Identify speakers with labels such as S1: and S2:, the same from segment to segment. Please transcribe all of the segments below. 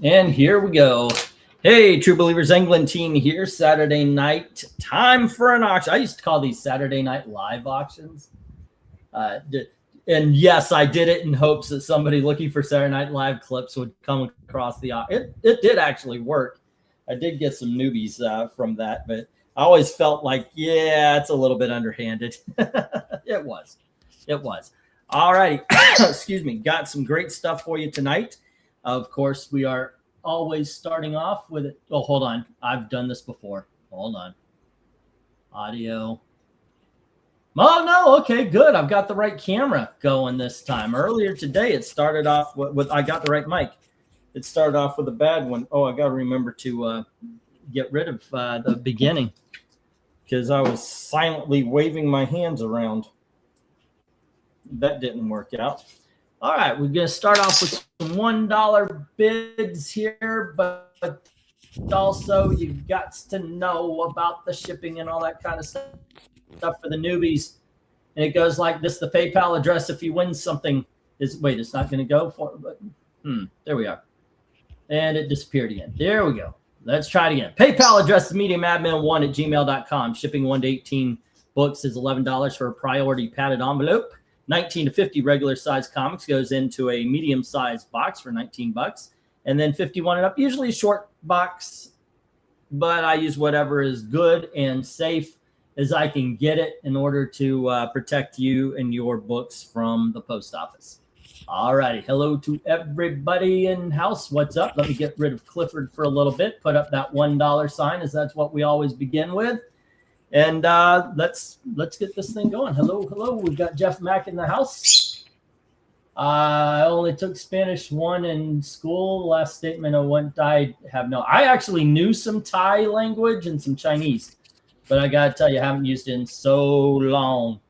S1: And here we go. Hey, True Believers England team here. Saturday night, time for an auction. I used to call these Saturday night live auctions. And yes, I did it in hopes that somebody looking for Saturday Night Live clips would come across the auction. It did actually work. I did get some newbies from that, but I always felt like, yeah, it's a little bit underhanded. It was. All right. Excuse me. Got some great stuff for you tonight. Of course, we are always starting off with it. Oh, hold on. I've done this before. Hold on. Audio. Oh, no. Okay, good. I've got the right camera going this time. Earlier today, it started off with I got the right mic. It started off with a bad one. Oh, I got to remember to get rid of the beginning because I was silently waving my hands around. That didn't work out. All right, we're going to start off with some $1 bids here, but also you've got to know about the shipping and all that kind of stuff for the newbies. And it goes like this. The PayPal address, if you win something, is, wait, it's not going to go for, but there we are. And it disappeared again. There we go. Let's try it again. PayPal address is mediumadmin1@gmail.com. Shipping 1 to 18 books is $11 for a priority padded envelope. 19 to 50 regular size comics goes into a medium sized box for $19. And then 51 and up, usually a short box, but I use whatever is good and safe as I can get it in order to protect you and your books from the post office. All righty. Hello to everybody in house. What's up? Let me get rid of Clifford for a little bit. Put up that $1 sign, as that's what we always begin with. And let's get this thing going. Hello. We've got Jeff Mack in the house. I only took Spanish 1 in school. Last statement of what I have no. I actually knew some Thai language and some Chinese, but I got to tell you, I haven't used it in so long.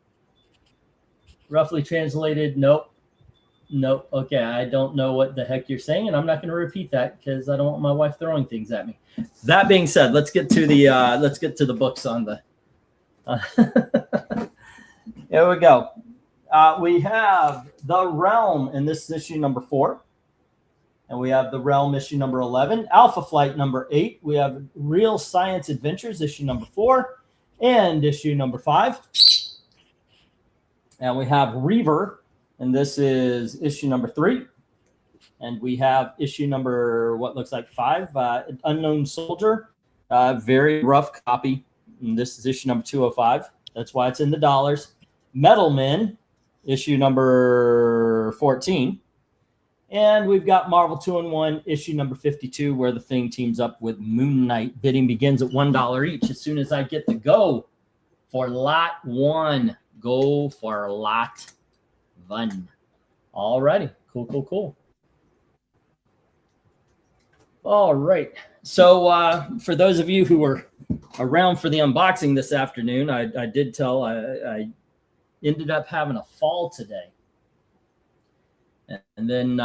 S1: Roughly translated, nope. Okay, I don't know what the heck you're saying, and I'm not going to repeat that because I don't want my wife throwing things at me. That being said, let's get to the books on the. Here we go. We have The Realm, and this is issue number 4. And we have The Realm issue number 11, Alpha Flight number 8. We have Real Science Adventures issue number 4 and issue number 5. And we have Reaver, and this is issue number 3. And we have issue number, what looks like 5, Unknown Soldier, very rough copy. And this is issue number 205. That's why it's in the dollars. Metal Men, issue number 14. And we've got Marvel 2-in-1, issue number 52, where the Thing teams up with Moon Knight. Bidding begins at $1 each. As soon as I get to go for lot 1, go for lot 1. All righty. Cool. All right. So for those of you who were around for the unboxing this afternoon, I did tell I ended up having a fall today. And then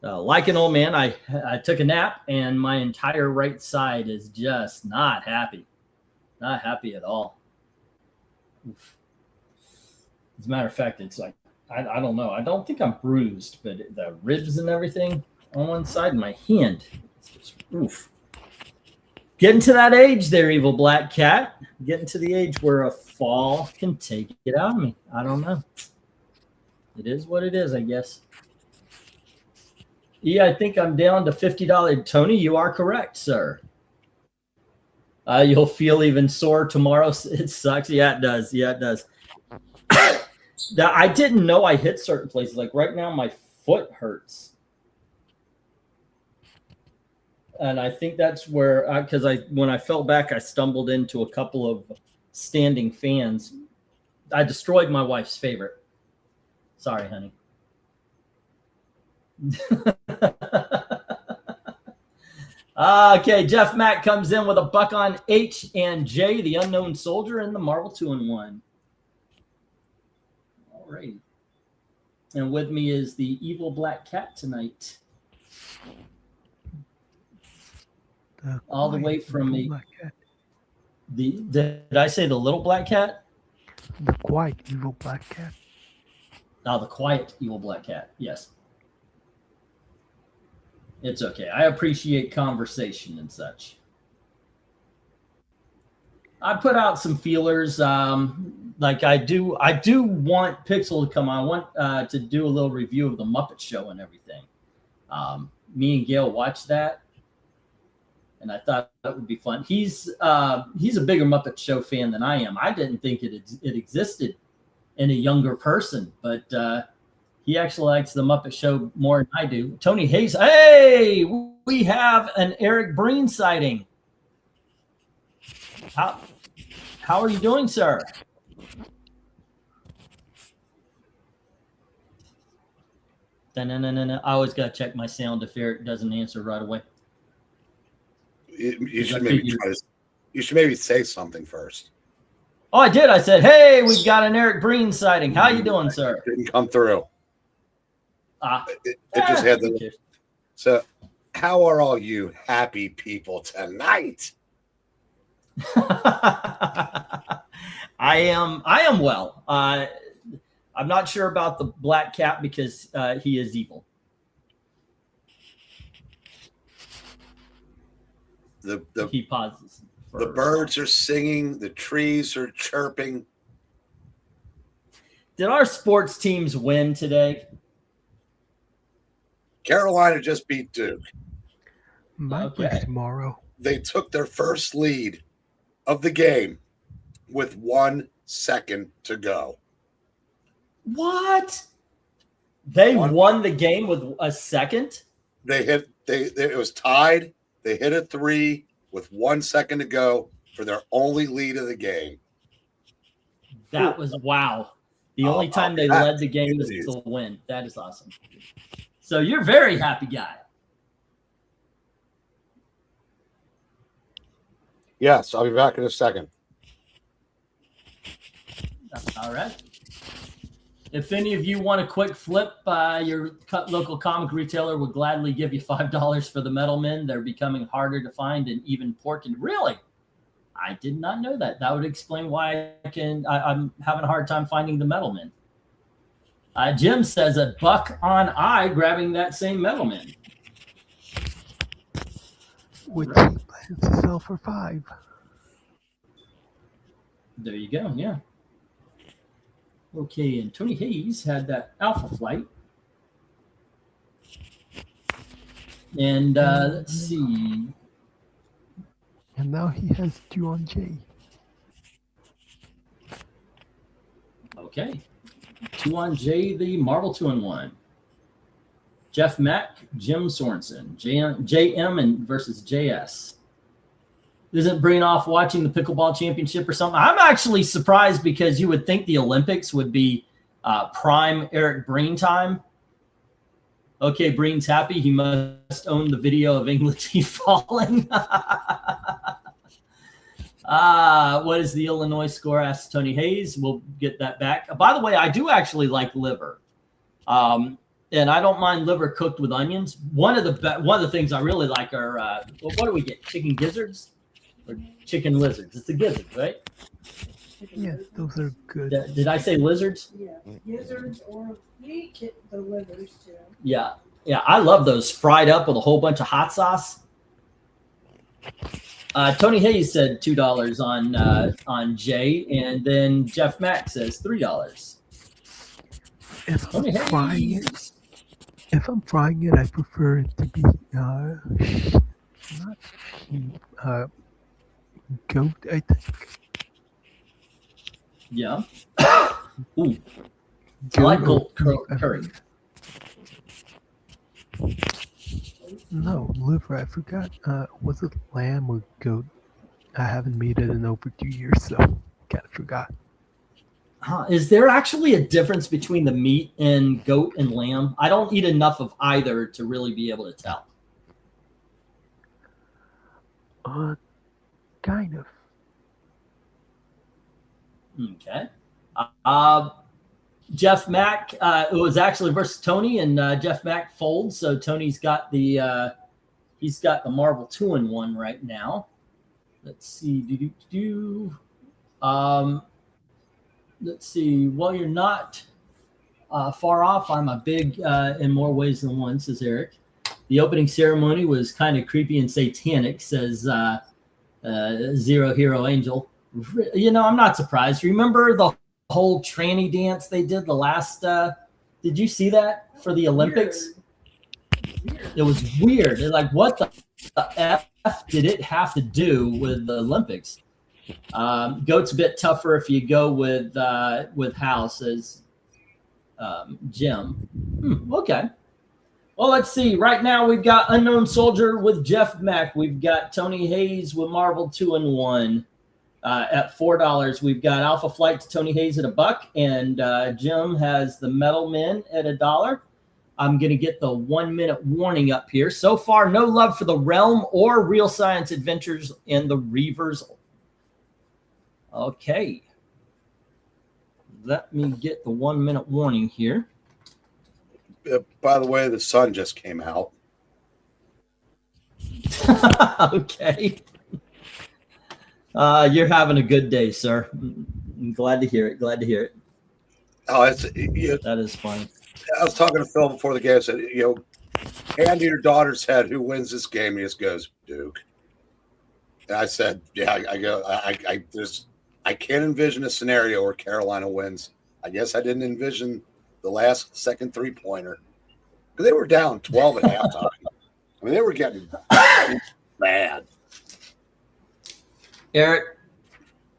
S1: like an old man, I took a nap, and my entire right side is just not happy. Not happy at all. Oof. As a matter of fact, it's like, I don't know. I don't think I'm bruised, but the ribs and everything on one side of my hand, it's just, oof. Getting to that age there, evil black cat. Getting to the age where a fall can take it out of me. I don't know. It is what it is, I guess. Yeah, I think I'm down to $50. Tony, you are correct, sir. You'll feel even sore tomorrow. It sucks. Yeah, it does. I didn't know I hit certain places. Like right now, my foot hurts. And I think that's where, because when I fell back, I stumbled into a couple of standing fans. I destroyed my wife's favorite. Sorry, honey. Okay, Jeff Mack comes in with a buck on H and J, the Unknown Soldier, and the Marvel 2-in-1. All right. And with me is the evil black cat tonight. All the way from did I say the little black cat?
S2: The quiet evil black cat.
S1: Oh, the quiet evil black cat. Yes. It's okay. I appreciate conversation and such. I put out some feelers. Like I do want Pixel to come on. I want to do a little review of the Muppet Show and everything. Me and Gail watched that, and I thought that would be fun. He's a bigger Muppet Show fan than I am. I didn't think it existed in a younger person, but he actually likes the Muppet Show more than I do. Tony Hayes, hey, we have an Eric Breen sighting. How are you doing, sir? I always got to check my sound if Eric doesn't answer right away.
S3: You should maybe say something first.
S1: Oh, I did. I said, hey, we've got an Eric Breen sighting. How you doing, sir?
S3: It didn't come through. It just had the. So, how are all you happy people tonight?
S1: I am well. I'm not sure about the black cat because he is evil. He pauses.
S3: The birds are singing. The trees are chirping.
S1: Did our sports teams win today?
S3: Carolina just beat Duke.
S2: Might be tomorrow.
S3: They took their first lead of the game with 1 second to go.
S1: What? They won the game with a second?
S3: It was tied. They hit a 3 with 1 second to go for their only lead of the game.
S1: That was wow. The only time they led the game was to win. That is awesome. So you're a very happy guy.
S3: Yes, I'll be back in a second.
S1: All right. If any of you want a quick flip, your local comic retailer would gladly give you $5 for the Metal Men. They're becoming harder to find and even porking. Really? I did not know that. That would explain why I'm having a hard time finding the Metal Men. Jim says a buck on eye grabbing that same Metal Men.
S2: Which he plans to sell for $5.
S1: There you go. Yeah. Okay, and Tony Hayes had that Alpha Flight. And let's see.
S2: And now he has 2 on J.
S1: Okay. 2 on J, the Marvel 2-in-1. Jeff Mack, Jim Sorensen, JM and versus JS. Isn't Breen off watching the pickleball championship or something? I'm actually surprised because you would think the Olympics would be prime Eric Breen time. Okay, Breen's happy. He must own the video of England falling. What is the Illinois score? Asked Tony Hayes. We'll get that back. By the way, I do actually like liver. And I don't mind liver cooked with onions. One of the things I really like are what do we get? Chicken gizzards or chicken lizards? It's the gizzards, right?
S2: Yeah, those are good.
S1: Did I say lizards?
S4: Yeah, gizzards or you eat the livers too.
S1: Yeah, I love those fried up with a whole bunch of hot sauce. Tony Hayes said $2 on Jay, and then Jeff Mack says $3.
S2: If I'm frying it, I prefer it to be not goat, I think.
S1: Yeah. Ooh. I like goat curry.
S2: No, liver. I forgot. Was it lamb or goat? I haven't made it in over 2 years, so kind of forgot.
S1: Is there actually a difference between the meat in goat and lamb? I don't eat enough of either to really be able to tell.
S2: Kind of.
S1: Okay. Jeff Mack, it was actually versus Tony, and Jeff Mack folds. So Tony's got the Marvel 2-in-1 right now. Let's see. Let's see. Well, you're not far off. I'm a big in more ways than one, says Eric. The opening ceremony was kind of creepy and satanic, says Zero Hero Angel. You know, I'm not surprised. Remember the whole tranny dance they did the last did you see that for the Olympics?
S4: Weird.
S1: It was weird. They're like, what the F did it have to do with the Olympics? Goat's a bit tougher if you go with House as Jim. Okay. Well, let's see. Right now we've got Unknown Soldier with Jeff Mack. We've got Tony Hayes with Marvel 2-in-1 at $4. We've got Alpha Flight to Tony Hayes at $1, and Jim has the Metal Men at $1. I'm going to get the 1-minute warning up here. So far, no love for the Realm or Real Science Adventures in the Reavers. Okay. Let me get the 1-minute warning here.
S3: By the way, the sun just came out.
S1: Okay. You're having a good day, sir. I'm glad to hear it. Glad to hear it.
S3: Oh,
S1: That is funny.
S3: I was talking to Phil before the game. I said, hand to your daughter's head, who wins this game? He just goes, Duke. And I said, yeah. I can't envision a scenario where Carolina wins. I guess I didn't envision the last second 3-pointer because they were down 12 at halftime. I mean, they were getting bad.
S1: Eric,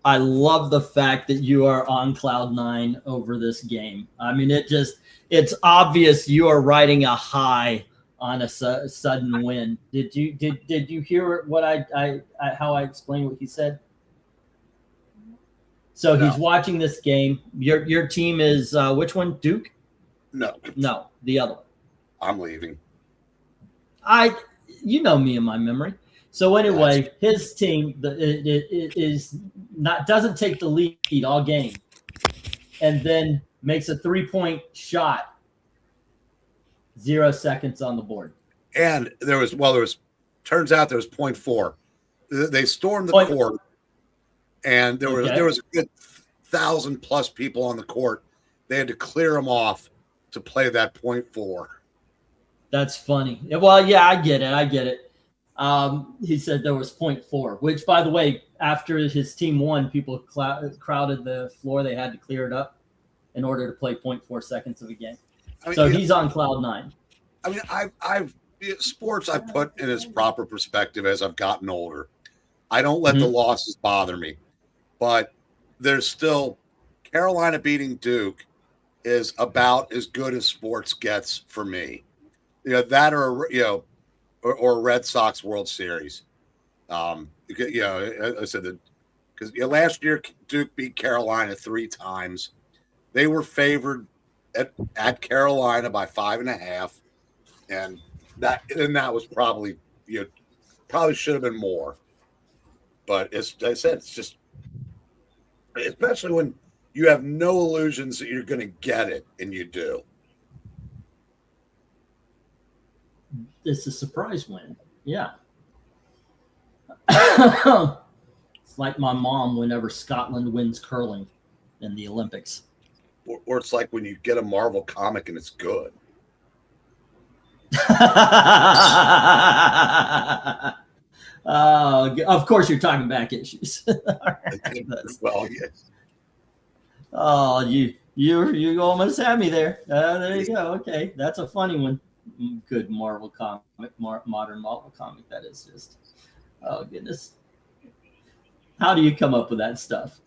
S1: I love the fact that you are on cloud 9 over this game. I mean, it's obvious you are riding a high on a sudden win. Did you hear what how I explained what he said? So
S3: No.
S1: he's watching this game. Your team is which one? Duke? No, the other one.
S3: I'm leaving.
S1: You know me and my memory. So anyway, his team doesn't take the lead all game, and then makes a 3-point shot. 0 seconds on the board.
S3: And turns out there was 0.4. They stormed the court, and there was a good 1,000+ people on the court. They had to clear them off to play that 0.4.
S1: That's funny. Well, yeah, I get it. He said there was 0.4, which, by the way, after his team won, people crowded the floor. They had to clear it up in order to play 0.4 seconds of a game. So he's on cloud 9.
S3: I mean, I've sports I put in its proper perspective as I've gotten older. I don't let the losses bother me, but there's still Carolina beating Duke is about as good as sports gets for me. That or or Red Sox World Series. I said that because last year Duke beat Carolina 3 times. They were favored at Carolina by 5.5, and that was probably should have been more. But as I said, it's just, especially when you have no illusions that you're going to get it, and you do.
S1: It's a surprise win. Yeah. It's like my mom whenever Scotland wins curling in the Olympics.
S3: Or it's like when you get a Marvel comic and it's good.
S1: Of course, you're talking back issues.
S3: Right. Well, yes.
S1: Oh, you almost had me there. There you go. Okay, that's a funny one. Good Marvel comic, modern Marvel comic. That is just, oh goodness. How do you come up with that stuff?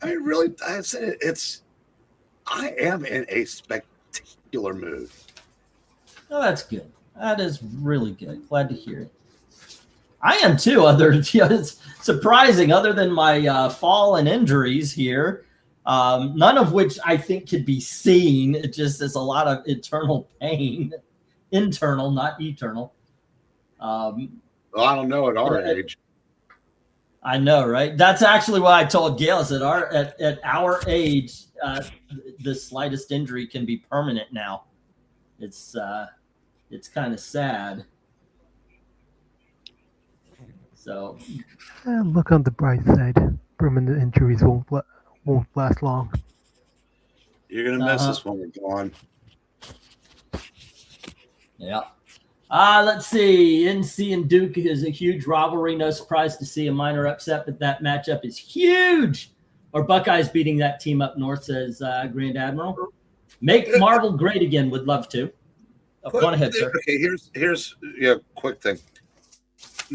S3: I mean, really, I said I am in a spectacular mood.
S1: Oh, that's good. That is really good. Glad to hear it. I am too. It's surprising. Other than my fall and injuries here, none of which I think could be seen. It just is a lot of internal pain. Internal, not eternal.
S3: Well, I don't know at our age.
S1: I know, right? That's actually what I told Gail. I said, at our age, the slightest injury can be permanent now. It's kind of sad. So,
S2: look on the bright side. Permanent injuries won't last long.
S3: You're gonna miss us when we're gone.
S1: Yeah. Let's see. NC and Duke is a huge rivalry. No surprise to see a minor upset, but that matchup is huge. Or Buckeyes beating that team up north, says Grand Admiral. Make Marvel great again. Would love to. Go ahead, sir.
S3: Okay, here's quick thing.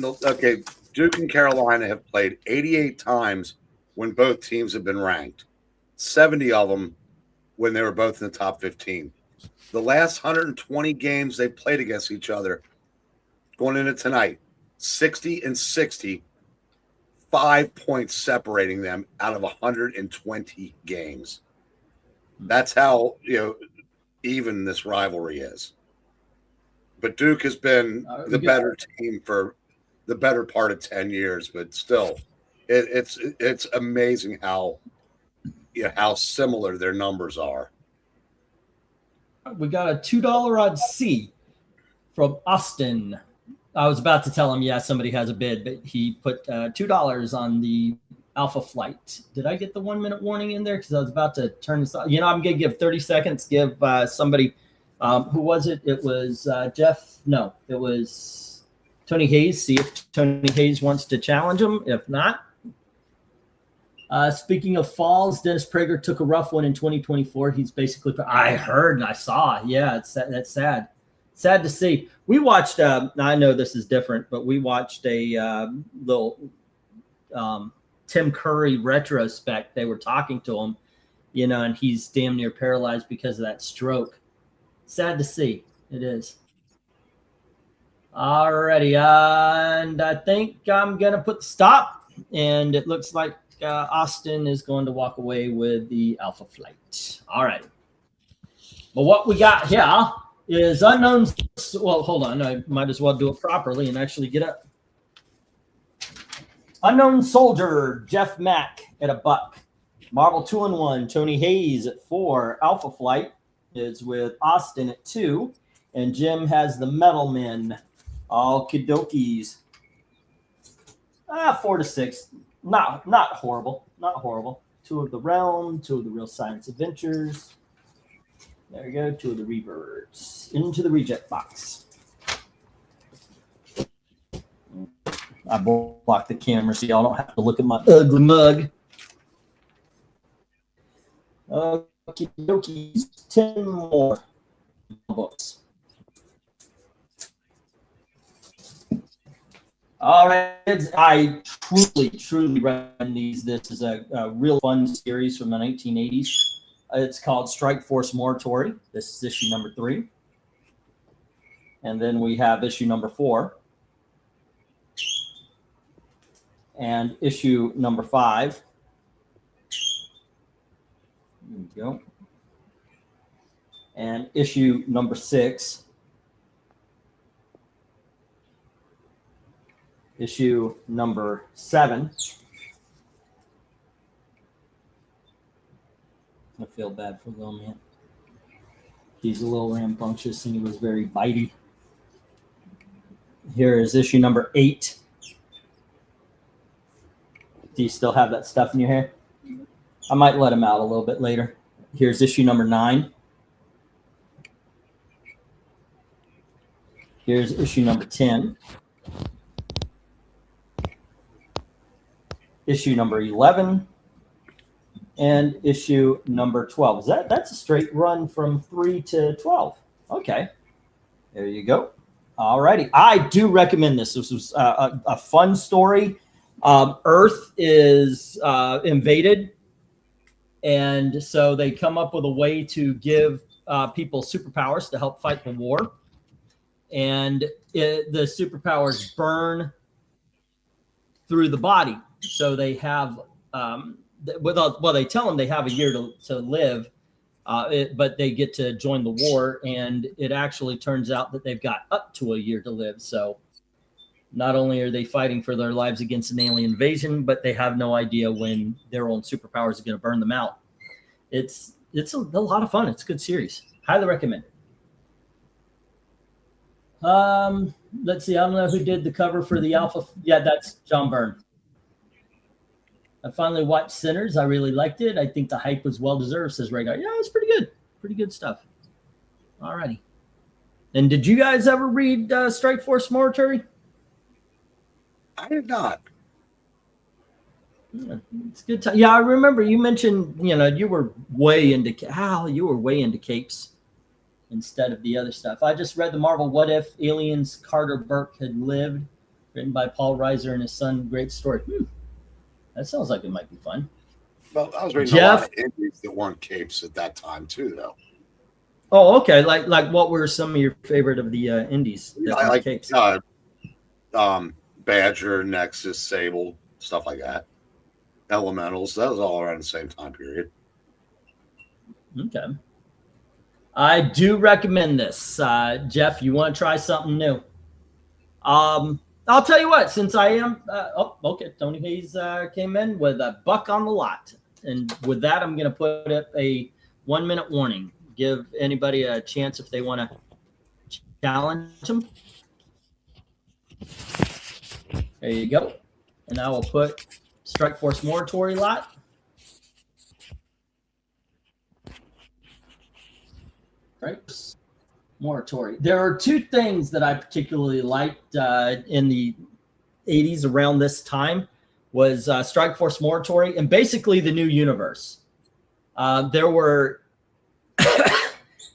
S3: Okay, Duke and Carolina have played 88 times when both teams have been ranked. 70 of them when they were both in the top 15. The last 120 games they played against each other going into tonight, 60 and 60, 5 points separating them out of 120 games. That's how even this rivalry is. But Duke has been the better team for the better part of 10 years, but still, it's amazing how similar their numbers are.
S1: We got a $2 odd C from Austin. I was about to tell him, yeah, somebody has a bid, but he put $2 on the Alpha Flight. Did I get the 1 minute warning in there? Because I was about to turn this on. I'm going to give 30 seconds, give somebody, who was it? It was Jeff. No, it was Tony Hayes. See if Tony Hayes wants to challenge him. If not, speaking of falls, Dennis Prager took a rough one in 2024. He's basically, I heard and I saw. Yeah, that's sad. Sad to see. We watched, I know this is different, but we watched a little Tim Curry retrospect. They were talking to him, and he's damn near paralyzed because of that stroke. Sad to see. It is. Alrighty. And I think I'm going to put the stop. And it looks like Austin is going to walk away with the Alpha Flight. All right. But what we got here is unknown. Well, hold on. I might as well do it properly and actually get up. Unknown Soldier, Jeff Mack at $1. Marvel 2-1, Tony Hayes at 4. Alpha Flight is with Austin at 2. And Jim has the Metal Men. All kidokies. 4 to 6. Not horrible. Not horrible. 2 of the Realm, 2 of the Real Science Adventures. There we go. 2 of the Reverts. Into the reject box. I blocked the camera so y'all don't have to look at my ugly mug. Okie dokies. 10 more books. All right, I truly recommend these. This is a real fun series from the 1980s. It's called Strike Force Moratory. This is issue number 3. And then we have issue number 4. And issue number 5. There we go. And issue number 6. Issue number 7. I feel bad for little man. He's a little rambunctious and he was very bitey. Here is issue number 8. Do you still have that stuff in your hair? I might let him out a little bit later. Here's issue number 9. Here's issue number 10. Issue number 11. And issue number 12. That's a straight run from 3 to 12. Okay. There you go. All righty. I do recommend this. This was a fun story. Earth is invaded. And so they come up with a way to give people superpowers to help fight the war. And the superpowers burn through the body. So they have, they tell them they have a year to live, but they get to join the war. And it actually turns out that they've got up to a year to live. So not only are they fighting for their lives against an alien invasion, but they have no idea when their own superpowers are going to burn them out. It's a lot of fun. It's a good series. Highly recommend. Let's see. I don't know who did the cover for the Alpha. Yeah, that's John Byrne. I finally watched Sinners. I really liked it. I think the hype was well deserved, says Rhaegar. Yeah, it was pretty good. Pretty good stuff. All righty. And did you guys ever read Strike Force Mortuary?
S3: I did not.
S1: Yeah, it's a good time. Yeah, I remember you mentioned, you were way into capes instead of the other stuff. I just read the Marvel What If Aliens Carter Burke Had Lived, written by Paul Reiser and his son. Great story. That sounds like it might be fun.
S3: Well, I was reading a lot of indies that weren't capes at that time too, though.
S1: Oh, okay. Like what were some of your favorite of the indies?
S3: I like capes. Badger, Nexus, Sable, stuff like that. Elementals. That was all around the same time period.
S1: Okay. I do recommend this. Jeff, you want to try something new? I'll tell you what, since I am okay, Tony Hayes came in with a buck on the lot. And with that, I'm going to put up a 1-minute warning. Give anybody a chance if they want to challenge them. There you go. And I will put Strike Force Mortuary lot. Right. Mortuary. There are two things that I particularly liked in the 80s around this time was Strike Force Mortuary and basically the new universe. There were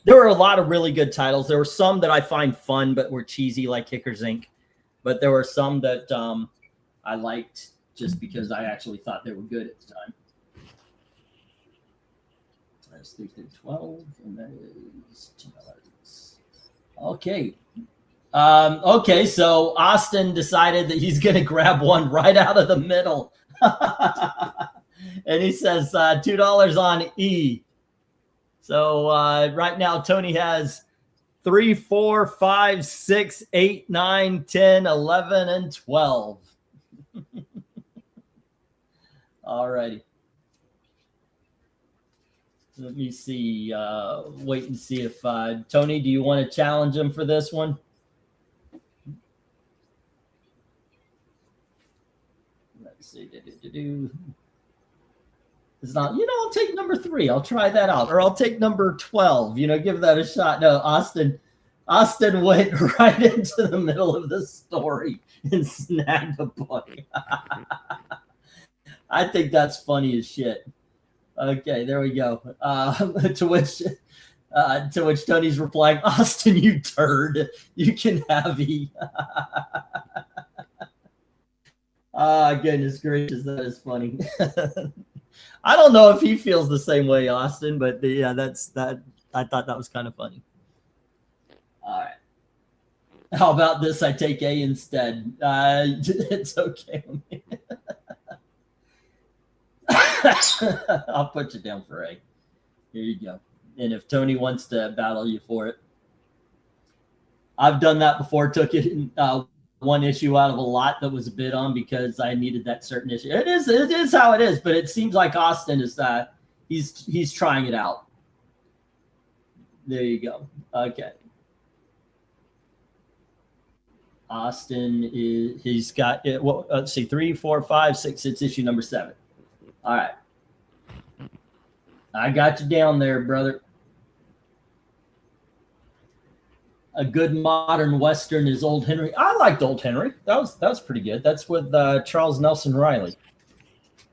S1: a lot of really good titles. There were some that I find fun but were cheesy, like Kickers Inc. But there were some that I liked just because I actually thought they were good at the time. That's 3 through 12, and that is $2. Okay. Okay, so Austin decided that he's going to grab one right out of the middle. And he says $2 on E. So right now, Tony has 3, 4, 5, 6, 8, 9, 10, 11, and 12. All righty. Let me see. Wait and see if Tony, do you want to challenge him for this one? Let's see. It's not, I'll take number 3. I'll try that out. Or I'll take number 12. Give that a shot. No, Austin went right into the middle of the story and snagged a book. I think that's funny as shit. Okay, there we go. To which Tony's replying, Austin, you turd. You can have E. Goodness gracious, that is funny. I don't know if he feels the same way, Austin, but yeah, that's that. I thought that was kind of funny. All right. How about this? I take A instead. It's okay with me. I'll put you down for A. Here you go. And if Tony wants to battle you for it, I've done that before. Took it one issue out of a lot that was a bid on because I needed that certain issue. It is how it is, but it seems like Austin is he's trying it out. There you go. Okay. Austin he's got it. Well, let's see, 3, 4, 5, 6. It's issue number 7. All right. I got you down there, brother. A good modern Western is Old Henry. I liked Old Henry. That was pretty good. That's with Charles Nelson Riley.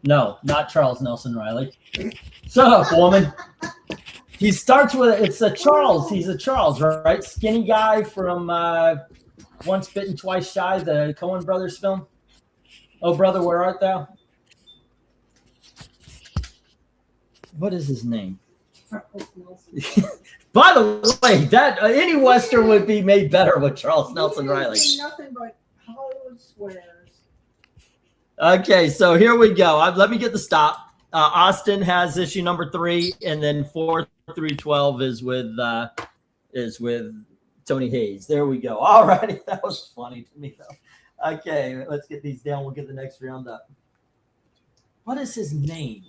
S1: No, not Charles Nelson Riley. Shut up, woman. He starts with, it's a Charles. He's a Charles, right? Skinny guy from Once Bitten, Twice Shy, the Coen Brothers film. Oh, brother, where art thou? What is his name? By the way, that any Western would be made better with Charles Nelson Riley.
S4: Nothing but Hollywood swears.
S1: Okay, so here we go. Let me get the stop. Austin has issue number 3, and then 4 through 12 is with Tony Hayes. There we go. All righty, that was funny to me though. Okay, let's get these down. We'll get the next round up. What is his name?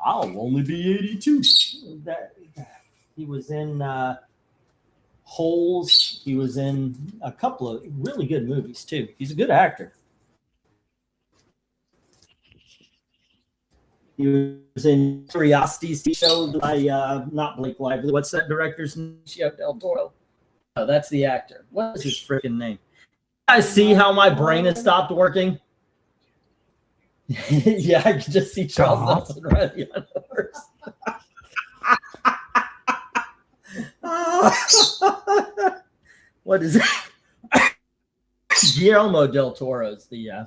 S1: I'll only be 82. He was in Holes. He was in a couple of really good movies too. He's a good actor. He was in Curiosities show by not Blake Lively. What's that director's name? Del Toro. Oh, that's the actor. What is his freaking name? You guys see how my brain has stopped working? Yeah, I can just see Charles Nelson Riley on the horse. What is it? Guillermo del Toro's the yeah.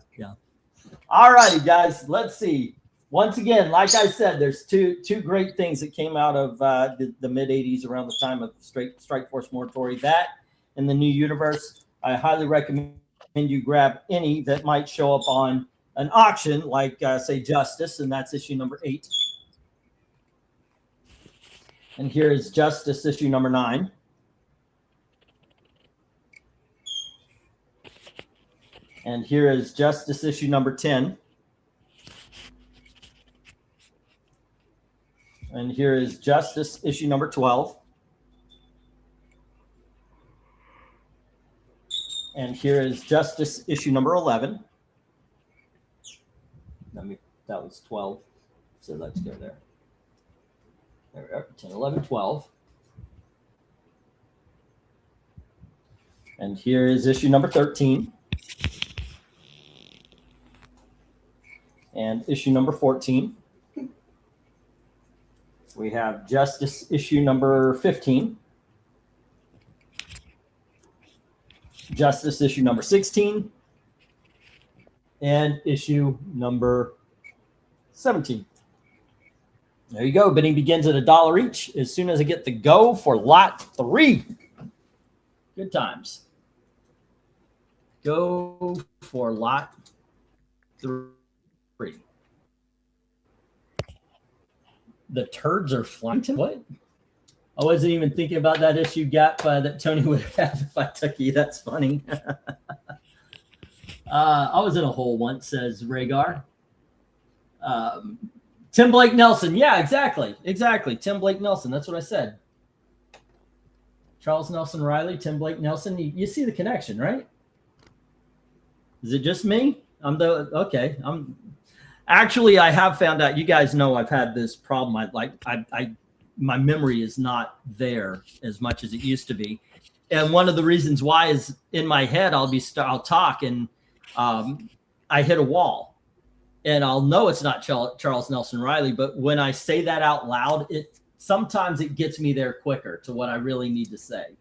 S1: All righty, guys. Let's see. Once again, like I said, there's two great things that came out of the mid '80s around the time of Strike Force Moratorium. That and the New Universe. I highly recommend you grab any that might show up on an auction, like say Justice, and that's issue number 8. And here is Justice issue number 9. And here is Justice issue number 10. And here is Justice issue number 12. And here is Justice issue number 11. That was 12. So let's go there. There we go. 10, 11, 12. And here is issue number 13. And issue number 14. We have Justice issue number 15. Justice issue number 16. And issue number 17. There you go. Bidding begins at $1 each as soon as I get the go for lot 3. Good times. Go for lot 3. The turds are flying. What? I wasn't even thinking about that issue gap that Tony would have if I took you. That's funny. I was in a hole once, says Rhaegar. Tim Blake Nelson. Yeah, exactly. Tim Blake Nelson. That's what I said. Charles Nelson Riley, Tim Blake Nelson. You see the connection, right? Is it just me? Okay. Actually, I have found out. You guys know I've had this problem. My memory is not there as much as it used to be, and one of the reasons why is in my head I'll talk and I hit a wall, and I'll know it's not Charles Nelson Riley, but when I say that out loud, sometimes it gets me there quicker to what I really need to say.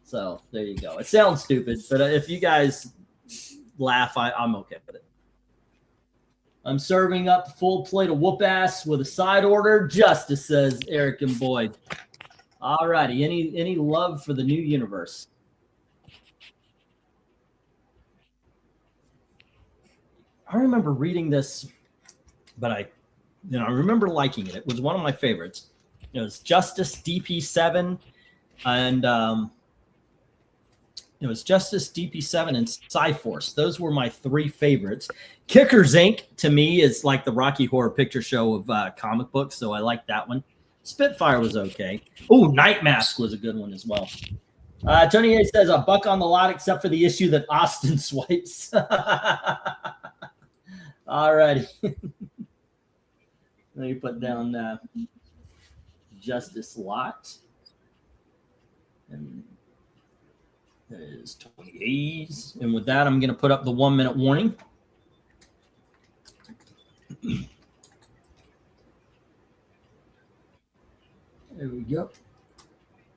S1: So there you go. It sounds stupid, but if you guys laugh, I'm okay with it. I'm serving up a full plate of whoop ass with a side order. Justice, says Eric and Boyd. All righty. Any love for the New Universe? I remember reading this, but I remember liking it. It was one of my favorites. It was Justice DP7 and it was Justice DP7 and Cyforce. Those were my 3 favorites. Kickers Inc. to me is like the Rocky Horror Picture Show of comic books, so I like that one. Spitfire was okay. Oh, Night Mask was a good one as well. Tony A says, a buck on the lot except for the issue that Austin swipes. All righty. Let me put down Justice Lot. And there is Tony A's. And with that, I'm going to put up the 1-minute warning. There we go.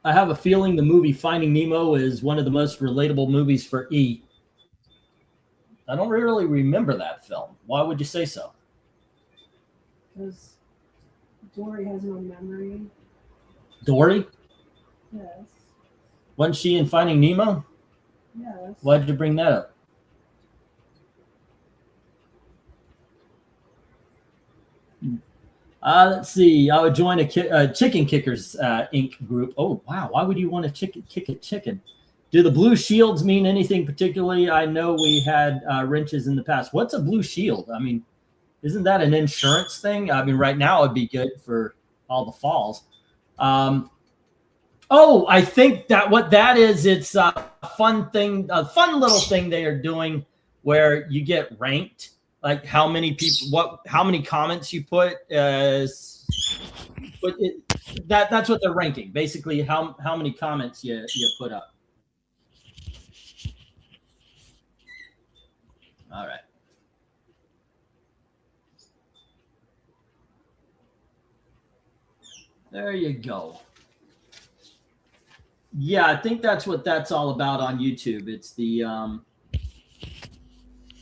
S1: I have a feeling the movie Finding Nemo is one of the most relatable movies for E. I don't really remember that film. Why would you say so?
S4: Because Dory has no memory.
S1: Dory?
S4: Yes.
S1: Wasn't she in Finding Nemo?
S4: Yes.
S1: Why did you bring that up? Let's see. I would join a Chicken Kickers Inc. group. Oh, wow. Why would you want to kick a chicken? Do the blue shields mean anything particularly? I know we had wrenches in the past. What's a blue shield? I mean, isn't that an insurance thing? I mean, right now it'd be good for all the falls. I think that what that is, it's a fun little thing they are doing where you get ranked. Like how many comments you put that's what they're ranking. Basically, how many comments you put up. There you go. Yeah, I think that's what that's all about on YouTube. It's the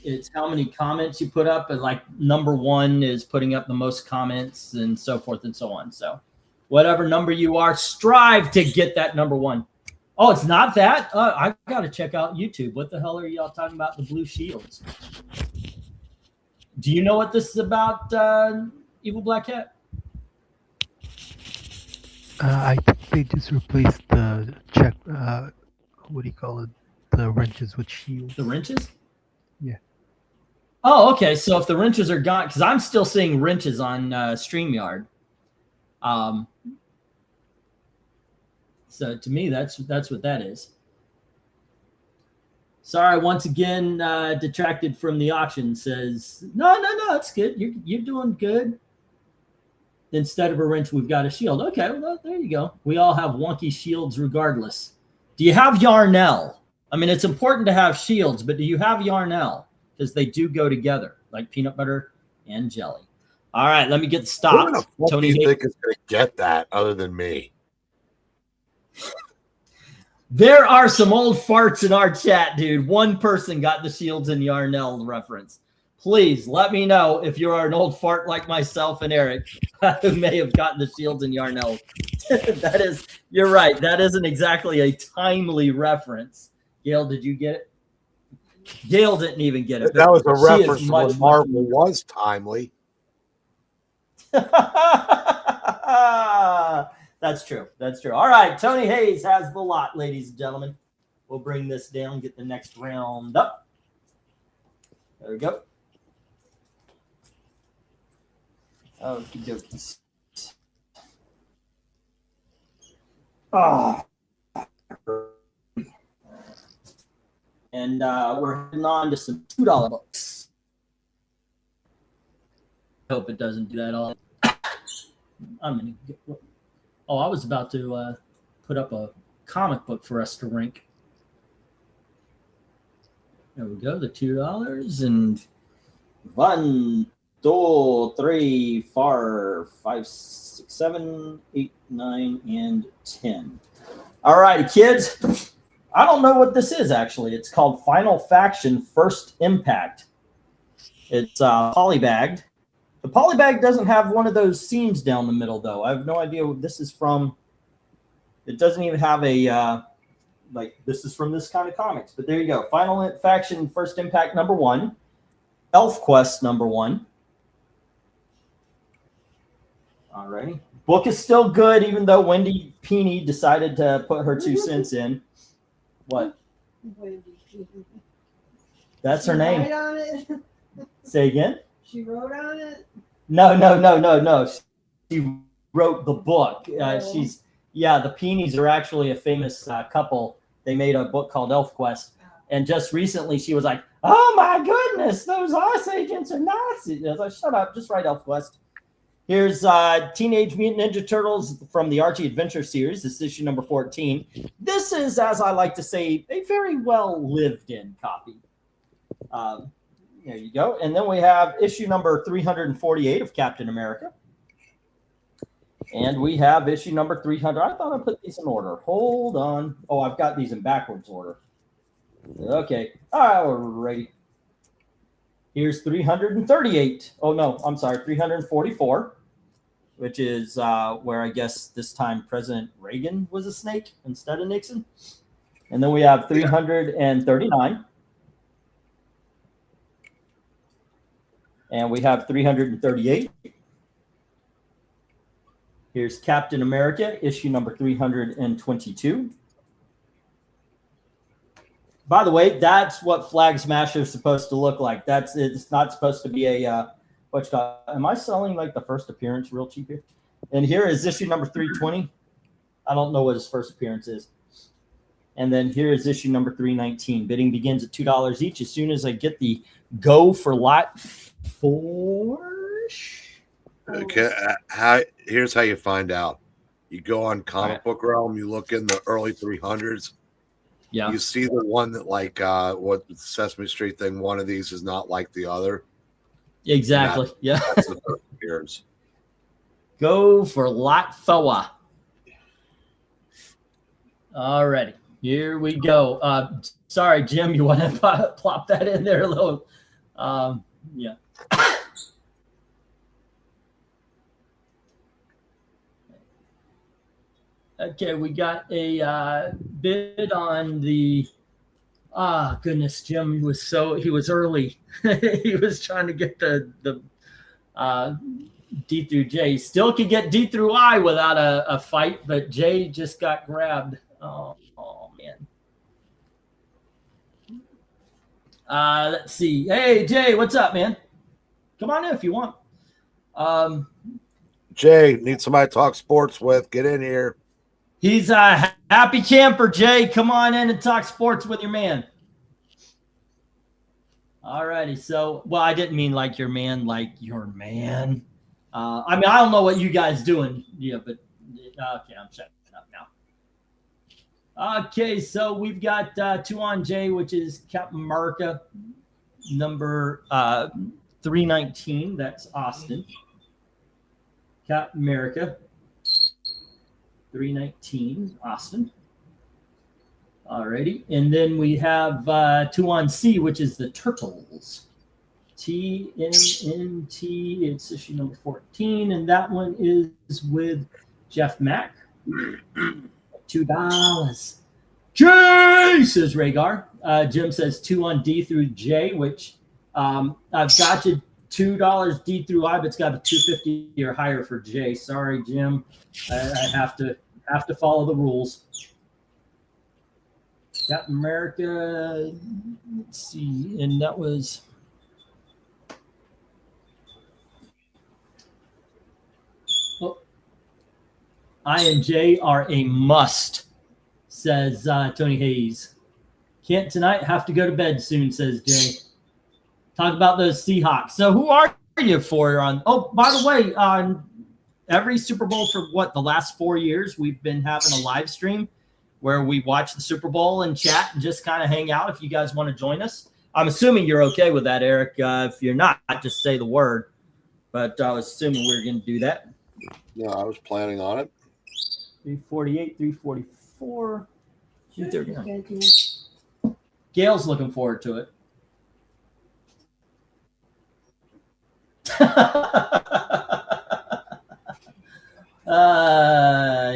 S1: it's how many comments you put up, and like number one is putting up the most comments and so forth and so on. So whatever number you are, strive to get that number one. Oh, it's not that? I got to check out YouTube. What the hell are y'all talking about? The blue shields. Do you know what this is about, Evil Black Cat?
S2: I think they just replaced the check. What do you call it? The wrenches with shields.
S1: The wrenches?
S2: Yeah.
S1: Oh, okay. So if the wrenches are gone, because I'm still seeing wrenches on StreamYard. So to me, that's what that is. Sorry, once again, detracted from the auction. Says no, it's good. You're doing good. Instead of a wrench, we've got a shield. Okay, well, there you go. We all have wonky shields regardless. Do you have Yarnell? I mean, it's important to have shields, but do you have Yarnell? Because they do go together, like peanut butter and jelly. All right, let me get stopped.
S3: Who the fuck
S1: Tony,
S3: do you think is going to get that other than me?
S1: There are some old farts in our chat, dude. One person got the shields and Yarnell reference. Please let me know if you are an old fart like myself and Eric who may have gotten the shields and Yarnell. That is, you're right. That isn't exactly a timely reference. Gail, did you get it? Gail didn't even get it.
S3: That was a
S1: she is
S3: reference to
S1: much,
S3: when Marvel was timely.
S1: That's true. That's true. All right. Tony Hayes has the lot, ladies and gentlemen. We'll bring this down, get the next round up. There we go. Okie dokies. Oh. And we're heading on to some $2 books. Hope it doesn't do that all. I'm gonna get. Oh, I was about to put up a comic book for us to rank. There we go. The $2 and 1, 2, 3, 4, 5, 6, 7, 8, 9, and 10. All right, kids. I don't know what this is actually. It's called Final Faction First Impact. It's polybagged. The polybag doesn't have one of those seams down the middle, though. I have no idea what this is from. It doesn't even have a, like, this is from this kind of comics. But there you go. Final Faction First Impact number 1. Elf Quest number 1. All righty. Book is still good, even though Wendy Peeney decided to put her 2 cents in. What?
S4: Wendy Peeney.
S1: That's her name.
S4: Write on it?
S1: Say again?
S4: She wrote on it?
S1: No. She wrote the book. The Peenies are actually a famous couple. They made a book called Elf Quest. And just recently she was like, oh my goodness, those Ice Agents are Nazis. I was like, shut up, just write Elf Quest. Here's Teenage Mutant Ninja Turtles from the Archie Adventure series. This is issue number 14. This is, as I like to say, a very well lived in copy. There you go. And then we have issue number 348 of Captain America. And we have issue number 300. I thought I put these in order. Hold on. Oh, I've got these in backwards order. Okay. All righty. Here's 338. Oh, no, I'm sorry. 344, which is where I guess this time President Reagan was a snake instead of Nixon. And then we have 339. And we have 338. Here's Captain America, issue number 322. By the way, that's what Flag Smasher is supposed to look like. It's not supposed to be a am I selling like the first appearance real cheap here? And here is issue number 320. I don't know what his first appearance is. And then here is issue number 319. Bidding begins at $2 each as soon as I get the go for lot 4.
S3: Okay, here's how you find out. You go on Comic Book Realm, you look in the early 300s.
S1: Yeah.
S3: You see the one that, like, what the Sesame Street thing, one of these is not like the other.
S1: Exactly. Yeah.
S3: That's the first appearance.
S1: Go for Latfoa. All righty. Here we go. Sorry, Jim, you want to plop that in there a little? Yeah. Okay, we got a bid on the. Goodness, Jim he was early. He was trying to get the D through J. Still could get D through I without a fight, but J just got grabbed. Oh man. Let's see. Hey, Jay, what's up, man? Come on in if you want.
S5: Jay, need somebody to talk sports with. Get in here.
S1: He's a happy camper, Jay. Come on in and talk sports with your man. All righty. So, well, I didn't mean like your man, like your man. I mean, I don't know what you guys doing. Yeah, but okay, I'm shutting up now. Okay, so we've got 2 on J, which is Captain America, number 319. That's Austin. Captain America, 319, Austin. Alrighty, and then we have 2 on C, which is the Turtles. TMNT, it's issue number 14, and that one is with Jeff Mack. $2. Jay, says Rhaegar. Jim says 2 on D through J, which I've got you $2 D through I, but it's got a $2.50 or higher for J. Sorry, Jim. I have to follow the rules. Captain America. Let's see, and that was. Oh, I and J are a must, says Tony Hayes. Can't tonight, have to go to bed soon, says Jay. Talk about those Seahawks. So who are you for on? Oh, by the way, on every Super Bowl for the last 4 years, we've been having a live stream where we watch the Super Bowl and chat and just kind of hang out if you guys want to join us. I'm assuming you're okay with that, Eric. If you're not, just say the word. But I was assuming we were going to do that.
S5: Yeah, I was planning on it.
S1: 348, 344. 239. Gail's looking forward to it.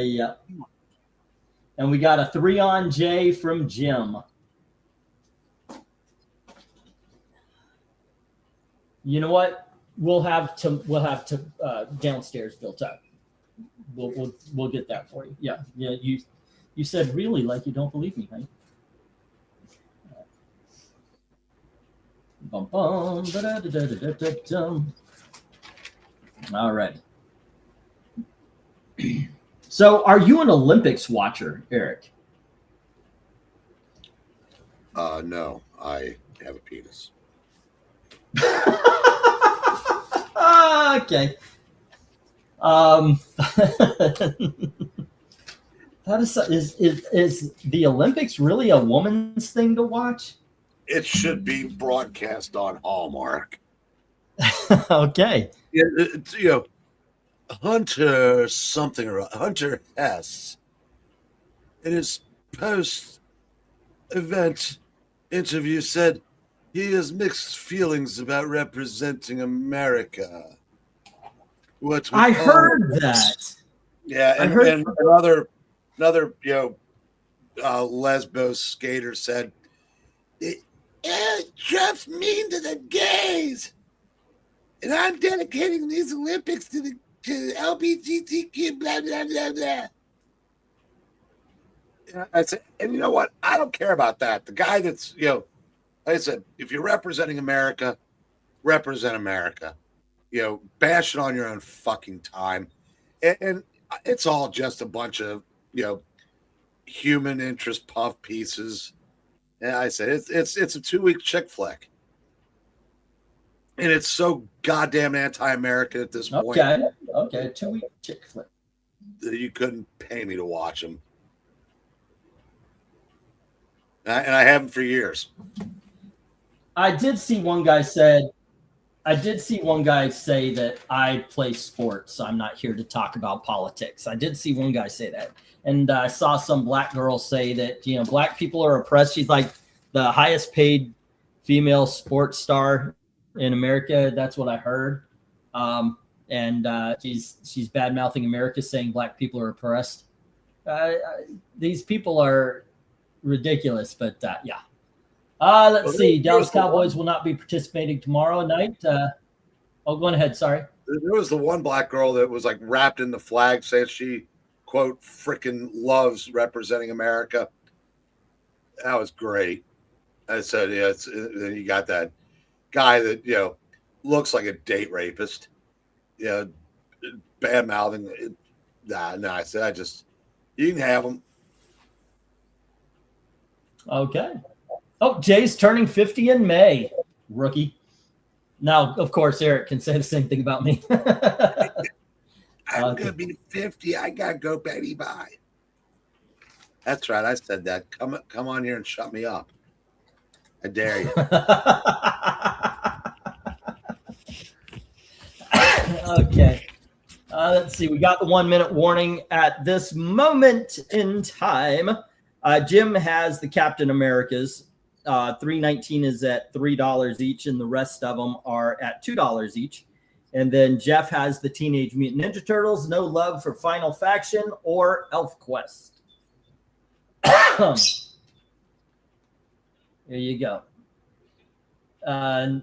S1: Yeah. And we got a 3 on J from Jim. You know what? We'll have to downstairs built up. We'll get that for you. Yeah. You said really like you don't believe me, right? Bum, bum, da-da-da-da-da-da-dum. All right. So, are you an Olympics watcher, Eric?
S5: No, I have a penis.
S1: Okay. That is the Olympics really a woman's thing to watch?
S5: It should be broadcast on Hallmark.
S1: Okay.
S5: It's, Hunter something or Hunter S. in his post-event interview said he has mixed feelings about representing America.
S1: I heard that.
S5: Yeah, and another lesbos skater said, Trump's mean to the gays, and I'm dedicating these Olympics to LGBTQ, blah, blah, blah, blah. I said, and you know what? I don't care about that. The guy that's, like I said, if you're representing America, represent America. Bash it on your own fucking time. And it's all just a bunch of, human interest puff pieces. And I said, it's a 2-week chick flick. And it's so goddamn anti-American at this point.
S1: Okay, 2-week chick flick.
S5: That you couldn't pay me to watch them. And I haven't for years.
S1: I did see one guy said, I did see one guy say that I play sports, so I'm not here to talk about politics. I did see one guy say that. And I saw some black girl say that, black people are oppressed. She's like the highest paid female sports star in America. That's what I heard. And she's bad mouthing America, saying black people are oppressed. These people are ridiculous, but yeah. Let's see. Dallas Cowboys will not be participating tomorrow night. Go ahead. Sorry.
S3: There was the one black girl that was like wrapped in the flag, saying she, quote, freaking loves representing America. That was great. I said, yeah, then you got that guy that, looks like a date rapist. Bad mouthing. Nah, I said, you can have them.
S1: Okay. Oh, Jay's turning 50 in May. Rookie. Now, of course, Eric can say the same thing about me.
S3: I'm gonna be 50. I gotta go Betty bye. That's right. I said that. Come on here and shut me up. I dare you.
S1: Okay. Let's see. We got the 1 minute warning at this moment in time. Jim has the Captain Americas. 319 is at $3 each, and the rest of them are at $2 each. And then Jeff has the Teenage Mutant Ninja Turtles, No Love for Final Faction, or Elf Quest. There you go.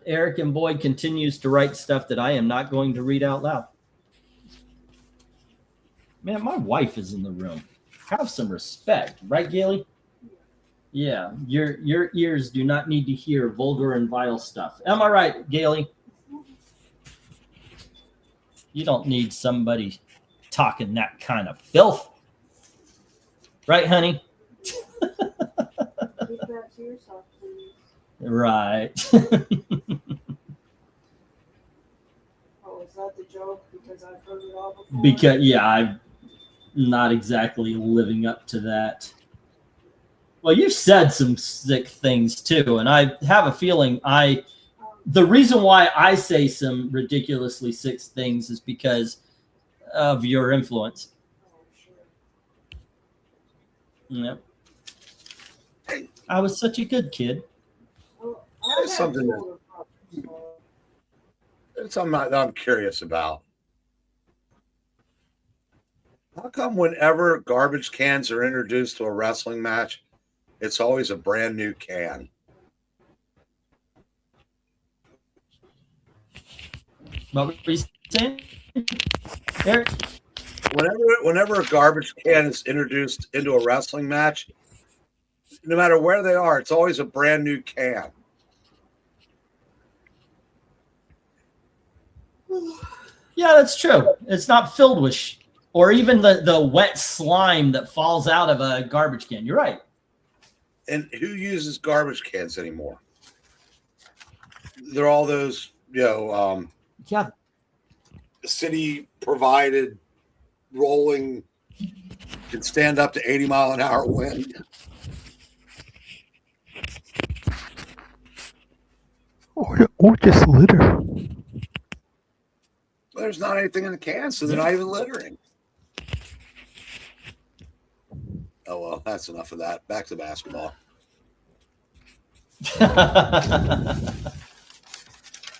S1: Eric and Boyd continues to write stuff that I am not going to read out loud. Man, my wife is in the room. Have some respect, right, Gailey? Yeah, your ears do not need to hear vulgar and vile stuff. Am I right, Gailey? You don't need somebody talking that kind of filth. Right, honey?
S4: Keep that to yourself, please.
S1: Right.
S4: Oh, is that the joke? Because I've heard it all before.
S1: Because, yeah, I'm not exactly living up to that. Well, you've said some sick things too, and I have a feeling the reason why I say some ridiculously sick things is because of your influence.
S4: Oh, sure.
S1: Yep. I was such a good kid.
S4: Well,
S3: There's something that I'm curious about. How come whenever garbage cans are introduced to a wrestling match, it's always a brand new can?
S1: What were you saying, Eric?
S3: Whenever a garbage can is introduced into a wrestling match, no matter where they are, it's always a brand new can.
S1: Yeah, that's true. It's not filled with or even the wet slime that falls out of a garbage can. You're right.
S3: And who uses garbage cans anymore? They're all those, yeah, city provided rolling, can stand up to 80-mile-an-hour wind.
S2: Or just litter.
S3: There's not anything in the can, so they're not even littering. Oh, well, that's enough of that. Back to basketball.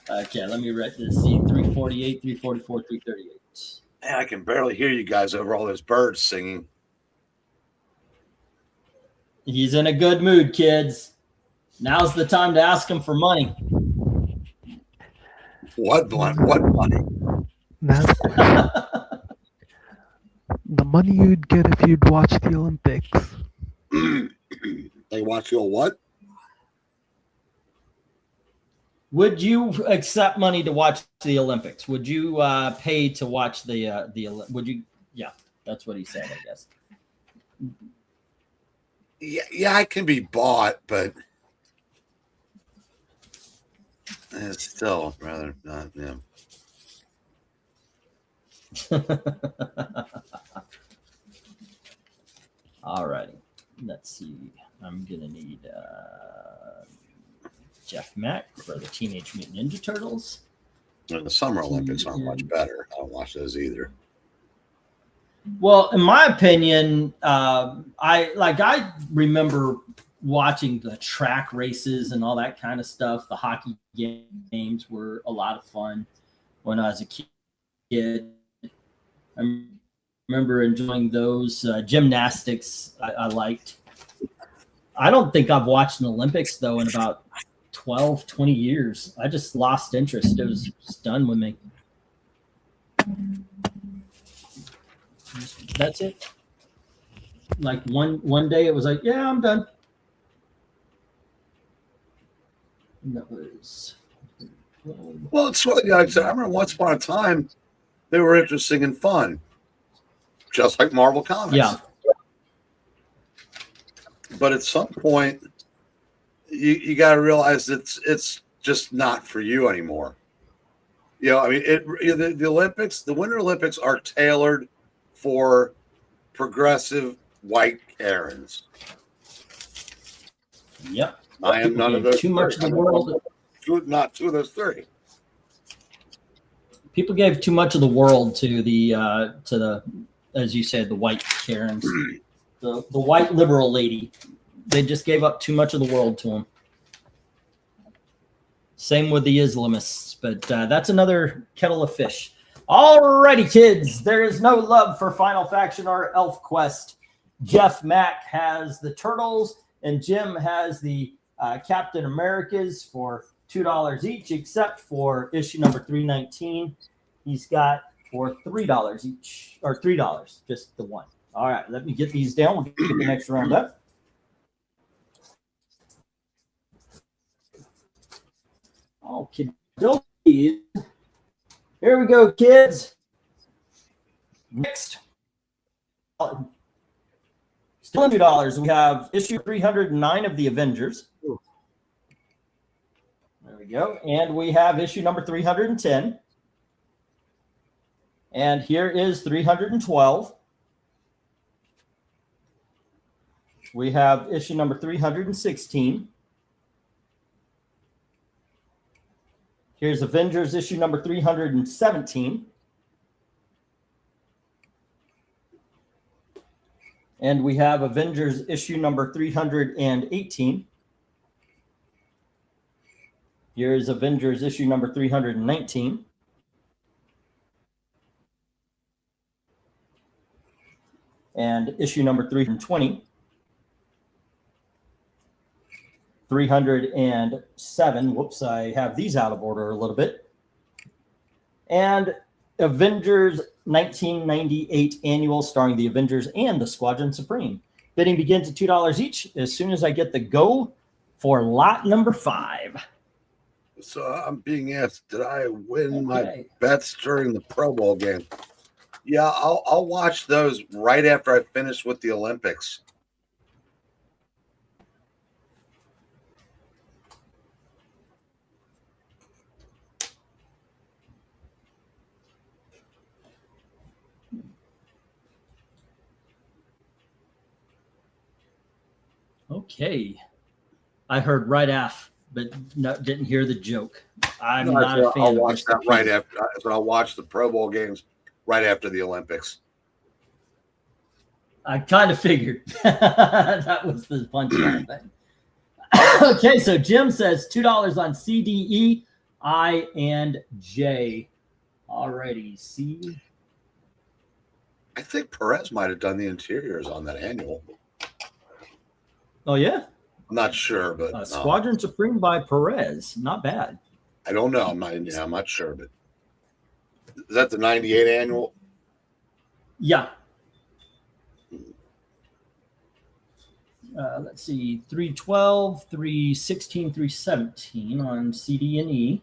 S1: Okay, let me write this. See, 348, 344, 338.
S3: Man, I can barely hear you guys over all those birds singing.
S1: He's in a good mood, kids. Now's the time to ask him for money.
S3: What money?
S2: That's the question. The money you'd get if you'd watch the Olympics.
S3: They watch you what?
S1: Would you accept money to watch the Olympics? Would you pay to watch the? Would you? Yeah, that's what he said, I guess.
S3: Yeah, I can be bought, but it's still rather not. Yeah.
S1: All righty. Let's see. I'm gonna need Jeff Mack for the Teenage Mutant Ninja Turtles.
S3: And the Summer Olympics aren't much better. I don't watch those either.
S1: Well, in my opinion, I remember watching the track races and all that kind of stuff. The hockey games were a lot of fun when I was a kid. I remember enjoying those. Gymnastics I liked. I don't think I've watched an Olympics, though, in about 12, 20 years. I just lost interest. It was just done with me. That's it. Like one day it was like, yeah, I'm done. And that was...
S3: Well, it's what I remember once upon a time they were interesting and fun, just like Marvel Comics.
S1: Yeah.
S3: But at some point, you got to realize it's just not for you anymore. You know, I mean, the Olympics, the Winter Olympics are tailored for progressive white Karens.
S1: Yep.
S3: I am none of those.
S1: Too much of the world.
S3: Not two of those three.
S1: People gave too much of the world to the as you said, the white Karens, the white liberal lady. They just gave up too much of the world to them. Same with the Islamists, but that's another kettle of fish. Alrighty, kids. There is no love for Final Faction or Elf Quest. Jeff Mack has the Turtles, and Jim has the Captain Americas for $2 each, except for issue number 319. He's got for $3 each, or $3, just the one. All right, let me get these down. We'll get the next round up. Okay, here we go, kids. Next, still $2. We have issue 309 of the Avengers. There we go. And we have issue number 310. And here is 312. We have issue number 316. Here's Avengers issue number 317. And we have Avengers issue number 318. Here's Avengers issue number 319. And issue number 320. 307. Whoops, I have these out of order a little bit. And Avengers 1998 annual starring the Avengers and the Squadron Supreme. Bidding begins at $2 each as soon as I get the go for lot number 5.
S3: So I'm being asked, did I win my bets during the Pro Bowl game? Yeah, I'll watch those right after I finish with the Olympics.
S1: Okay. I heard right af, but didn't hear the joke. I'm not a fan.
S3: I'll watch that right after. I'll watch the Pro Bowl games right after the Olympics.
S1: I kind of figured that was the punchline thing. Okay, so Jim says $2 on C, D, E, I, and J. Alrighty, C.
S3: I think Perez might have done the interiors on that annual.
S1: Oh, yeah?
S3: I'm not sure, but
S1: Squadron Supreme by Perez. Not bad.
S3: I don't know. I'm not sure, but is that the 98 annual?
S1: Yeah. Let's see, 312, 316, 317 on CD and E.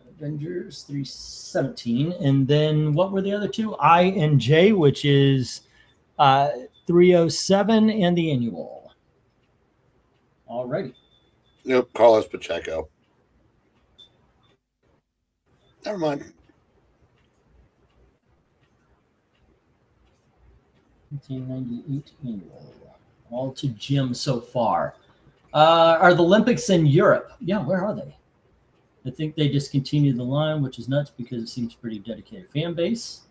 S1: Avengers 317. And then what were the other two? I and J, which is 307 and the annual. All righty.
S3: Nope, Carlos Pacheco. Never mind.
S1: 1998 annual. All to Jim so far. Are the Olympics in Europe? Yeah, where are they? I think they discontinued the line, which is nuts because it seems pretty dedicated fan base.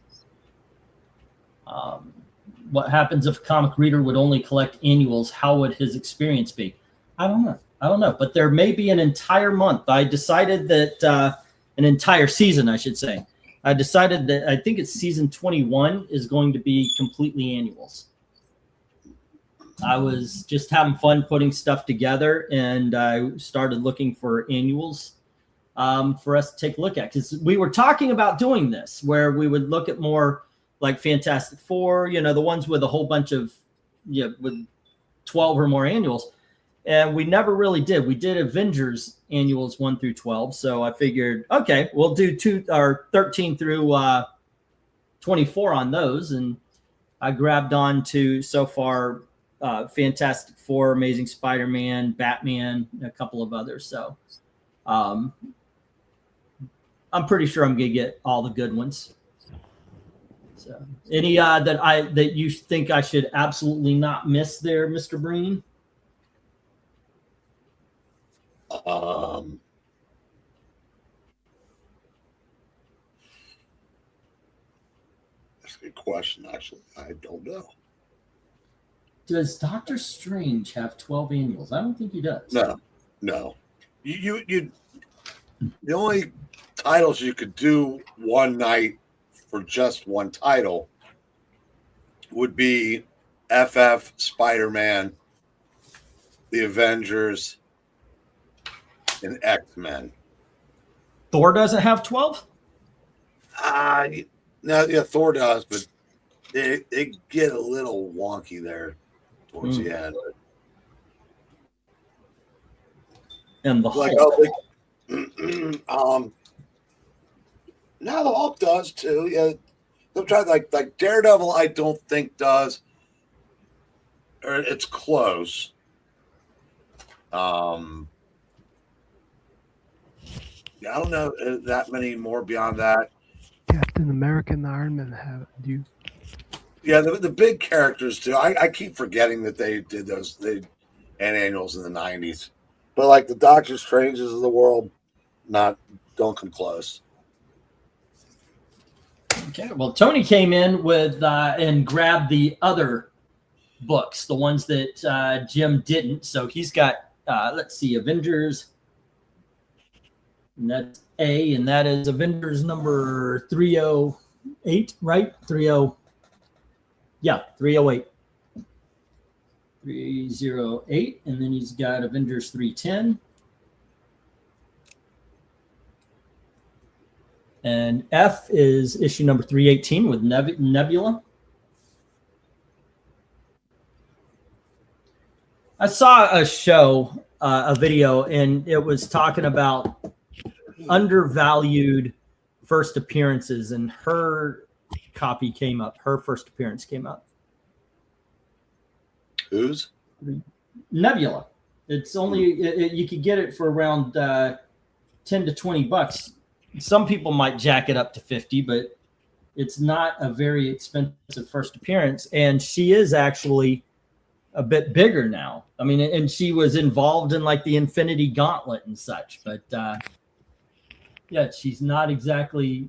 S1: What happens if a comic reader would only collect annuals? How would his experience be? I don't know. But there may be an entire month. I decided that an entire season, I should say. I decided that I think it's season 21 is going to be completely annuals. I was just having fun putting stuff together, and I started looking for annuals for us to take a look at, because we were talking about doing this where we would look at more like Fantastic Four, the ones with a whole bunch of, with 12 or more annuals. And we never really did. We did Avengers annuals 1 through 12. So I figured, okay, we'll do 13 through 24 on those. And I grabbed on to so far Fantastic Four, Amazing Spider-Man, Batman, a couple of others. So I'm pretty sure I'm going to get all the good ones. So any that you think I should absolutely not miss there, Mr. Breen?
S3: That's a good question. Actually, I don't know.
S1: Does Doctor Strange have 12 annuals? I don't think he does.
S3: No. You the only titles you could do one night for just one title would be FF, Spider-Man, the Avengers, and X-Men.
S1: Thor doesn't have 12?
S3: No, yeah, Thor does, but it get a little wonky there towards the end.
S1: And the
S3: Like,
S1: Hulk.
S3: now the Hulk does too. Yeah, they'll try like Daredevil. I don't think does, or it's close. Yeah, I don't know that many more beyond that.
S2: Captain America and Iron Man have you?
S3: Yeah, the big characters too. I keep forgetting that they did those annuals in the 90s, but like the Doctor Stranges of the world, don't come close.
S1: Okay, well, Tony came in with and grabbed the other books, the ones that Jim didn't. So he's got, let's see, Avengers. And that's A, and that is Avengers number 308, right? 308. 308. And then he's got Avengers 310. And F is issue number 318 with Nebula. I saw a show, a video, and it was talking about undervalued first appearances, and her copy came up. Her first appearance came up.
S3: Whose?
S1: Nebula. It's only you could get it for around 10 to 20 bucks. Some people might jack it up to 50, but it's not a very expensive first appearance. And she is actually a bit bigger now. I mean, and she was involved in like the Infinity Gauntlet and such, but yeah, she's not exactly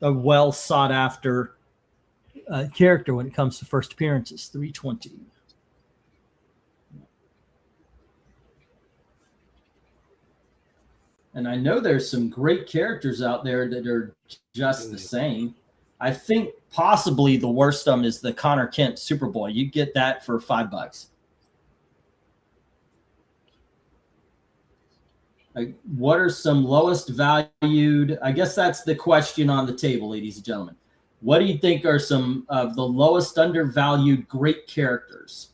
S1: a well sought after character when it comes to first appearances. 320. And I know there's some great characters out there that are just the same. I think possibly the worst of them is the Connor Kent Superboy. You get that for $5. Like, what are some lowest valued? I guess that's the question on the table, ladies and gentlemen. What do you think are some of the lowest undervalued great characters?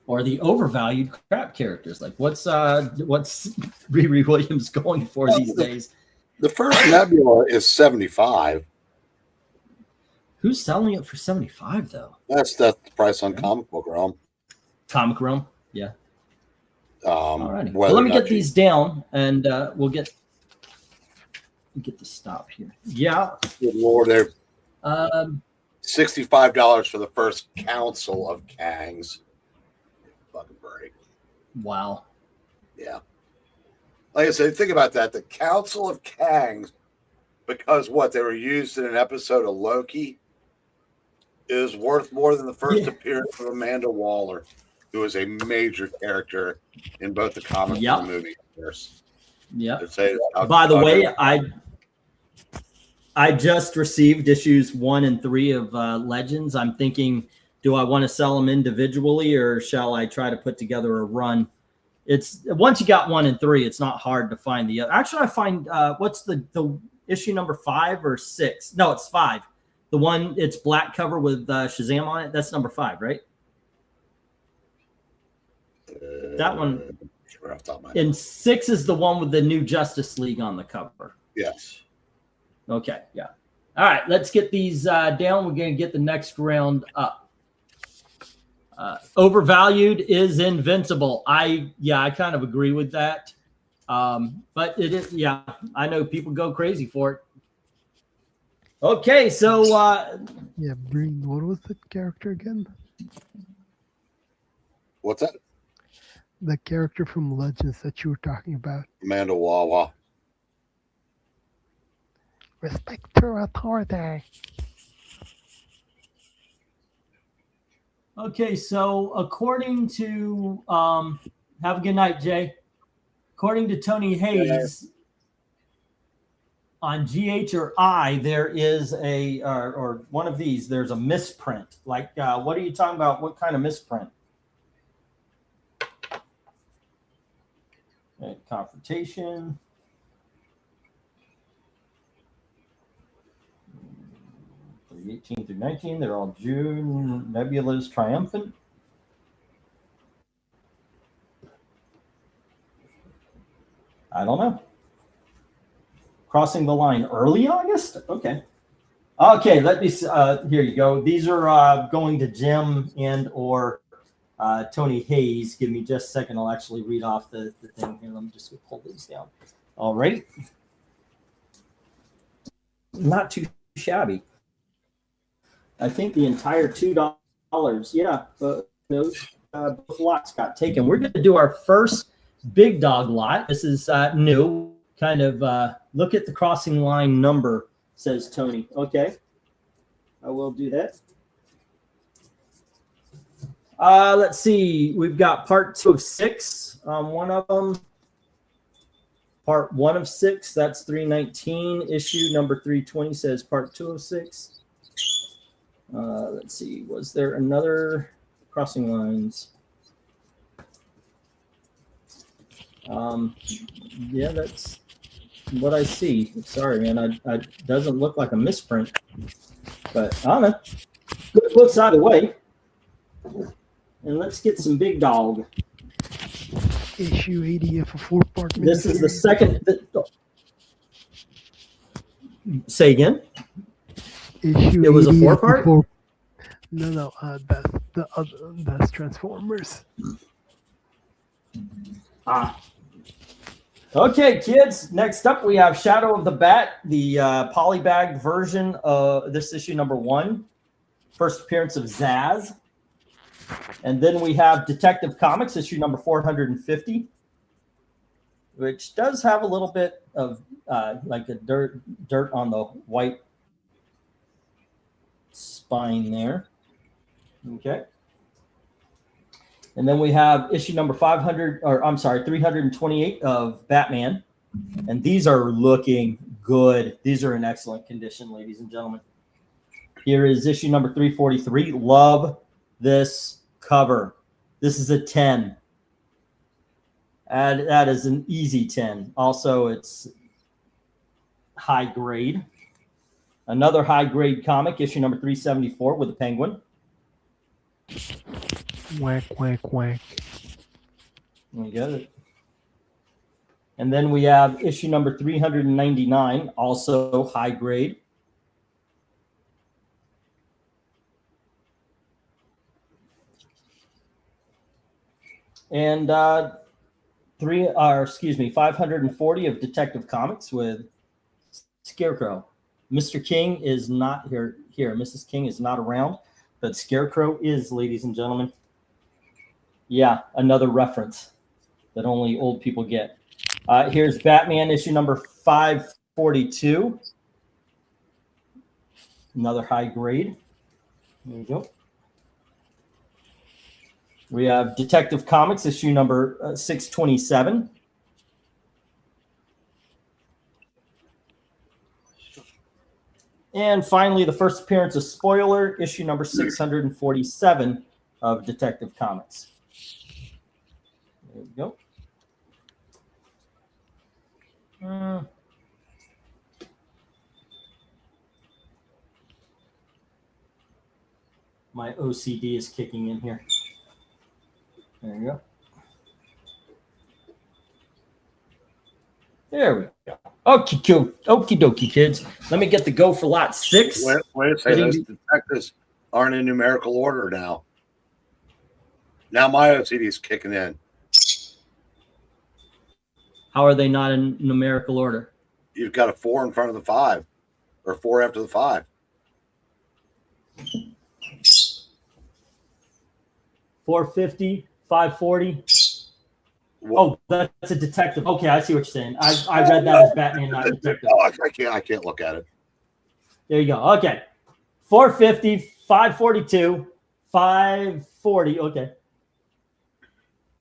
S1: Or the overvalued crap characters? Like what's Riri Williams going for these days?
S3: The first Nebula is 75.
S1: Who's selling it for 75 though?
S3: That's the price on Comic Book Realm.
S1: Comic Realm, yeah. All righty. Well,
S3: whether
S1: let
S3: or
S1: me
S3: not
S1: get these down, and we'll get the stop here. Yeah.
S3: Good Lord, they're $65 for the first Council of Kangs. fucking break.
S1: Wow.
S3: Yeah. Like I said, think about that. The Council of Kangs, because what they were used in an episode of Loki, is worth more than the first appearance of Amanda Waller, who is a major character in both the comic and the movie universe.
S1: Yeah.
S3: By
S1: the way, I just received issues 1 and 3 of Legends. I'm thinking, do I want to sell them individually, or shall I try to put together a run? It's once you got 1 and 3, it's not hard to find the other. Actually, I find what's the issue number 5 or 6? No, it's 5. The one, it's black cover with Shazam on it. That's number 5, right? That one.
S3: Sure,
S1: and 6 is the one with the new Justice League on the cover.
S3: Yes.
S1: Okay. Yeah. All right. Let's get these down. We're going to get the next round up. Overvalued is invincible. I kind of agree with that. But it is. Yeah, I know people go crazy for it. Okay, so
S2: yeah, Breen, what was the character again?
S3: What's that?
S2: The character from Legends that you were talking about.
S3: Amanda Wawa.
S2: Respect her authority.
S1: okay, so according to have a good night, Jay. According to Tony Hayes, on GH or I, there is a or one of these. There's a misprint. Like, what are you talking about? What kind of misprint? Okay, confrontation. The 18 through 19. They're all June. Nebula's triumphant. I don't know. Crossing the line early August? Okay. Okay, let me, here you go. These are going to Jim and or Tony Hayes. Give me just a second. I'll actually read off the thing here. Let me just pull these down. All right. Not too shabby. I think the entire $2. Yeah, those both lots got taken. We're going to do our first big dog lot. This is new. Kind of look at the crossing line number, says Tony. Okay, I will do that. Let's see. We've got part 2 of 6 on one of them. Part 1 of 6, that's 319. Issue number 320 says part 2 of 6. Let's see. Was there another crossing lines? Yeah, that's what I see. Sorry, man. I doesn't look like a misprint, but I don't know. Good books out of the way. And let's get some big dog.
S2: Issue 80 of a 4-part.
S1: This is the second. Say again.
S2: Issue
S1: it was a
S2: 80
S1: 4-part?
S2: No, that's Transformers.
S1: Okay, kids. Next up, we have Shadow of the Bat, the polybagged version of this issue number 1. First appearance of Zaz. And then we have Detective Comics, issue number 450, which does have a little bit of like a dirt on the white spine there. Okay. And then we have issue number 328 of Batman. And these are looking good. These are in excellent condition, ladies and gentlemen. Here is issue number 343. Love this cover. This is a 10. And that is an easy 10. Also, it's high grade. Another high grade comic, issue number 374 with the Penguin.
S2: Whack, whack, whack.
S1: We got it. And then we have issue number 399, also high grade. And 540 of Detective Comics with Scarecrow. Mr. King is not here. Mrs. King is not around, but Scarecrow is, ladies and gentlemen. Yeah, another reference that only old people get. Here's Batman issue number 542. Another high grade. There you go. We have Detective Comics issue number 627. And finally, the first appearance of Spoiler, issue number 647 of Detective Comics. There we go. My OCD is kicking in here. There you go. There we go. Okay, cool. Okie dokie, kids. Let me get the go for lot 6.
S3: Wait a second. Those detectives aren't in numerical order now. Now my OCD is kicking in.
S1: How are they not in numerical order?
S3: You've got a 4 in front of the 5, or 4 after the 5.
S1: 450, 540. Oh, that's a detective. Okay, I see what you're saying. I read that as Batman, not detective.
S3: Oh, I can't look at it.
S1: There you go. Okay. 450, 542, 540. Okay.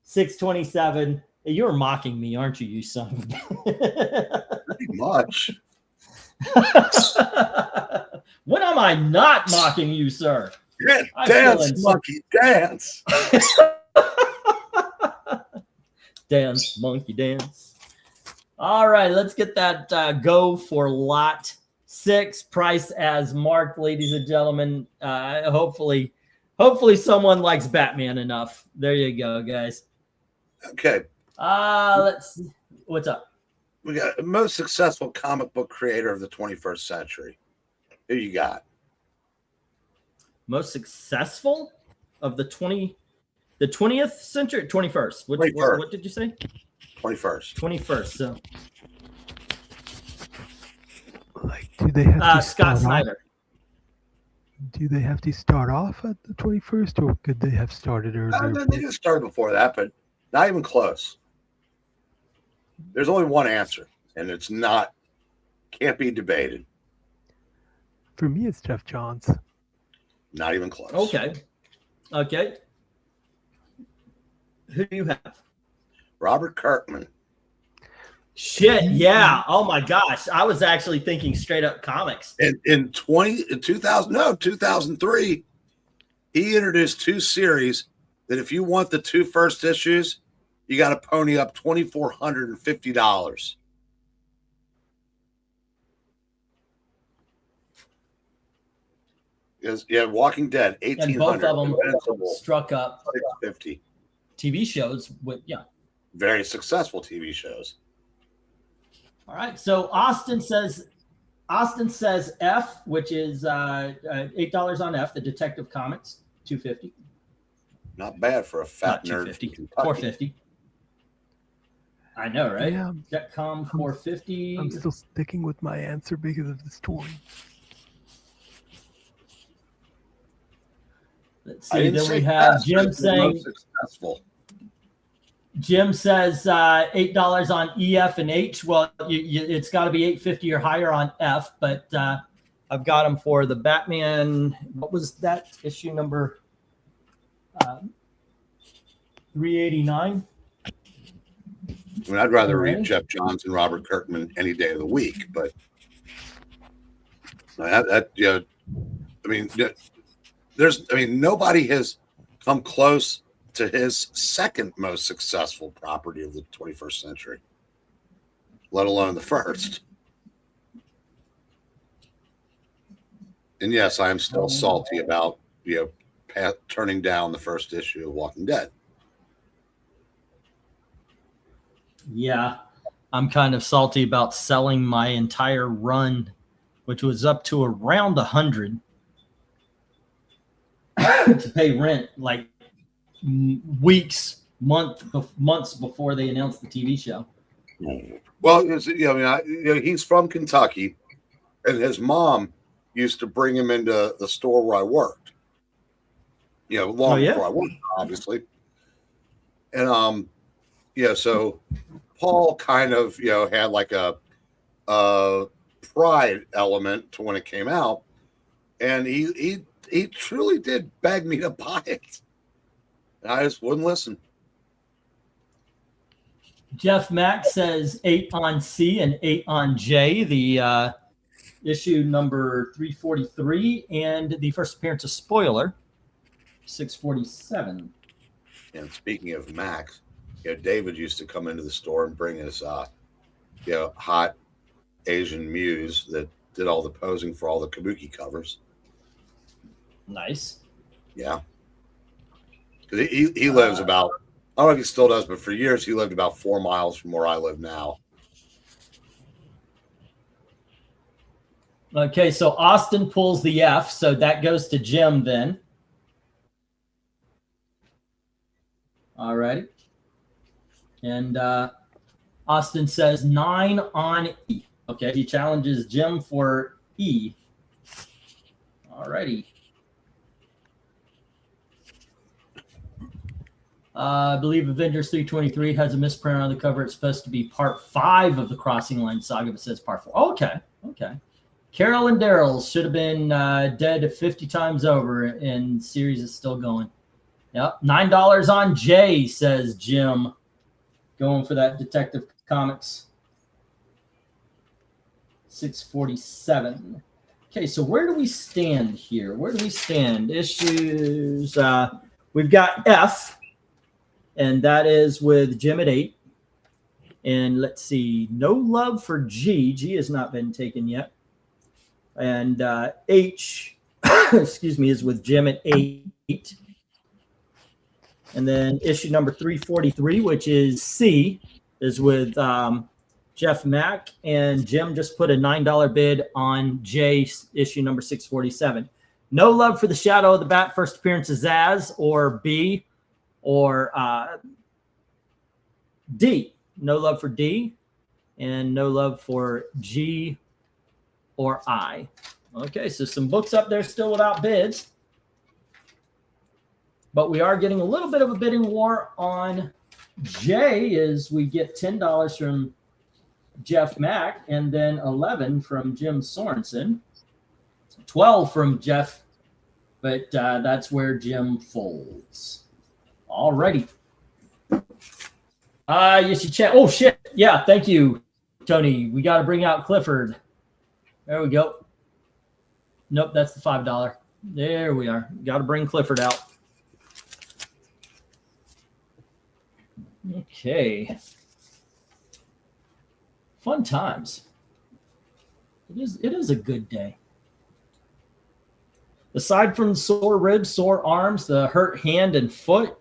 S1: 627. You're mocking me, aren't you, you son of a
S3: Pretty much.
S1: When am I not mocking you, sir?
S3: Yeah, dance, monkey, dance.
S1: Dance, monkey, dance. All right, let's get that go for lot 6. Price as marked, ladies and gentlemen. Hopefully someone likes Batman enough. There you go, guys.
S3: Okay.
S1: Let's see. What's up?
S3: We got the most successful comic book creator of the 21st century. Who you got?
S1: Most successful of the 20th century, 21st. What did you say?
S3: 21st.
S1: 21st. So,
S2: Like, do they have to
S1: Scott
S2: start
S1: Snyder.
S2: Off, do they have to start off at the 21st, or could they have started earlier?
S3: They just started before that, but not even close. There's only one answer, and it's can't be debated.
S2: For me, it's Jeff Johns.
S3: Not even close.
S1: Okay. Who do you have?
S3: Robert Kirkman.
S1: Shit, yeah. Oh my gosh. I was actually thinking straight up comics.
S3: In 2003, he introduced 2 series that if you want the 2 first issues, you got to pony up $2,450. Yeah, Walking Dead, 1800.
S1: And both of them
S3: Invincible,
S1: struck up
S3: 650.
S1: TV shows with
S3: Very successful TV shows.
S1: All right. So Austin says F, which is $8 on F, the Detective Comics, $250.
S3: Not bad for a fat
S1: Not
S3: nerd.
S1: $250, $450. I know, right?
S2: Yeah,
S1: Jetcom $450.
S2: I'm still sticking with my answer because of the story.
S1: Let's see. Then we have Jim saying
S3: successful.
S1: Jim says $8 on EF and H. Well, it's got to be $8.50 or higher on F, but I've got them for the Batman. What was that issue number? 389.
S3: I mean, I'd rather read Jeff Johns and Robert Kirkman any day of the week, but nobody has come close to his second most successful property of the 21st century, let alone the first. And yes, I am still salty about turning down the first issue of Walking Dead.
S1: Yeah, I'm kind of salty about selling my entire run, which was up to around 100, to pay rent like months before they announced the TV show.
S3: Well, he's from Kentucky, and his mom used to bring him into the store where I worked. Before I worked, obviously. And so Paul kind of had like a pride element to when it came out, and he truly did beg me to buy it, and I just wouldn't listen.
S1: Jeff Mack says 8 on C and 8 on J, the issue number 343, and the first appearance of Spoiler, 647.
S3: And speaking of Max, David used to come into the store and bring us hot Asian muse that did all the posing for all the kabuki covers.
S1: Nice.
S3: Yeah. Because he lives about, I don't know if he still does, but for years he lived about 4 miles from where I live now.
S1: Okay, so Austin pulls the F, so that goes to Jim then. All righty. And Austin says 9 on E. Okay, he challenges Jim for E. All righty. I believe Avengers 323 has a misprint on the cover. It's supposed to be part 5 of the Crossing Line saga, but it says part 4. Okay. Carol and Daryl should have been dead 50 times over, and series is still going. Yep, $9 on J, says Jim. Going for that Detective Comics. 647. Okay, so where do we stand here? Where do we stand? Issues. We've got F, and that is with Jim at 8. And let's see, no love for G. G has not been taken yet. And H, excuse me, is with Jim at 8. And then issue number 343, which is C, is with Jeff Mack. And Jim just put a $9 bid on J, issue number 647. No love for the Shadow of the Bat, first appearance is Zaz, or B, or D. No love for D, and no love for G or I. Okay, so some books up there still without bids. But we are getting a little bit of a bidding war on J as we get $10 from Jeff Mack, and then 11 from Jim Sorensen, 12 from Jeff, but that's where Jim folds. All righty. Yes, you chat. Oh, shit. Yeah, thank you, Tony. We got to bring out Clifford. There we go. Nope, that's the $5. There we are. Got to bring Clifford out. Okay. Fun times. It is a good day. Aside from sore ribs, sore arms, the hurt hand and foot,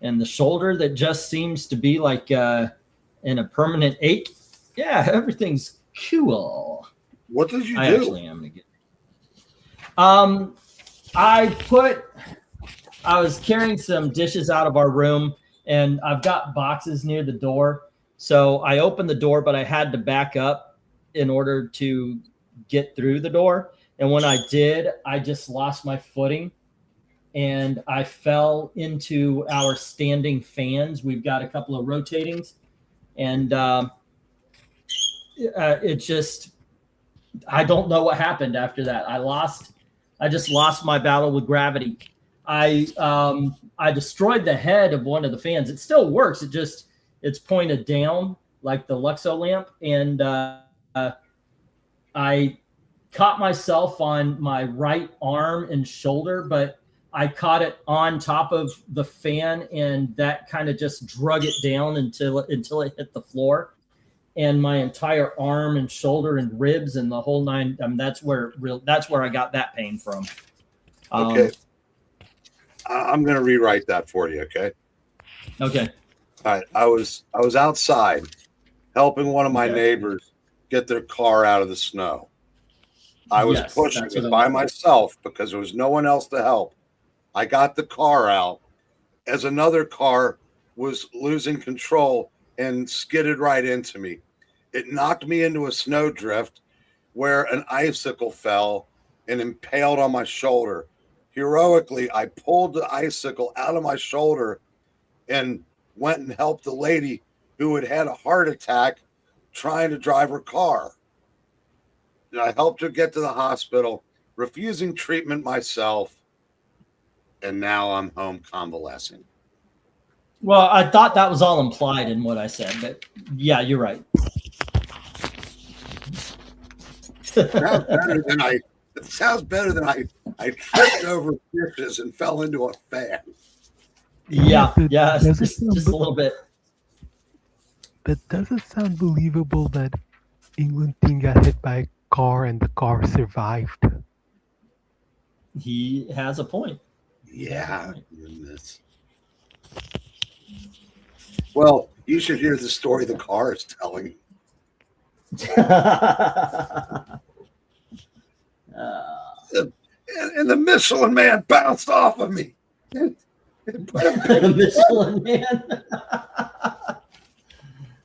S1: and the shoulder that just seems to be like in a permanent ache, yeah, everything's cool.
S3: What did you do?
S1: Actually am gonna get. I was carrying some dishes out of our room, and I've got boxes near the door. So I opened the door, but I had to back up in order to get through the door. And when I did, I just lost my footing, and I fell into our standing fans. We've got a couple of rotatings, and it just, I don't know what happened after that. I just lost my battle with gravity. I destroyed the head of one of the fans. It still works. It's pointed down like the Luxo lamp. And I caught myself on my right arm and shoulder, but I caught it on top of the fan, and that kind of just drug it down until it hit the floor. And my entire arm and shoulder and ribs and the whole nine. I mean, that's where I got that pain from.
S3: Okay. I'm going to rewrite that for you. Okay.
S1: Okay.
S3: All right. I was outside helping one of my neighbors get their car out of the snow. I was pushing it by myself because there was no one else to help. I got the car out as another car was losing control and skidded right into me. It knocked me into a snowdrift where an icicle fell and impaled on my shoulder. Heroically, I pulled the icicle out of my shoulder
S5: and went and helped the lady who had had a heart attack trying to drive her car. And I helped her get to the hospital, refusing treatment myself, and now I'm home convalescing.
S1: Well, I thought that was all implied in what I said, but yeah, you're right.
S5: It sounds better than I tripped over dishes and fell into a fan.
S1: Yeah,
S2: Does it
S1: just
S2: sound
S1: a little bit.
S2: But does it sound believable that England team got hit by a car and the car survived?
S1: He has a point.
S5: Yeah. Goodness. Well, you should hear the story the car is telling. And the Michelin Man bounced off of me.
S1: The Michelin Man.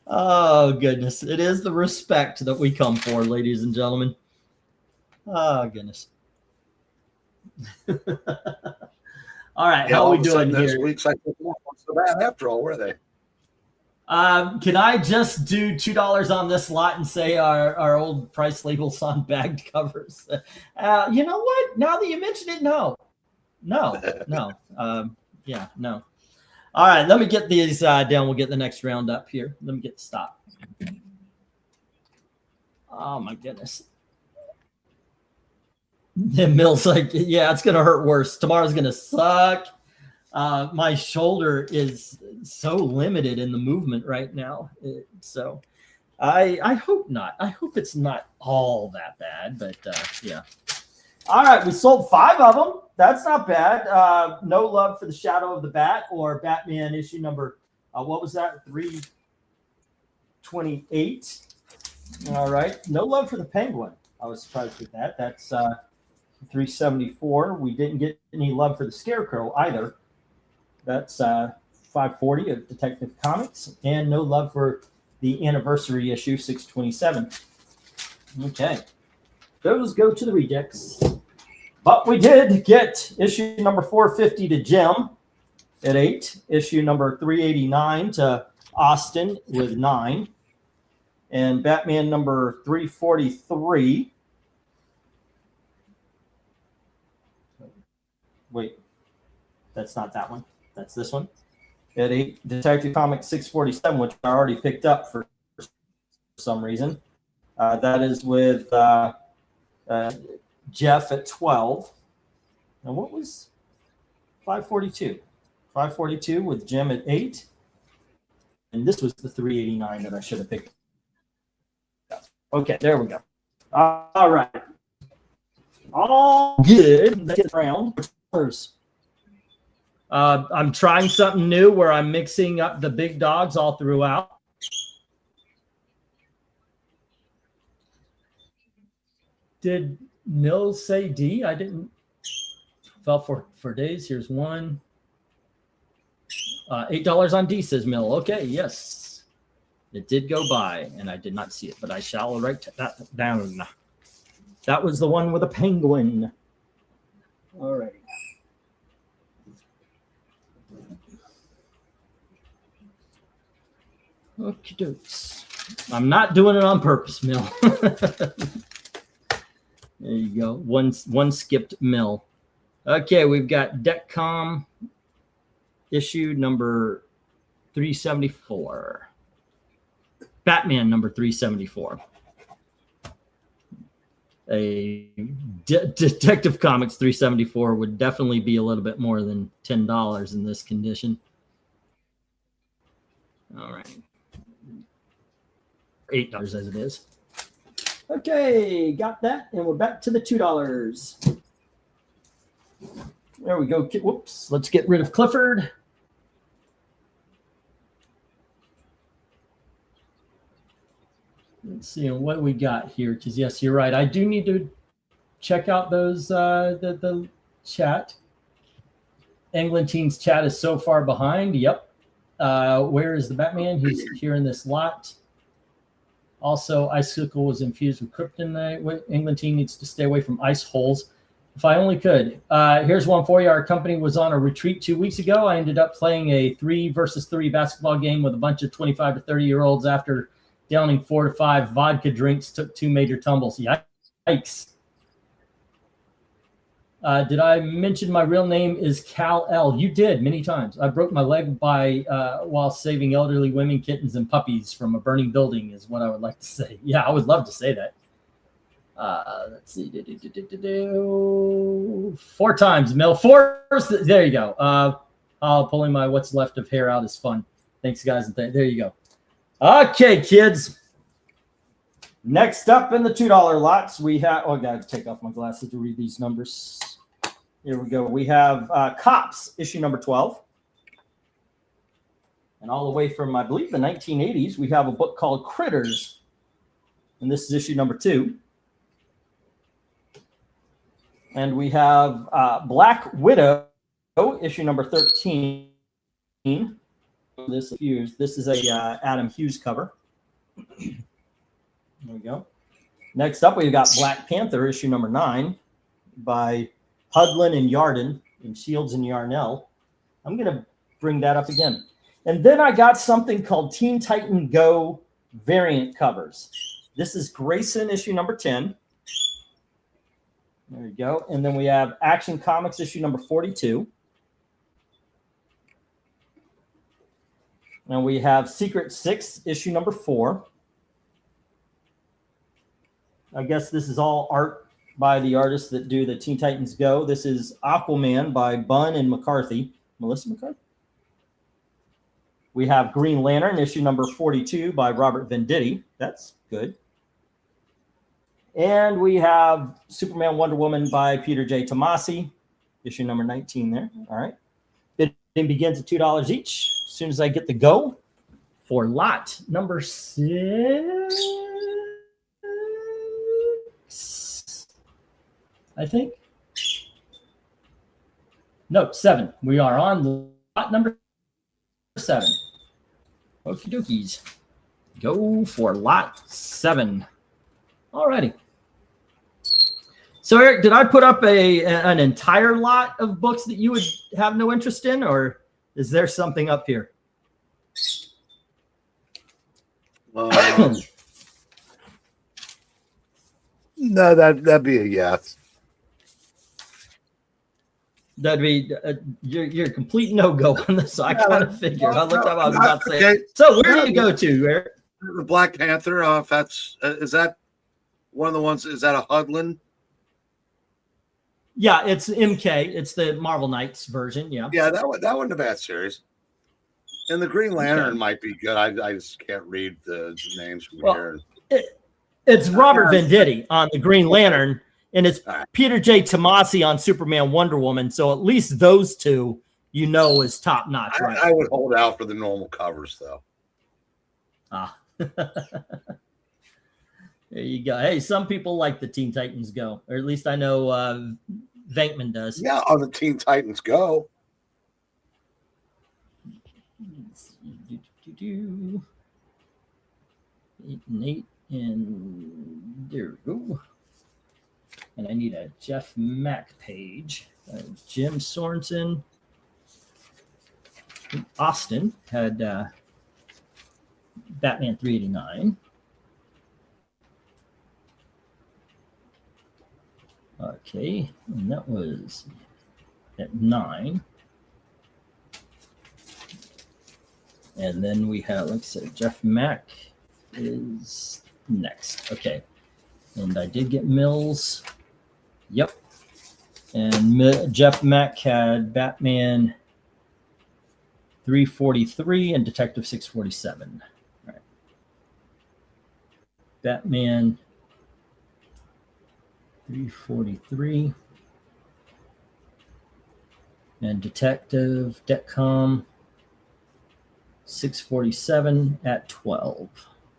S1: Oh, goodness. It is the respect that we come for, ladies and gentlemen. Oh, goodness. All right.
S5: Yeah,
S1: how are we
S5: all of a
S1: doing
S5: sudden, those
S1: here?
S5: weeks I think not so bad after all, were they?
S1: Can I just do $2 on this lot and say our old price labels on bagged covers? You know what? Now that you mention it, no. Yeah, no. All right, let me get these down. We'll get the next round up here. Let me get the stop. Oh, my goodness. And Mill's like, yeah, it's going to hurt worse. Tomorrow's going to suck. My shoulder is so limited in the movement right now. So I hope not. I hope it's not all that bad, but yeah. All right, we sold 5 of them. That's not bad. No Love for the Shadow of the Bat, or Batman issue number, what was that? 328. All right. No Love for the Penguin. I was surprised with that. That's 374. We didn't get any love for the Scarecrow either. That's 540 of Detective Comics, and no love for the anniversary issue 627. Okay. Those go to the rejects. But we did get issue number 450 to Jim at 8, issue number 389 to Austin with 9, and Batman number 343. Wait, that's not that one. That's this one. At 8, Detective Comics 647, which I already picked up for some reason. That is with Jeff at 12. And what was 542? 542 with Jim at 8. And this was the 389 that I should have picked up. Okay, there we go. All right. All good. Let's get around. I'm trying something new where I'm mixing up the big dogs all throughout. Did Mills say D? I didn't. Fell for days. Here's one. $8 on D, says Mill. Okay, yes. It did go by, and I did not see it, but I shall write that down. That was the one with a penguin. All right. Okie dokes. I'm not doing it on purpose, Mill. There you go. One skipped Mill. Okay, we've got Decom issue number 374. Batman number 374. A Detective Comics 374 would definitely be a little bit more than $10 in this condition. All right. $8 as it is. Okay, got that, and we're back to the $2. There we go. Whoops, let's get rid of Clifford. Let's see what we got here, because yes, you're right. I do need to check out those the chat. England Team's chat is so far behind. Yep. Where is the Batman? He's here in this lot. Also, Icicle was infused with kryptonite. England Team needs to stay away from ice holes. If I only could. Here's one for you. Our company was on a retreat 2 weeks ago. I ended up playing a 3-versus-3 basketball game with a bunch of 25 to 30-year-olds after downing 4 to 5 vodka drinks, took 2 major tumbles. Yikes. Did I mention my real name is Cal L? You did many times. I broke my leg while saving elderly women, kittens, and puppies from a burning building is what I would like to say. Yeah, I would love to say that. Let's see. 4 times, Mill. 4. There you go. Pulling my what's left of hair out is fun. Thanks, guys. And there you go. Okay, kids. Next up in the $2 lots, we have. Oh, I got to take off my glasses to read these numbers. Here we go. We have Cops, issue number 12. And all the way from, I believe, the 1980s, we have a book called Critters. And this is issue number 2. And we have Black Widow, issue number 13. This is a Adam Hughes cover. There we go. Next up, we've got Black Panther, issue number 9 by Hudlin and Yarden and Shields and Yarnell. I'm going to bring that up again. And then I got something called Teen Titan Go variant covers. This is Grayson, issue number 10. There you go. And then we have Action Comics, issue number 42. And we have Secret 6, issue number 4. I guess this is all art by the artists that do the Teen Titans Go. This is Aquaman by Bunn and McCarthy. Melissa McCarthy? We have Green Lantern, issue number 42 by Robert Venditti. That's good. And we have Superman Wonder Woman by Peter J. Tomasi, issue number 19 there. All right. Bidding begins at $2 each. As soon as I get the go for lot number 6, I think. No, 7. We are on lot number 7. Okie dokies. Go for lot 7. Alrighty. So, Eric, did I put up an entire lot of books that you would have no interest in, or is there something up here?
S5: No, that'd be a yes.
S1: That'd be you're a complete no-go on this. So I kind of figured. I looked up. I was about to say. Okay. So where do you go to, Eric?
S5: The Black Panther. If that's is that one of the ones? Is that a Hudlin?
S1: Yeah, it's MK. It's the Marvel Knights version. Yeah.
S5: Yeah, that wasn't a bad series. And the Green Lantern might be good. I just can't read the names from here.
S1: It's Robert Venditti on the Green Lantern, and it's Peter J. Tomasi on Superman Wonder Woman. So at least those two, is top notch. Right?
S5: I would hold out for the normal covers, though.
S1: There you go. Hey, some people like the Teen Titans Go, or at least I know Venkman does.
S5: Yeah, on the Teen Titans Go.
S1: 8 and 8, and there we go. And I need a Jeff Mack page. Jim Sorensen. Austin had Batman 389. Okay, and that was at 9. And then we have, like I said, Jeff Mack is next. Okay, and I did get Mills. Yep. And Jeff Mack had Batman 343 and Detective 647. All right. Batman 343 and Detective Detcom 647 at 12.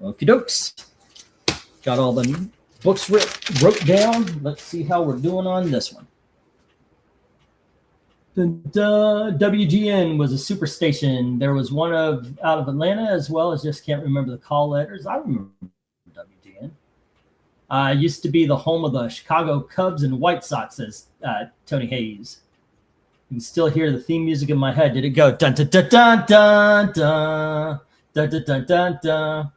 S1: Okie dokes. Got all the books wrote down. Let's see how we're doing on this one. The WGN was a superstation. There was one out of Atlanta as well as just can't remember the call letters. I remember WGN. Used to be the home of the Chicago Cubs and White Sox, says Tony Hayes. You can still hear the theme music in my head. Did it go dun dun dun dun dun dun dun dun dun dun dun?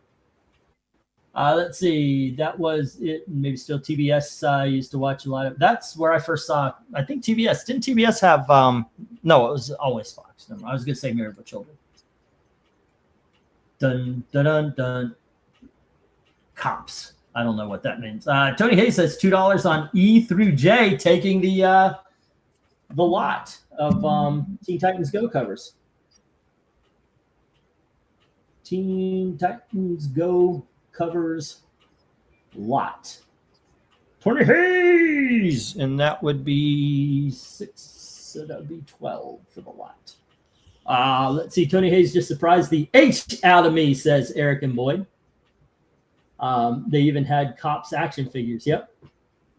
S1: Let's see. That was it. Maybe still TBS. I used to watch a lot of. That's where I first saw. I think TBS. Didn't TBS have? No, it was always Fox. No, I was going to say Married with Children. Dun dun dun dun. Cops. I don't know what that means. Tony Hayes says $2 on E through J, taking the lot of Teen Titans Go covers. Teen Titans Go covers lot. Tony Hayes, and that would be 6. So that would be 12 for the lot. Let's see. Tony Hayes just surprised the H out of me, says Eric and Boyd. They even had Cops action figures. Yep.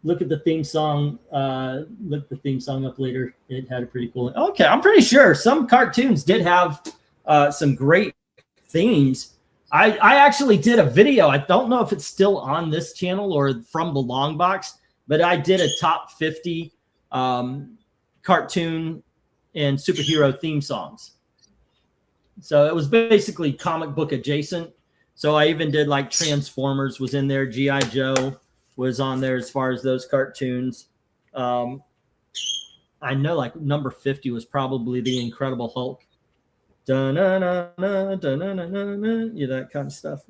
S1: Look at the theme song. Look the theme song up later. It had a pretty cool. Okay, I'm pretty sure some cartoons did have some great themes. I actually did a video. I don't know if it's still on this channel or from the long box, but I did a top 50 cartoon and superhero theme songs. So it was basically comic book adjacent. So I even did like Transformers was in there. G.I. Joe was on there as far as those cartoons. I know like number 50 was probably the Incredible Hulk. Da-na-na-na, da-na-na-na-na, yeah, that kind of stuff.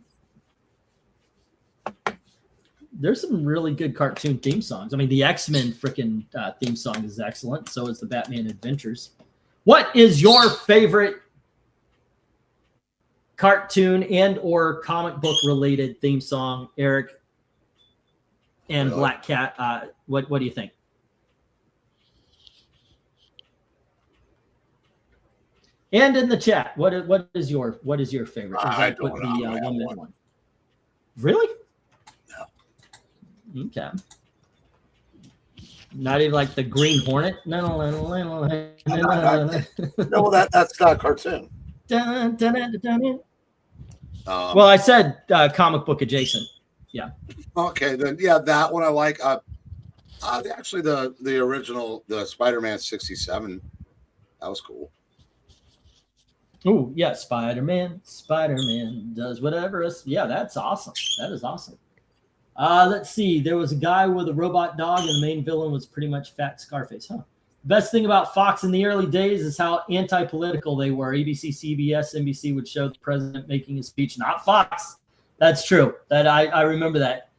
S1: There's some really good cartoon theme songs. I mean, the X-Men freaking theme song is excellent. So is the Batman Adventures. What is your favorite cartoon and or comic book related theme song, Eric and Black Cat? What do you think? And in the chat, what is your favorite?
S3: I don't know.
S1: One. Really? No. Okay. Not even like the Green Hornet. No,
S5: that's not a cartoon.
S1: Well, I said comic book adjacent. Yeah.
S3: Okay, then yeah, that one I like. Actually, the original, the Spider-Man 67, that was cool.
S1: Oh yeah, Spider-Man does whatever. Yeah, that's awesome. That is awesome. Let's see. There was a guy with a robot dog, and the main villain was pretty much Fat Scarface. Huh. Best thing about Fox in the early days is how anti-political they were. ABC, CBS, NBC would show the president making a speech, not Fox. That's true. That I remember that.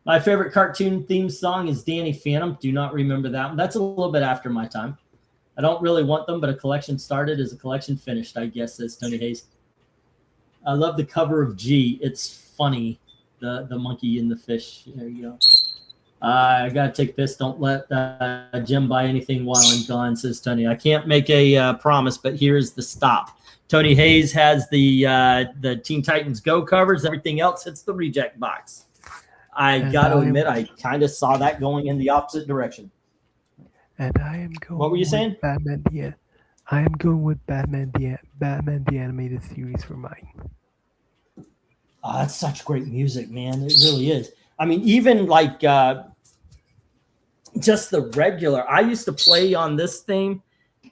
S1: My favorite cartoon theme song is Danny Phantom. Do not remember that one. That's a little bit after my time. I don't really want them, but a collection started is a collection finished, I guess, says Tony Hayes. I love the cover of G. It's funny. The monkey and the fish. There you go. I got to take a piss. Don't let Jim buy anything while I'm gone, says Tony. I can't make a promise, but here's the stop. Tony Hayes has the Teen Titans Go covers. Everything else hits the reject box. I got to admit, I kind of saw that going in the opposite direction.
S2: And I am going.
S1: What were you saying?
S2: Batman. Yeah, I am going with Batman the animated series for mine.
S1: Oh, that's such great music, man. It really is. I mean, even like just the regular. I used to play on this thing,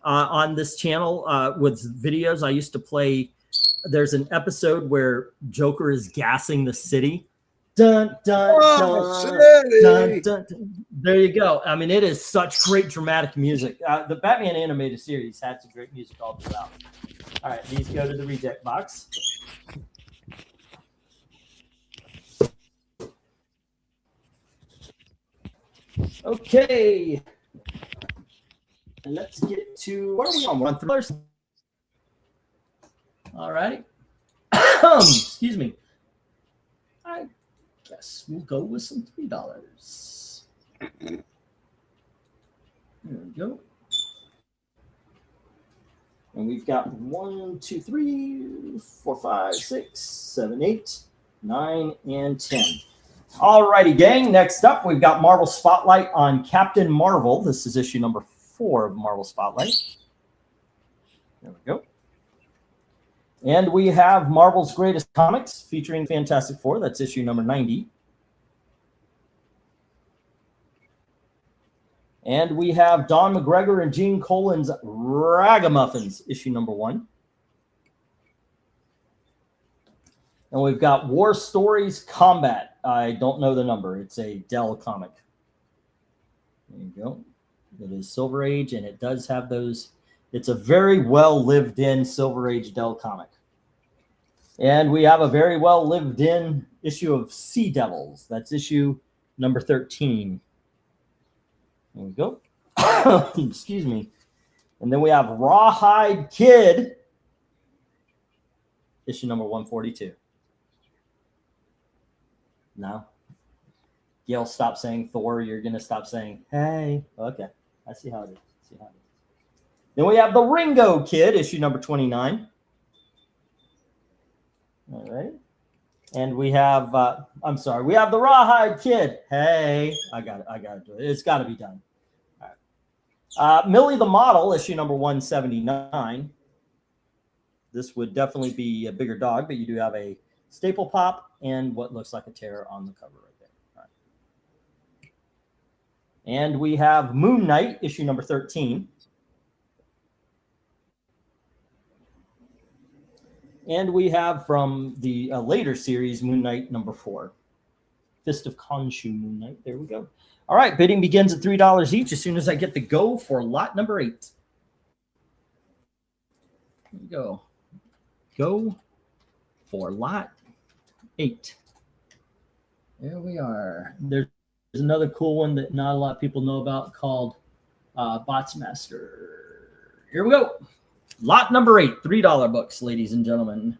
S1: on this channel with videos. I used to play. There's an episode where Joker is gassing the city. Dun, dun, dun, dun, dun, dun. There you go. I mean, it is such great dramatic music. The Batman animated series had some great music all throughout. All right, these go to the reject box. Okay. And let's get to, what are we on? $1. All right. Excuse me. I guess we'll go with some $3. There we go. And we've got 1, 2, 3, 4, 5, 6, 7, 8, 9, and 10. All righty, gang. Next up, we've got Marvel Spotlight on Captain Marvel. This is issue number 4 of Marvel Spotlight. There we go. And we have Marvel's Greatest Comics featuring Fantastic Four. That's issue number 90. And we have Don McGregor and Gene Colan's Ragamuffins, issue number 1. And we've got War Stories Combat. I don't know the number. It's a Dell comic. There you go. It is Silver Age, and it does have those. It's a very well lived in Silver Age Dell comic. And we have a very well lived in issue of Sea Devils. That's issue number 13. There we go. Excuse me. And then we have Rawhide Kid, issue number 142. Now, Gail, stop saying Thor. You're going to stop saying, hey. Okay. I see how it is. Then we have the Ringo Kid, issue number 29. All right. And we have, we have the Rawhide Kid. Hey, I got to do it. It's got to be done. All right. Millie the Model, issue number 179. This would definitely be a bigger dog, but you do have a staple pop and what looks like a tear on the cover right there. All right. And we have Moon Knight, issue number 13. And we have from the later series, Moon Knight number 4. Fist of Khonshu Moon Knight. There we go. All right, bidding begins at $3 each as soon as I get the go for lot number 8. Here we go. Go for lot 8. There we are. There's another cool one that not a lot of people know about called Botsmaster. Here we go. Lot number 8, $3 books, ladies and gentlemen.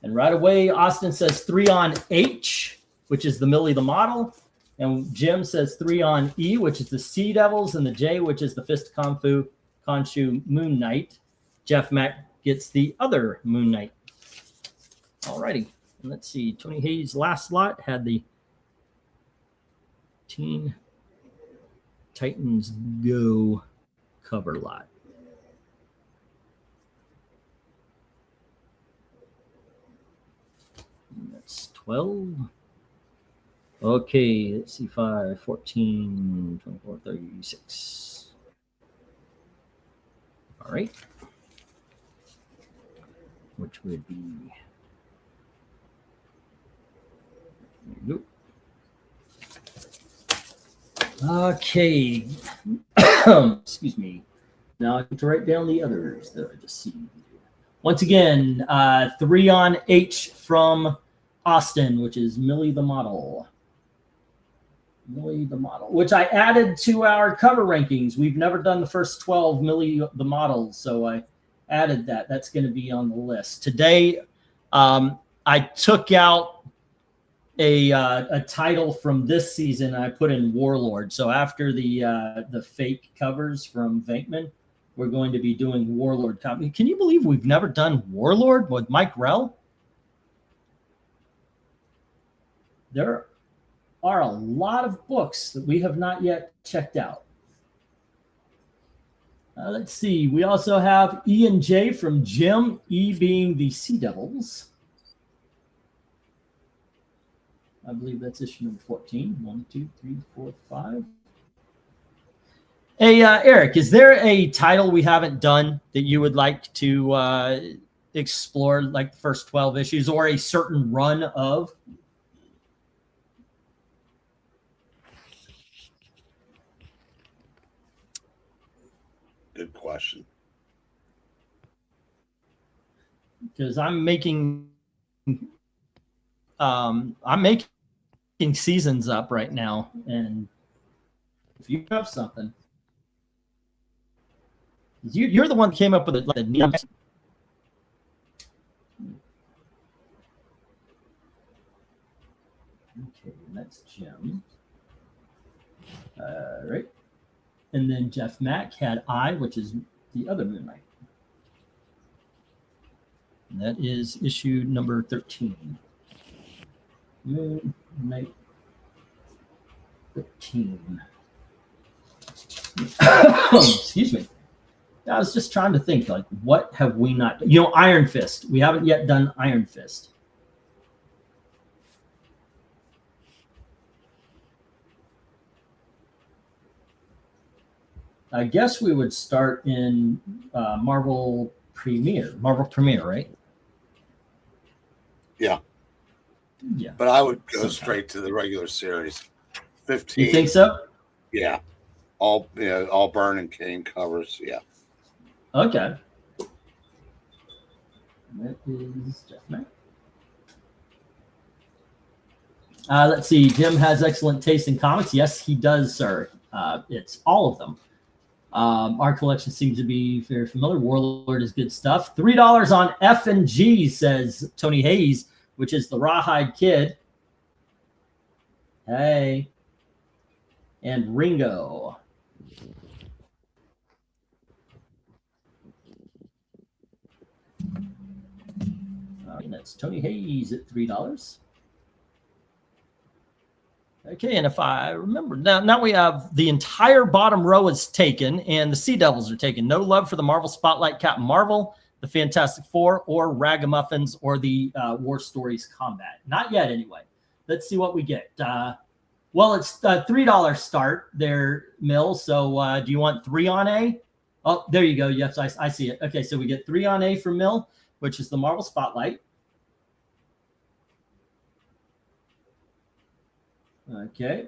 S1: And right away, Austin says 3 on H, which is the Millie the Model. And Jim says 3 on E, which is the Sea Devils, and the J, which is the Fist of Khonshu Moon Knight. Jeff Mack gets the other Moon Knight. All righty. Let's see. Tony Hayes' last lot had the Teen Titans Go cover lot. That's 12. Okay, let's see. 5, 14, 24, 36. All right. Which would be... There you go. Okay. Excuse me. Now I have to write down the others that I just see. Once again, 3 on H from Austin, which is Millie the Model. Millie the Model, which I added to our cover rankings. We've never done the first 12 Millie the Models, so I added that. That's going to be on the list. Today, I took out a title from this season. I put in Warlord. So after the fake covers from Venkman, we're going to be doing Warlord. Can you believe we've never done Warlord with Mike Rell? There are a lot of books that we have not yet checked out. Let's see. We also have E and J from Jim, E being the Sea Devils. I believe that's issue number 14. 1, 2, 3, 4, 5. Hey, Eric, is there a title we haven't done that you would like to explore, like the first 12 issues, or a certain run of?
S3: Good question.
S1: Because I'm making seasons up right now, and if you have something, you're the one that came up with it, like the okay, that's Jim. Right, and then Jeff Mack had I, which is the other Moon Knight. And that is issue number 13. Moon Knight 13. Excuse me. I was just trying to think, like, what have we not? You know, Iron Fist. We haven't yet done Iron Fist. I guess we would start in Marvel Premiere, right?
S3: Yeah.
S1: Yeah.
S3: But I would go straight to the regular series. 15.
S1: You think so?
S3: Yeah. All Byrne and Kane covers. Yeah.
S1: Okay. That is Jeff Mack. Let's see. Jim has excellent taste in comics. Yes, he does, sir. It's all of them. Our collection seems to be very familiar. Warlord is good stuff. $3 on F&G, says Tony Hayes, which is the Rawhide Kid. Hey. And Ringo. And that's Tony Hayes at $3. Okay, and if I remember, now we have the entire bottom row is taken, and the Sea Devils are taken. No love for the Marvel Spotlight, Captain Marvel, the Fantastic Four, or Ragamuffins, or the War Stories Combat. Not yet, anyway. Let's see what we get. Well, it's a $3 start there, Mill. So do you want 3 on A? Oh, there you go. Yes, I see it. Okay, so we get 3 on A for Mill, which is the Marvel Spotlight. Okay.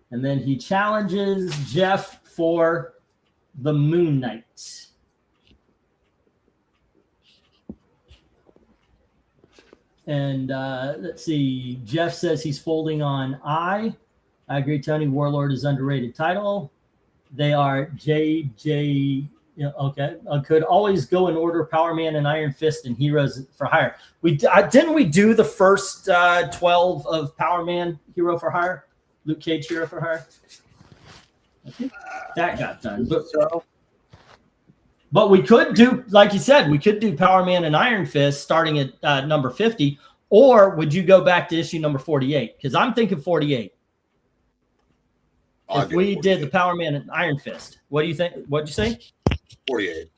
S1: And then he challenges Jeff for the Moon Knight. And let's see. Jeff says he's folding on I. I agree, Tony. Warlord is underrated title. They are JJ. Yeah, okay. Could always go in order: Power Man and Iron Fist and Heroes for Hire. We didn't we do the first 12 of Power Man Hero for Hire, Luke Cage Hero for Hire? I think that got done. But we could do, like you said, we could do Power Man and Iron Fist starting at number 50, or would you go back to issue number 48? Because I'm thinking 48. If we did the Power Man and Iron Fist, what do you think? What'd you say?
S3: 48.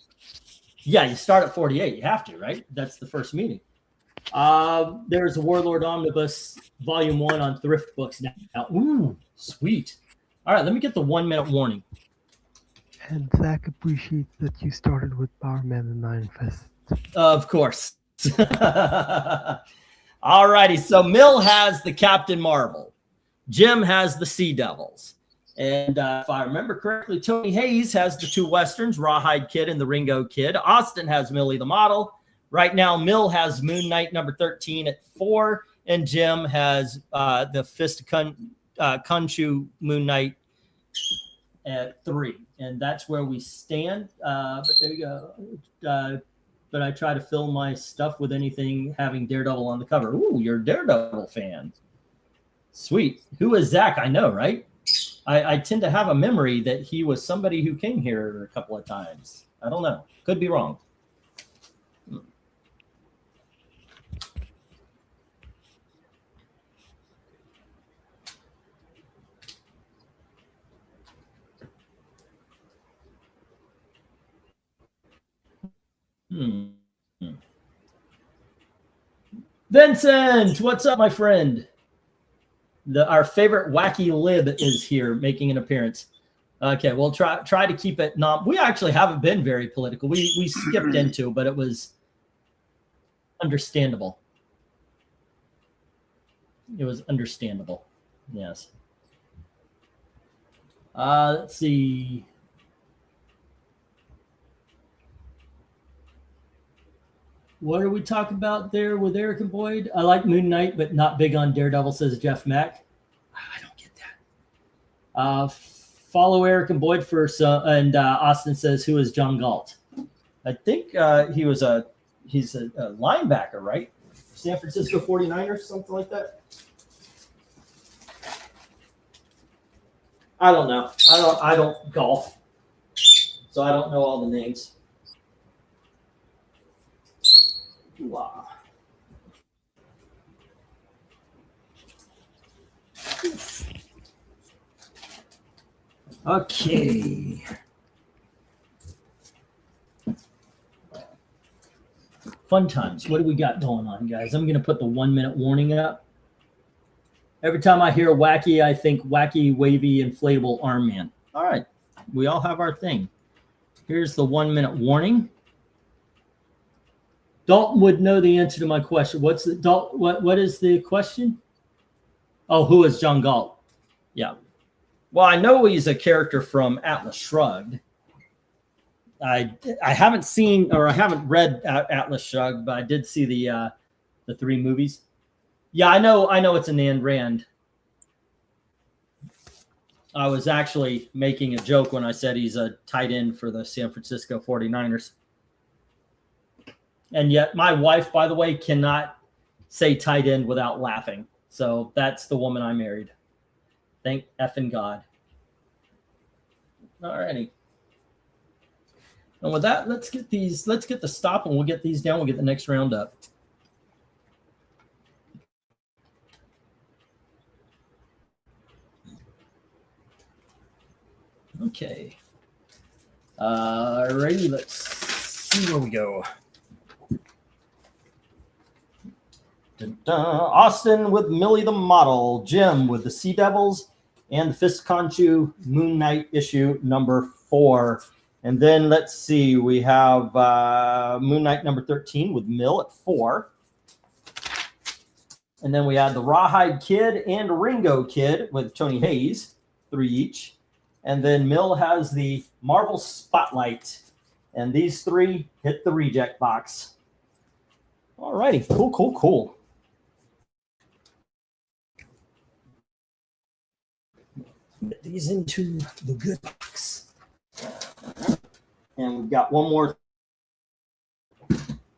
S1: Yeah, you start at 48. You have to, right? That's the first meeting. There's a Warlord Omnibus Volume 1 on Thrift Books now. Ooh, sweet. All right, let me get the 1 minute warning.
S2: And Zach appreciates that you started with Power Man and Iron Fist.
S1: Of course. All righty, so Mill has the Captain Marvel. Jim has the Sea Devils. And if I remember correctly, Tony Hayes has the 2 Westerns, Rawhide Kid and the Ringo Kid. Austin has Millie the Model. Right now, Mill has Moon Knight number 13 at 4, and Jim has the Fist of Khonshu Moon Knight at 3. And that's where we stand. But there you go. But I try to fill my stuff with anything having Daredevil on the cover. Ooh, you're a Daredevil fan. Sweet. Who is Zach? I know, right? I tend to have a memory that he was somebody who came here a couple of times. I don't know. Could be wrong. Vincent, what's up, my friend? Our favorite wacky lib is here making an appearance. Okay, we'll try to keep it we actually haven't been very political. We skipped into, but it was understandable. It was understandable. Yes. Let's see. What are we talking about there with Eric and Boyd? I like Moon Knight, but not big on Daredevil, says Jeff Mack. I don't get that. Follow Eric and Boyd first. And Austin says, who is John Galt? I think he's a linebacker, right? San Francisco 49ers, something like that. I don't know. I don't golf, so I don't know all the names. Wow. Okay. Fun times. What do we got going on, guys? I'm going to put the 1 minute warning up. Every time I hear wacky, I think wacky, wavy, inflatable arm man. All right. We all have our thing. Here's the 1 minute warning. Dalton would know the answer to my question. What is the question? Oh, who is John Galt? Yeah. Well, I know he's a character from Atlas Shrugged. I haven't seen or I haven't read Atlas Shrugged, but I did see the 3 movies. Yeah, I know it's an Ayn Rand. I was actually making a joke when I said he's a tight end for the San Francisco 49ers. And yet my wife, by the way, cannot say tight end without laughing. So that's the woman I married. Thank effing God. All righty. And with that, let's get the stop and we'll get these down. We'll get the next round up. Okay. Alrighty, let's see where we go. Austin with Millie the Model, Jim with the Sea Devils, and the Fist Conchu Moon Knight issue number 4. And then let's see, we have Moon Knight number 13 with Mill at 4. And then we had the Rawhide Kid and Ringo Kid with Tony Hayes, 3 each. And then Mill has the Marvel Spotlight. And these 3 hit the reject box. All righty, cool. Get these into the good box. And we've got one more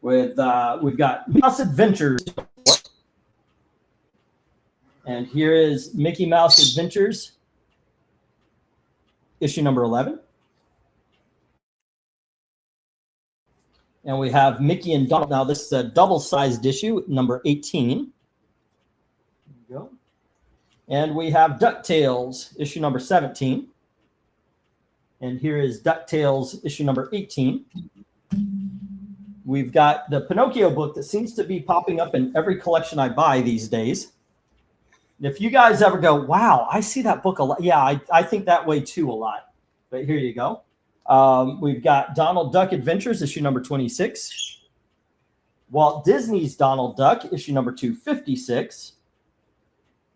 S1: with we've got Mouse Adventures. And here is Mickey Mouse Adventures, issue number 11. And we have Mickey and Donald. Now, this is a double-sized issue, number 18. There you go. And we have DuckTales, issue number 17. And here is DuckTales, issue number 18. We've got the Pinocchio book that seems to be popping up in every collection I buy these days. If you guys ever go, wow, I see that book a lot. Yeah, I think that way too a lot. But here you go. We've got Donald Duck Adventures, issue number 26. Walt Disney's Donald Duck, issue number 256.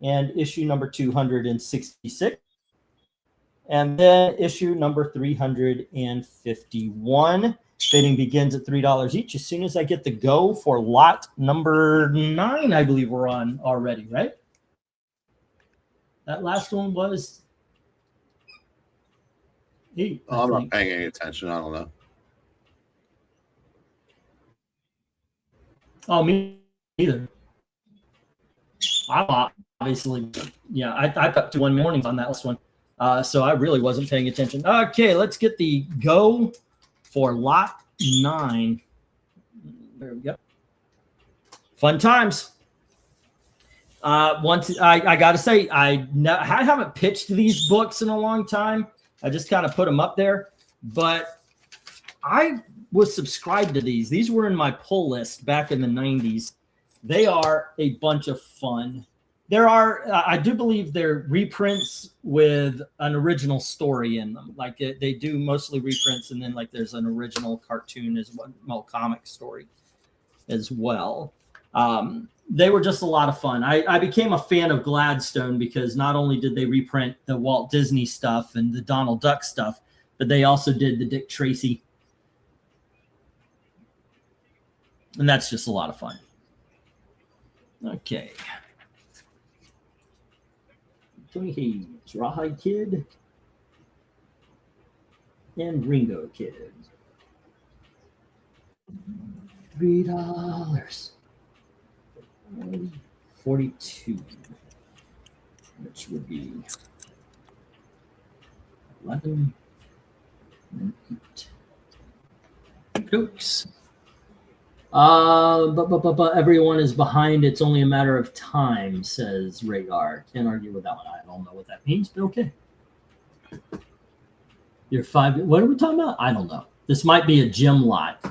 S1: And issue number 266. And then issue number 351. Bidding begins at $3 each. As soon as I get the go for lot number 9, I believe we're on already, right? That last one was 8.
S3: I'm not paying any attention. I don't know.
S1: Oh, me either. I obviously, yeah, I got to 1 mornings on that last one. So I really wasn't paying attention. Okay, let's get the go for lot 9. There we go. Fun times. Once I got to say, I haven't pitched these books in a long time. I just kind of put them up there, but I was subscribed to these. These were in my pull list back in the 90s. They are a bunch of fun. There are, I do believe they're reprints with an original story in them. Like they do mostly reprints, and then like there's an original cartoon as well, comic story as well. They were just a lot of fun. I became a fan of Gladstone because not only did they reprint the Walt Disney stuff and the Donald Duck stuff, but they also did the Dick Tracy. And that's just a lot of fun. Okay. Tony Hayes, Rawhide Kid, and Ringo Kid. $3. 42, which would be 11 and 8. Jokes. But everyone is behind. It's only a matter of time, says Rhaegar. Can't argue with that one. I don't know what that means, but okay. You're 5. What are we talking about? I don't know. This might be a gym lot.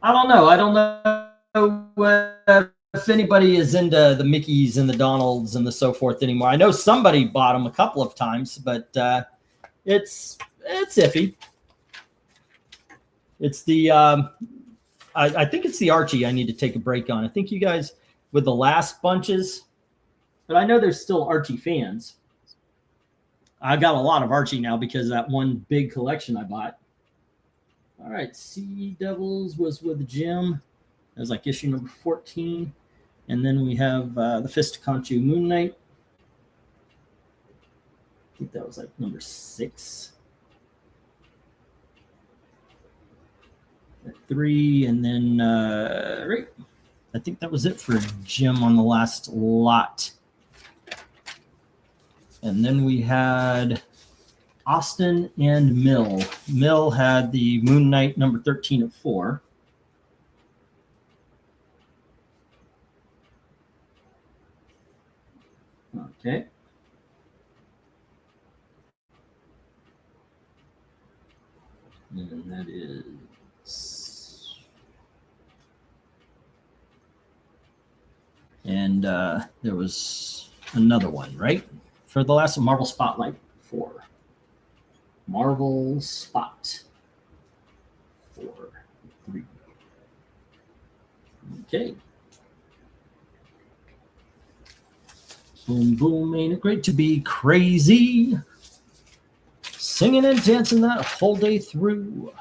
S1: I don't know. I don't know if anybody is into the Mickeys and the Donalds and the so forth anymore. I know somebody bought them a couple of times, but it's iffy. It's the I think it's the Archie I need to take a break on. I think you guys with the last bunches, but I know there's still Archie fans. I got a lot of Archie now because of that one big collection I bought. All right, Sea Devils was with Jim. That was like issue number 14. And then we have the Fist of Khonshu Moon Knight. I think that was like number 6. 3, and then right. I think that was it for Jim on the last lot. And then we had Austin and Mill. Mill had the Moon Knight number 13 of 4. Okay. And that is... And there was another one, right? For the last Marvel Spotlight 4. Marvel Spot 4, 3. Okay. Boom, boom, ain't it great to be crazy? Singing and dancing that whole day through.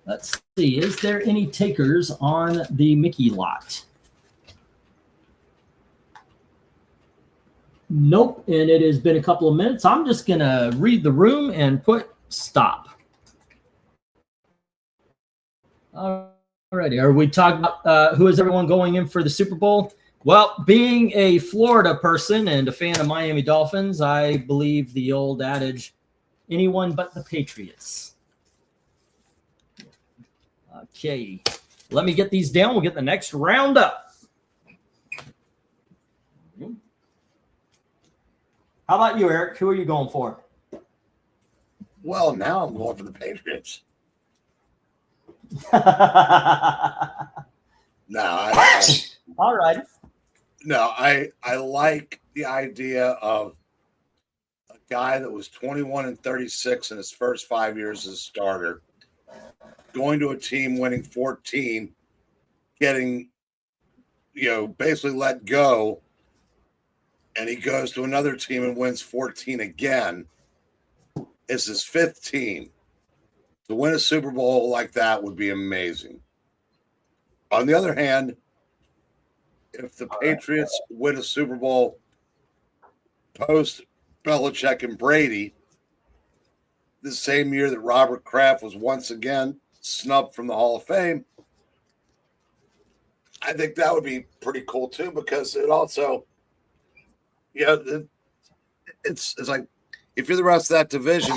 S1: Let's see, is there any takers on the Mickey lot? Nope, and it has been a couple of minutes. I'm just going to read the room and put stop. All righty, are we talking about who is everyone going in for the Super Bowl? Well, being a Florida person and a fan of Miami Dolphins, I believe the old adage, anyone but the Patriots. Okay, let me get these down. We'll get the next round up. How about you, Eric? Who are you going for?
S3: Well, now I'm going for the Patriots. No,
S1: All right.
S3: No, I like the idea of a guy that was 21 and 36 in his first 5 years as a starter, going to a team winning 14, getting, basically let go, and he goes to another team and wins 14 again. It's his 5th team. To win a Super Bowl like that would be amazing. On the other hand, if the Patriots win a Super Bowl post Belichick and Brady, the same year that Robert Kraft was once again snubbed from the Hall of Fame, I think that would be pretty cool too, because it also, it's like if you're the rest of that division,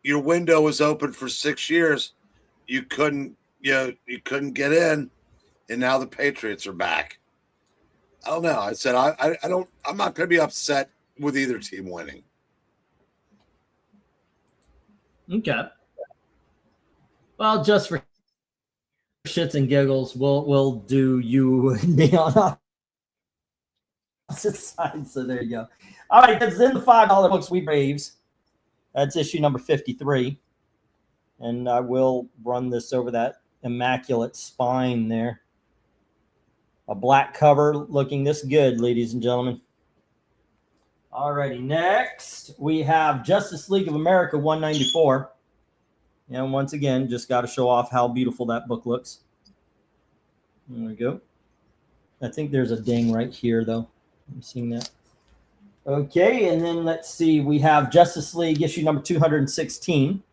S3: your window was open for 6 years, you couldn't get in, and now the Patriots are back. I don't know. I said I'm not going to be upset with either team winning.
S1: Okay. Well, just for shits and giggles, we'll do you and me on opposite sides. So there you go. All right, that's in the $5 books we Braves. That's issue number 53. And I will run this over that immaculate spine there. A black cover looking this good, ladies and gentlemen. All righty, next we have Justice League of America 194. And once again, just got to show off how beautiful that book looks. There we go. I think there's a ding right here, though. I'm seeing that. Okay, and then let's see. We have Justice League issue number 216.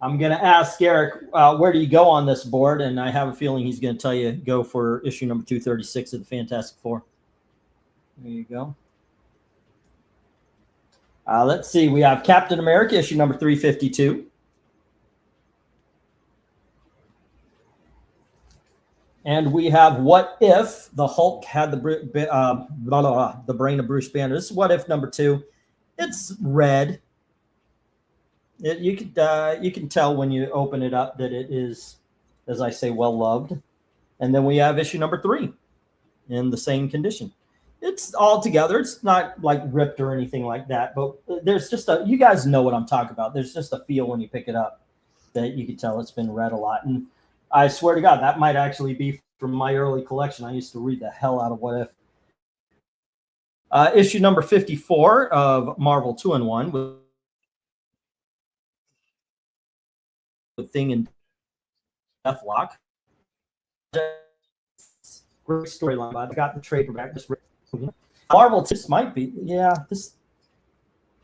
S1: I'm going to ask Eric, where do you go on this board? And I have a feeling he's going to tell you go for issue number 236 of the Fantastic Four. There you go. Let's see. We have Captain America issue number 352. And we have What If the Hulk had the the brain of Bruce Banner. This is What If number 2. It's red. You can tell when you open it up that it is, as I say, well loved. And then we have issue number 3 in the same condition. It's all together. It's not like ripped or anything like that, but there's just you guys know what I'm talking about. There's just a feel when you pick it up that you can tell it's been read a lot. And I swear to God, that might actually be from my early collection. I used to read the hell out of What If. Issue number 54 of Marvel 2-in-1 with Thing and Deathlock. Great storyline. I got the trade back. Marvel, this might be, this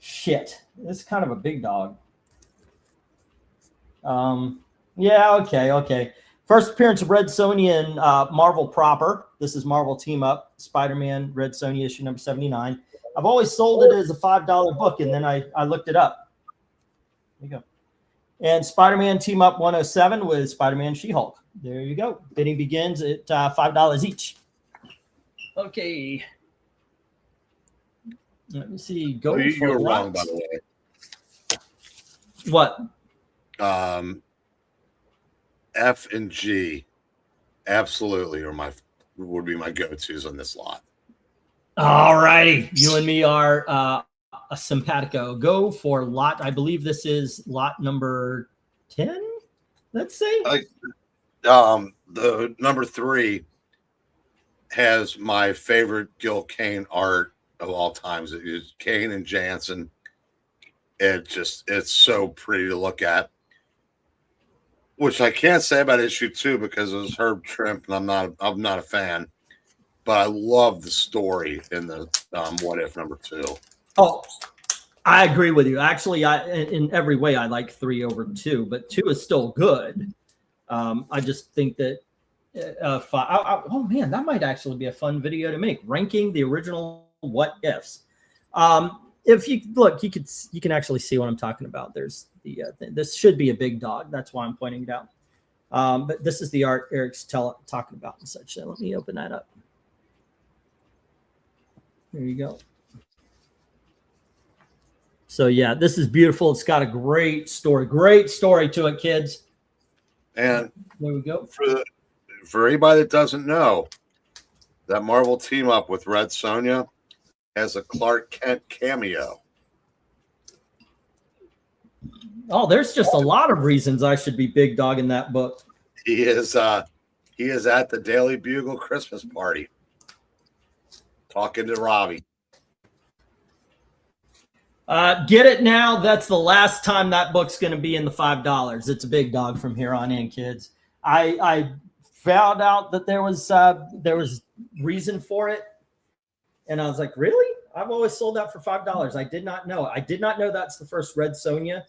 S1: shit. It's kind of a big dog. Okay. First appearance of Red Sonja in Marvel proper. This is Marvel Team Up, Spider-Man, Red Sonja, issue number 79. I've always sold it as a $5 book, and then I looked it up. There you go. And Spider-Man Team Up 107 with Spider-Man She-Hulk. There you go. Bidding begins at $5 each. Okay. Let me see. Go for
S3: You're
S1: what?
S3: wrong, by the way.
S1: What?
S3: F and G absolutely would be my go-tos on this lot.
S1: All righty. You and me are a simpatico. Go for lot. I believe this is lot number 10. Let's say.
S3: The number 3 has my favorite Gil Kane art of all times. It is Kane and Jansen. It's so pretty to look at. Which I can't say about issue 2 because it was Herb Trimp, and I'm not a fan. But I love the story in the What If number 2.
S1: Oh, I agree with you. Actually, in every way I like 3 over 2, but 2 is still good. I just think that 5. Oh man, that might actually be a fun video to make. Ranking the original What Ifs. If you look, you can actually see what I'm talking about. There's the this should be a big dog. That's why I'm pointing it out. But this is the art Eric's talking about and such. So let me open that up. There you go. So yeah, this is beautiful. It's got a great story to it, kids.
S3: And
S1: there we go.
S3: For anybody that doesn't know, that Marvel Team Up with Red Sonja has a Clark Kent cameo.
S1: Oh, there's just a lot of reasons I should be big dog in that book.
S3: He is at the Daily Bugle Christmas party talking to Robbie.
S1: Get it now. That's the last time that book's going to be in the $5. It's a big dog from here on in, kids. I found out that there was reason for it, and I was like, really? I've always sold that for $5. I did not know. I did not know that's the first Red Sonja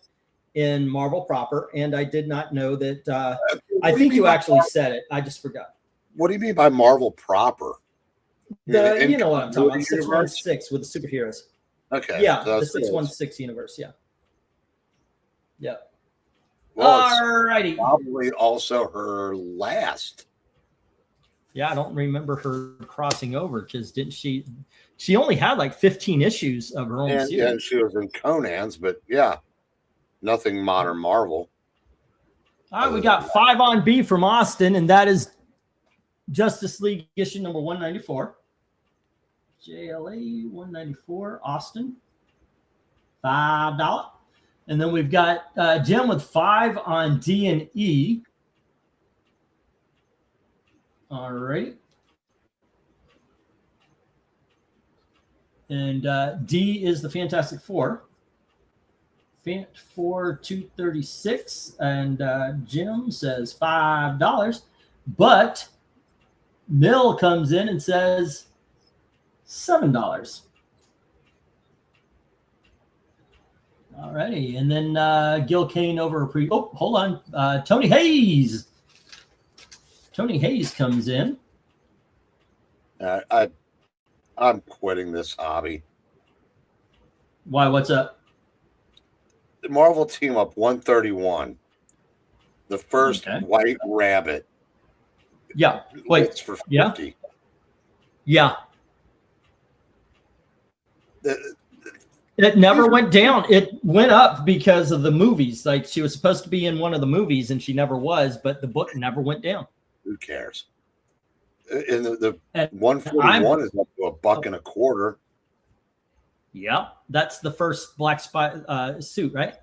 S1: in Marvel proper, and I did not know that. I think you actually said it. I just forgot.
S3: What do you mean by Marvel proper?
S1: You know what I'm talking about. 616 with the superheroes.
S3: Okay.
S1: Yeah,
S3: so
S1: the 616 universe. Yeah. Yeah.
S3: Well,
S1: alrighty.
S3: Probably also her last.
S1: Yeah, I don't remember her crossing over because didn't she? She only had like 15 issues of her own series.
S3: Yeah, and she was in Conan's, but yeah, nothing modern Marvel.
S1: All right, we got 5 on B from Austin, and that is Justice League issue number 194. JLA 194, Austin. $5. And then we've got Jim with 5 on D and E. All right. And D is the Fantastic Four. Fant 4 236. And Jim says $5. But Mill comes in and says $7. All righty. And then Gil Kane over hold on. Tony Hayes. Tony Hayes comes in.
S3: I'm quitting this hobby.
S1: Why? What's up?
S3: The Marvel Team Up 131. The first White Rabbit
S1: Yeah. Wait.
S3: It's for 50.
S1: Yeah. Yeah. It never went down. It went up because of the movies. Like she was supposed to be in one of the movies and she never was, but the book never went down.
S3: Who cares? And the
S1: And
S3: 141 is up to $1.25.
S1: Yeah, that's the first black spy suit, right?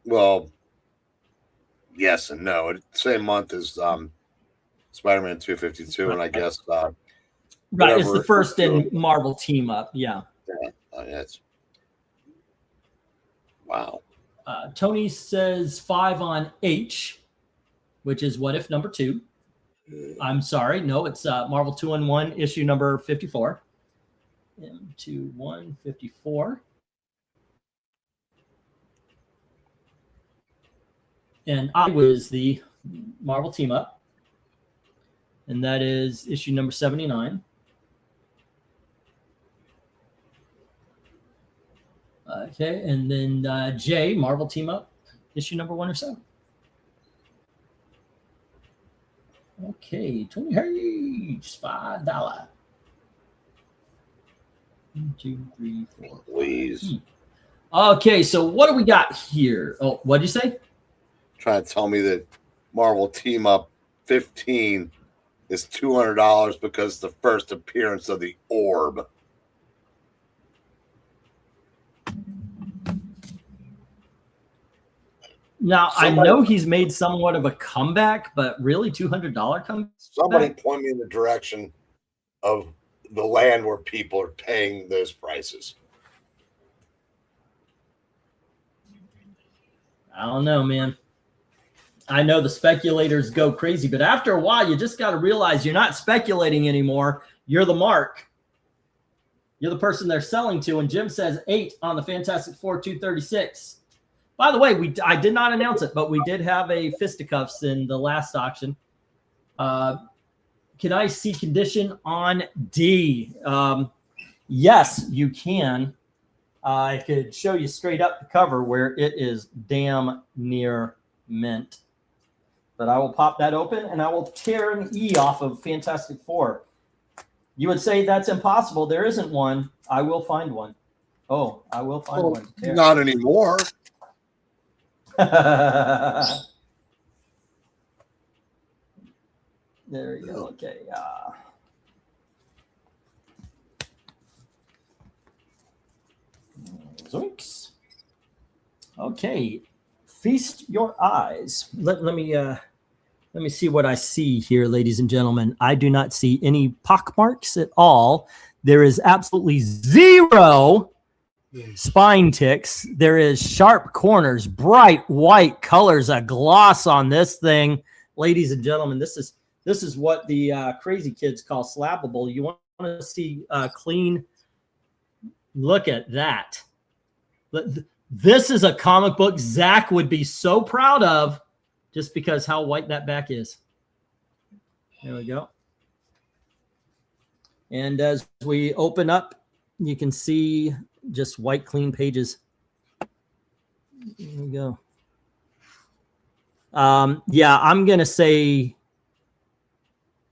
S3: Well, yes and no. Same month as Spider-Man 252, and I guess
S1: right.
S3: whatever.
S1: It's the first in Marvel team up. Yeah.
S3: That's wow.
S1: Tony says 5 on H, which is What If number 2. I'm sorry, no, it's Marvel 2-in-1 issue number 54. M21 54. And I was the Marvel team up. And that is issue number 79. Okay, and then J, Marvel team up, issue number 107. Okay, Tony Hayes, $5. 1, 2, 3, 4.
S3: Please.
S1: Okay, so what do we got here? Oh, what'd you say?
S3: Trying to tell me that Marvel Team Up 15 is $200 because the first appearance of the Orb.
S1: Now, I know he's made somewhat of a comeback, but really $200 comeback?
S3: Somebody point me in the direction of the land where people are paying those prices.
S1: I don't know, man. I know the speculators go crazy, but after a while, you just got to realize you're not speculating anymore. You're the mark. You're the person they're selling to. And Jim says 8 on the Fantastic Four 236. By the way, I did not announce it, but we did have a fisticuffs in the last auction. Can I see condition on D? Yes, you can. I could show you straight up the cover where it is damn near mint. But I will pop that open and I will tear an E off of Fantastic Four. You would say that's impossible. There isn't one. I will find one. Oh, I will find one.
S3: Not anymore.
S1: There you go. Okay. Zoinks. Okay. Feast your eyes. Let me see what I see here, ladies and gentlemen. I do not see any pockmarks at all. There is absolutely zero spine ticks. There is sharp corners, bright white colors, a gloss on this thing. Ladies and gentlemen, this is what the crazy kids call slappable. You want to see clean. Look at that. This is a comic book Zach would be so proud of just because how white that back is. There we go. And as we open up, you can see just white, clean pages. There we go. Yeah, I'm going to say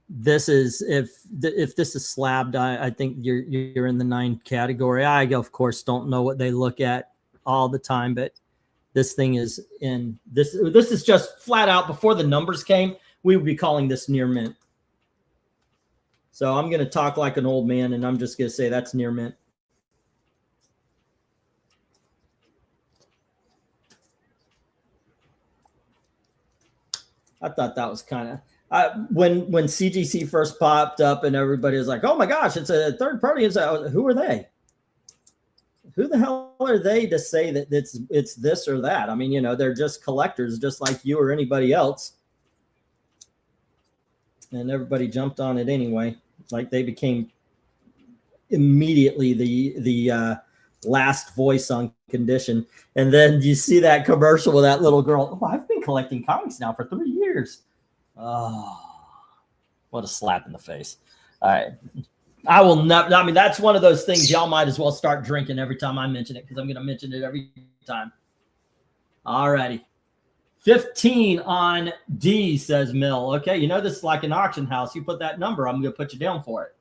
S1: this is, if this is slabbed, I think you're in the 9 category. I, of course, don't know what they look at all the time, but this thing is in this is just flat out before the numbers came. We would be calling this near mint. So I'm going to talk like an old man, and I'm just going to say that's near mint. I thought that was kind of when CGC first popped up and everybody was like, "Oh my gosh, it's a third party." It's who are they? Who the hell are they to say that it's this or that? I mean, you know, they're just collectors, just like you or anybody else. And everybody jumped on it anyway. Like they became immediately the last voice on condition. And then you see that commercial with that little girl. Oh, I've been collecting comics now for 3 years. Oh, what a slap in the face. All right. I will not. I mean, that's one of those things y'all might as well start drinking every time I mention it, because I'm going to mention it every time. All righty. 15 on D, says Mill. Okay, you know this is like an auction house. You put that number, I'm going to put you down for it.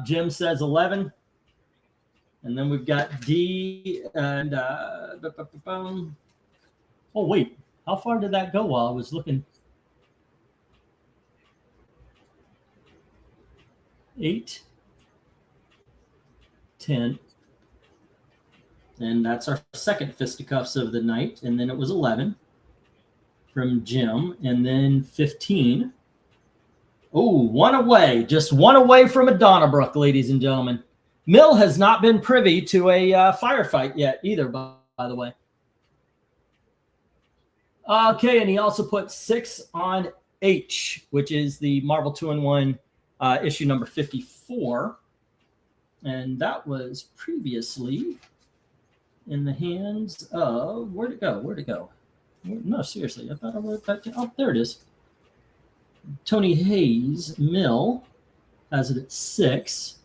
S1: Jim says 11. And then we've got D and oh wait, how far did that go while I was looking? 8, 10. And that's our second fisticuffs of the night. And then it was 11 from Jim. And then 15. Oh, one away. Just one away from a Donnybrook, ladies and gentlemen. Mill has not been privy to a firefight yet either, by the way. Okay, and he also put 6 on H, which is the Marvel 2-in-1 issue number 54. And that was previously in the hands of, where'd it go? No, seriously, I thought I wrote that down. Oh, there it is. Tony Hayes. Mill has it at 6.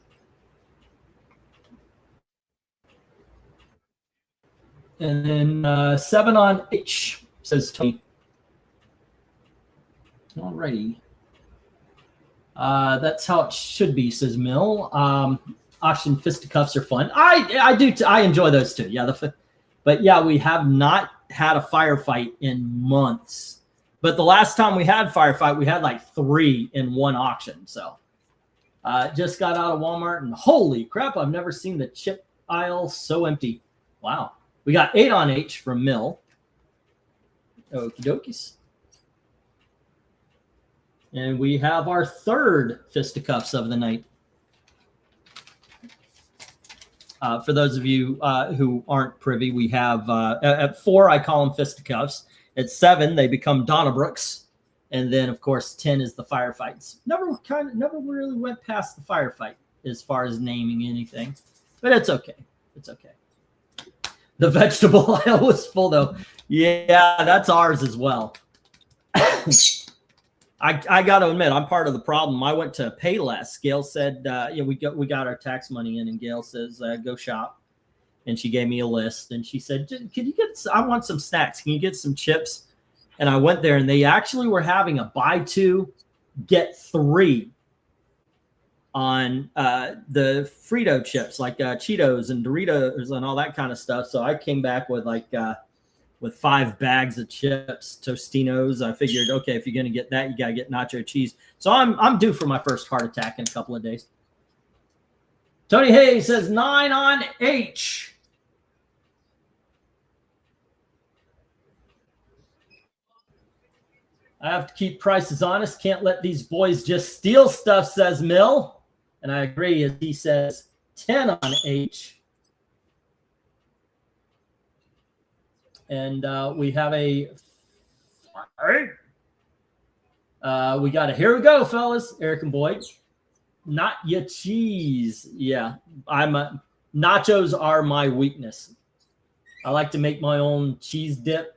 S1: And then 7 on H, says Tony. Alrighty. That's how it should be, says Mill. Auction fisticuffs are fun. I enjoy those too. Yeah, but yeah, we have not had a firefight in months. But the last time we had firefight, we had like 3 in one auction. So just got out of Walmart and holy crap, I've never seen the chip aisle so empty. Wow. We got 8 on H from Mill. Okie dokies. And we have our third fisticuffs of the night. For those of you who aren't privy, we have at 4, I call them fisticuffs. At 7, they become Donnabrooks. And then, of course, 10 is the firefights. Never really went past the firefight as far as naming anything. But it's okay. It's okay. The vegetable aisle was full, though. Yeah, that's ours as well. I got to admit, I'm part of the problem. I went to Payless. Gail said, we got our tax money in, and Gail says, go shop. And she gave me a list, and she said, can you get, I want some snacks. Can you get some chips? And I went there, and they actually were having a buy 2, get 3 on the Frito chips, like Cheetos and Doritos and all that kind of stuff. So I came back with with 5 bags of chips, Tostinos. I figured, okay, if you're going to get that, you got to get nacho cheese. So I'm due for my first heart attack in a couple of days. Tony Hayes says 9 on H. I have to keep prices honest. Can't let these boys just steal stuff, says Mill. And I agree, as he says 10 on H. And we have we got here we go, fellas. Eric and Boyd. Not your cheese. Yeah, nachos are my weakness. I like to make my own cheese dip.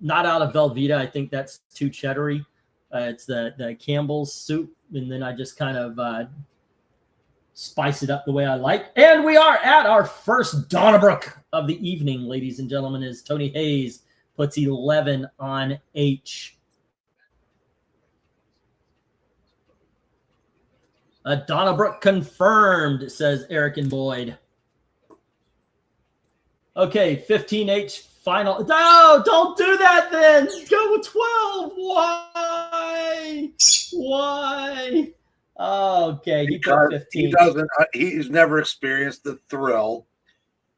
S1: Not out of Velveeta. I think that's too cheddary. It's the Campbell's soup. And then I just kind of spice it up the way I like. And we are at our first Donnybrook of the evening, ladies and gentlemen, as Tony Hayes puts 11 on H. A Donnybrook confirmed, says Eric and Boyd. Okay, 15H final. No, don't do that then. Go with 12. Why? Okay, he put 15.
S3: He's never experienced the thrill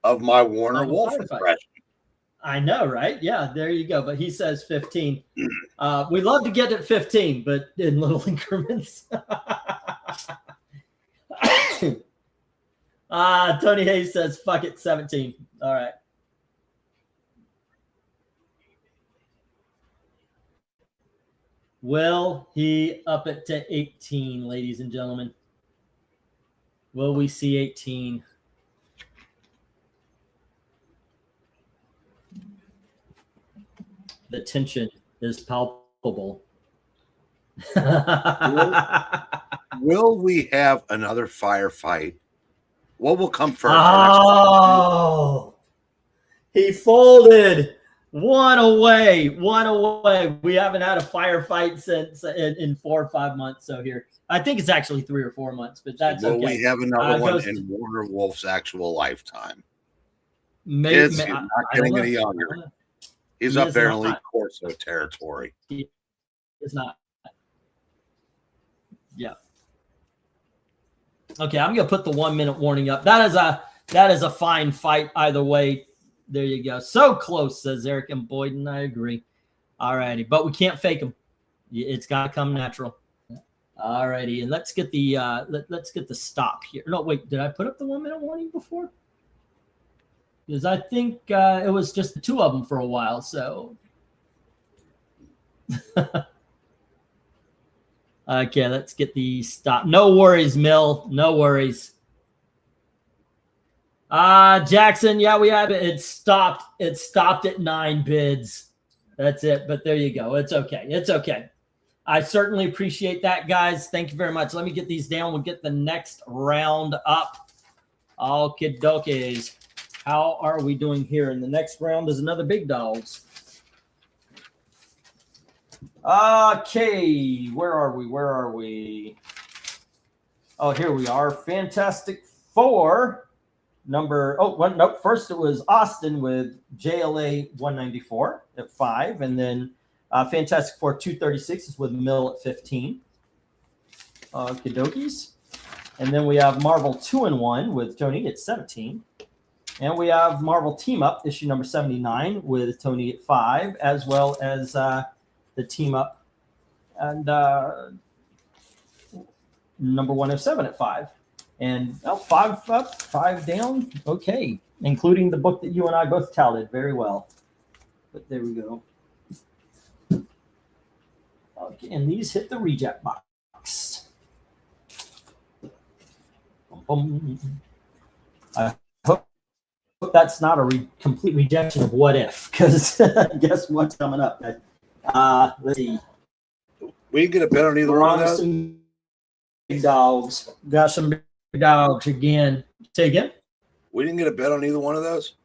S3: of my Warner Wolf impression.
S1: I know, right? Yeah, there you go. But he says 15. We love to get at 15, but in little increments. Tony Hayes says, fuck it, 17. All right. Will he up it to 18, ladies and gentlemen? Will we see 18? The tension is palpable.
S3: Will we have another firefight? What will come first?
S1: Oh, He folded. One away. We haven't had a firefight since in 4 or 5 months. So here, I think it's actually 3 or 4 months, but that's
S3: Will
S1: okay.
S3: we have another one
S1: Ghost,
S3: in Warner Wolf's actual lifetime?
S1: maybe,
S3: He's not getting any younger. He's up there in Elite Corso territory.
S1: He is not. Yeah. Okay, I'm gonna put the 1 minute warning up. That is a fine fight either way. There you go. So close, says Eric and Boyden. I agree. All righty, but we can't fake them. It's got to come natural. All righty, and let's get the let's get the stop here. No, wait, did I put up the 1 minute warning before? Because I think it was just the 2 of them for a while. So okay, let's get the stop. No worries, Mill. No worries. Jackson, yeah, we have it. It stopped at 9 bids. That's it. But there you go. It's okay. It's okay. I certainly appreciate that, guys. Thank you very much. Let me get these down. We'll get the next round up. Okie dokies. How are we doing here? And the next round is another big dogs. Okay, where are we? Oh, here we are. Fantastic Four. First it was Austin with JLA 194 at 5, and then Fantastic Four 236 is with Mill at 15. Kidokies. And then we have Marvel 2-in-1 with Tony at 17. And we have Marvel Team Up, issue number 79 with Tony at 5, as well as the Team Up and number 107 at 5. And 5 up, 5 down. Okay. Including the book that you and I both tallied very well. But there we go. Okay, and these hit the reject box. I hope that's not a complete rejection of What If, because guess what's coming up? Let's see.
S3: We can get a bet on either one of those.
S1: Some big dogs. Got some big dogs again. Say again?
S3: We didn't get a bet on either one of those.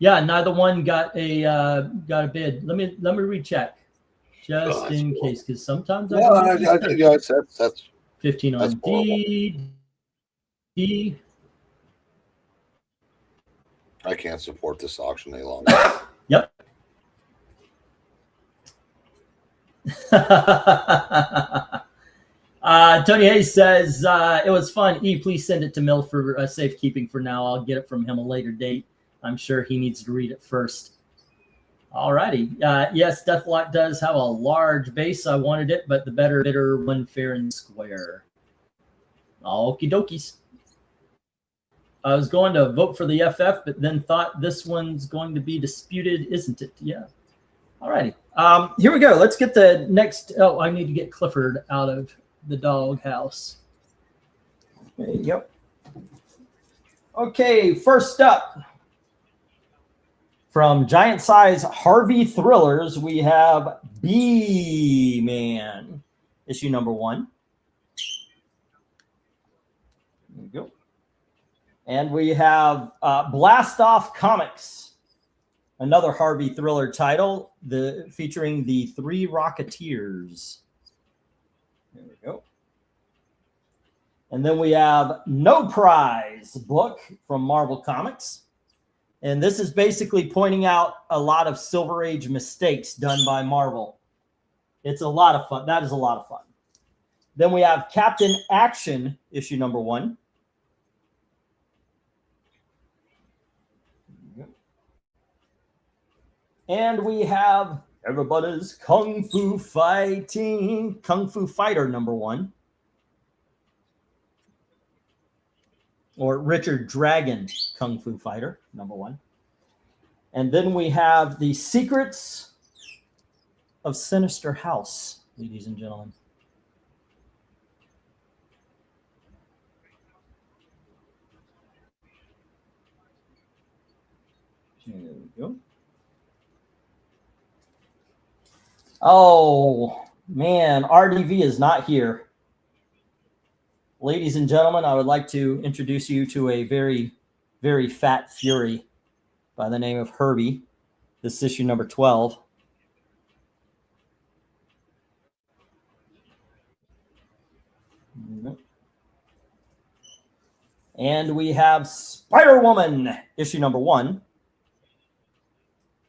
S1: Yeah, neither one got a bid. Let me recheck just in case, because sometimes
S3: That's
S1: 15 on
S3: that's
S1: D.
S3: I can't support this auction any longer.
S1: Yep. Tony Hayes says it was fun. Please send it to Mill for safekeeping for now. I'll get it from him a later date. I'm sure he needs to read it first. All righty. Yes, Deathlock does have a large base. I wanted it, but the better bidder won fair and square. Okie dokies. I was going to vote for the FF, but then thought this one's going to be disputed, isn't it? Yeah. All righty. Here we go. Let's get the next. Oh, I need to get Clifford out of the doghouse. There you go. Okay, first up. From Giant Size Harvey Thrillers, we have B-Man, issue number 1. There you go. And we have Blast Off Comics, another Harvey Thriller title, featuring the 3 Rocketeers. There we go. And then we have No Prize book from Marvel Comics. And this is basically pointing out a lot of Silver Age mistakes done by Marvel. It's a lot of fun. That is a lot of fun. Then we have Captain Action, issue number 1. And we have Everybody's Kung Fu Fighter number 1. Or Richard Dragon Kung Fu Fighter, number 1. And then we have The Secrets of Sinister House, ladies and gentlemen. There we go. Oh, man, RDV is not here. Ladies and gentlemen, I would like to introduce you to a very, very fat fury by the name of Herbie. This is issue number 12. And we have Spider-Woman, issue number 1.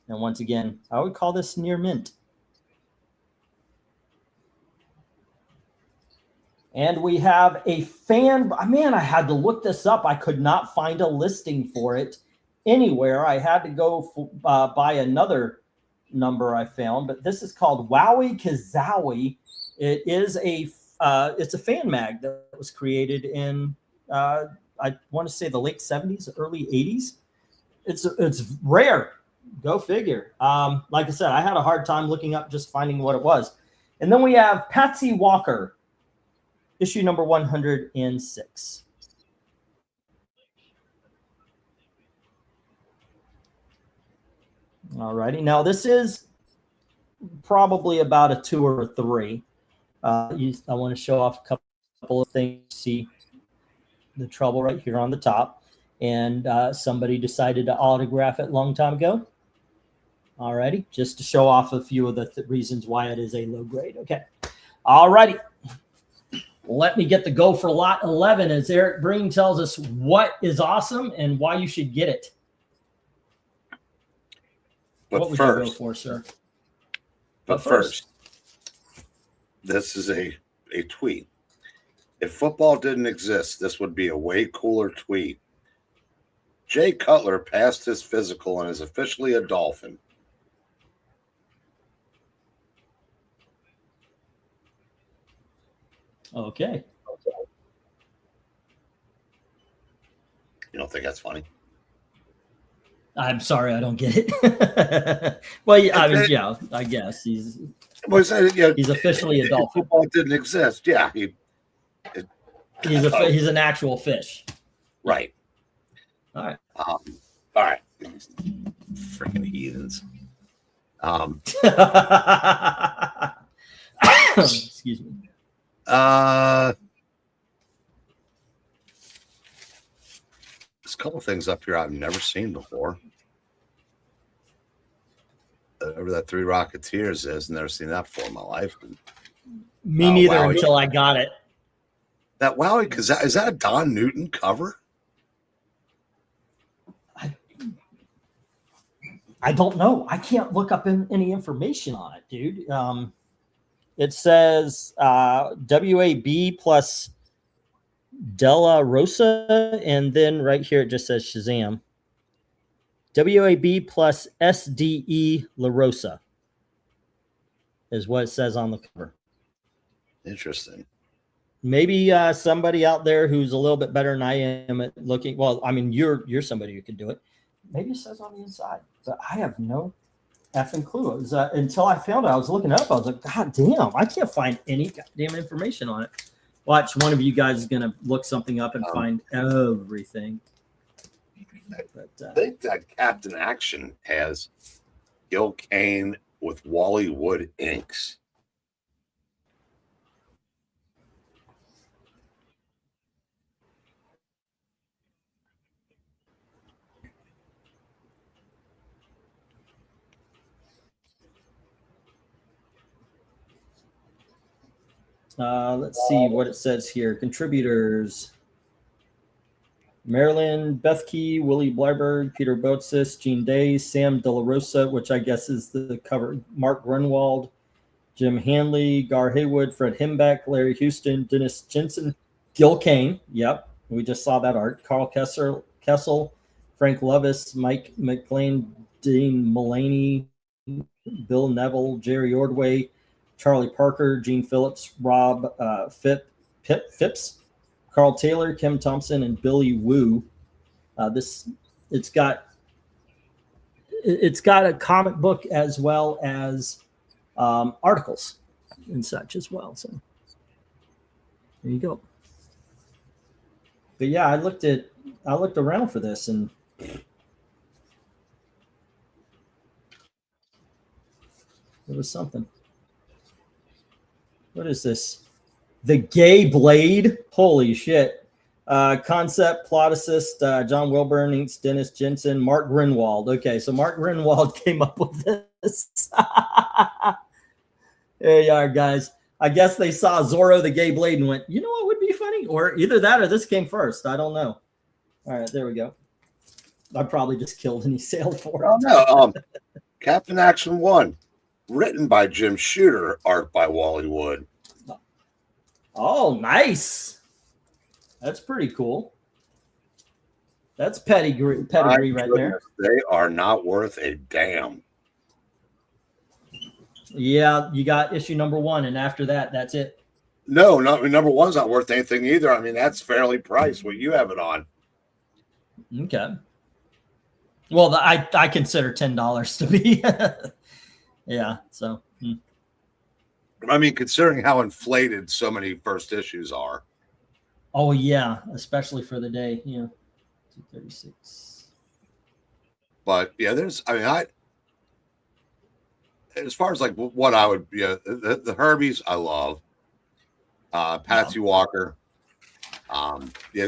S1: And once again, I would call this near mint. And we have a fan. Man, I had to look this up. I could not find a listing for it anywhere. I had to go buy another number I found, but this is called Wowie Kazowie. It is it's a fan mag that was created in I want to say the late 70s, early 80s. It's rare. Go figure. Like I said, I had a hard time looking up just finding what it was. And then we have Patsy Walker, issue number 106. All righty. Now, this is probably about a 2 or a 3. I want to show off a couple of things. See the trouble right here on the top. And somebody decided to autograph it a long time ago. All righty. Just to show off a few of the reasons why it is a low grade. Okay. All righty. Let me get the go for lot 11 as Eric Breen tells us what is awesome and why you should get it.
S3: But
S1: what would
S3: first,
S1: you go for, sir?
S3: But first, this is a tweet. If football didn't exist, this would be a way cooler tweet. Jay Cutler passed his physical and is officially a Dolphin.
S1: Okay.
S3: You don't think that's funny?
S1: I'm sorry, I don't get it. Well, I mean, yeah, I guess he's officially a Dolphin.
S3: Football didn't exist. Yeah,
S1: he's an actual fish.
S3: Right.
S1: All right.
S3: All right. Freaking heathens.
S1: Excuse me.
S3: There's a couple things up here I've never seen before. Whatever that Three Rocketeers is, never seen that before in my life.
S1: Me neither until I got it.
S3: That Wowie, because is that a Don Newton cover?
S1: I don't know. I can't look up any information on it, dude. It says WAB plus Della Rosa, and then right here it just says Shazam. WAB plus SDE La Rosa is what it says on the cover.
S3: Interesting.
S1: Maybe somebody out there who's a little bit better than I am at looking. Well, I mean, you're somebody who can do it. Maybe it says on the inside, but I have no effing clue. It was, until I found it, I was looking up. I was like, God damn, I can't find any goddamn information on it. Watch, one of you guys is going to look something up and find everything. But,
S3: I think that Captain Action has Gil Kane with Wally Wood inks.
S1: let's see what it says here. Contributors: Marilyn Bethke, Willie Blyberg, Peter Botsis, Gene Day, Sam De La Rosa, which I guess is the cover, Mark Grunwald, Jim Hanley, Gar Haywood, Fred Himbeck, Larry Houston, Dennis Jensen, Gil Kane. Yep, we just saw that art. Carl Kessel, Frank Levis, Mike McLean, Dean Mullaney, Bill Neville, Jerry Ordway, Charlie Parker, Gene Phillips, Rob Phipps, Carl Taylor, Kim Thompson, and Billy Wu. It's got a comic book as well as articles and such as well. So there you go. But yeah, I looked around for this, and it was something. What is this? The Gay Blade. Holy shit. Concept, plot assist, John Wilburn, inks Dennis Jensen, Mark Grinwald. Okay, so Mark Grinwald came up with this. There you are, guys. I guess they saw Zorro the Gay Blade and went, you know what would be funny? Or either that or this came first. I don't know. All right, there we go. I probably just killed any sale for it.
S3: Oh, no. Captain Action 1, written by Jim Shooter, art by Wally Wood.
S1: Oh, nice. That's pretty cool. That's pedigree right there.
S3: They are not worth a damn.
S1: Yeah, you got issue number 1, and after that, that's it.
S3: No, number 1's not worth anything either. I mean, that's fairly priced what you have it on.
S1: Okay. Well, I consider $10 to be. Yeah, so.
S3: I mean, considering how inflated so many first issues are.
S1: Oh, yeah, especially for the day. Yeah, 236.
S3: But, yeah, as far as like what I would, the Herbies, I love. Patsy Walker.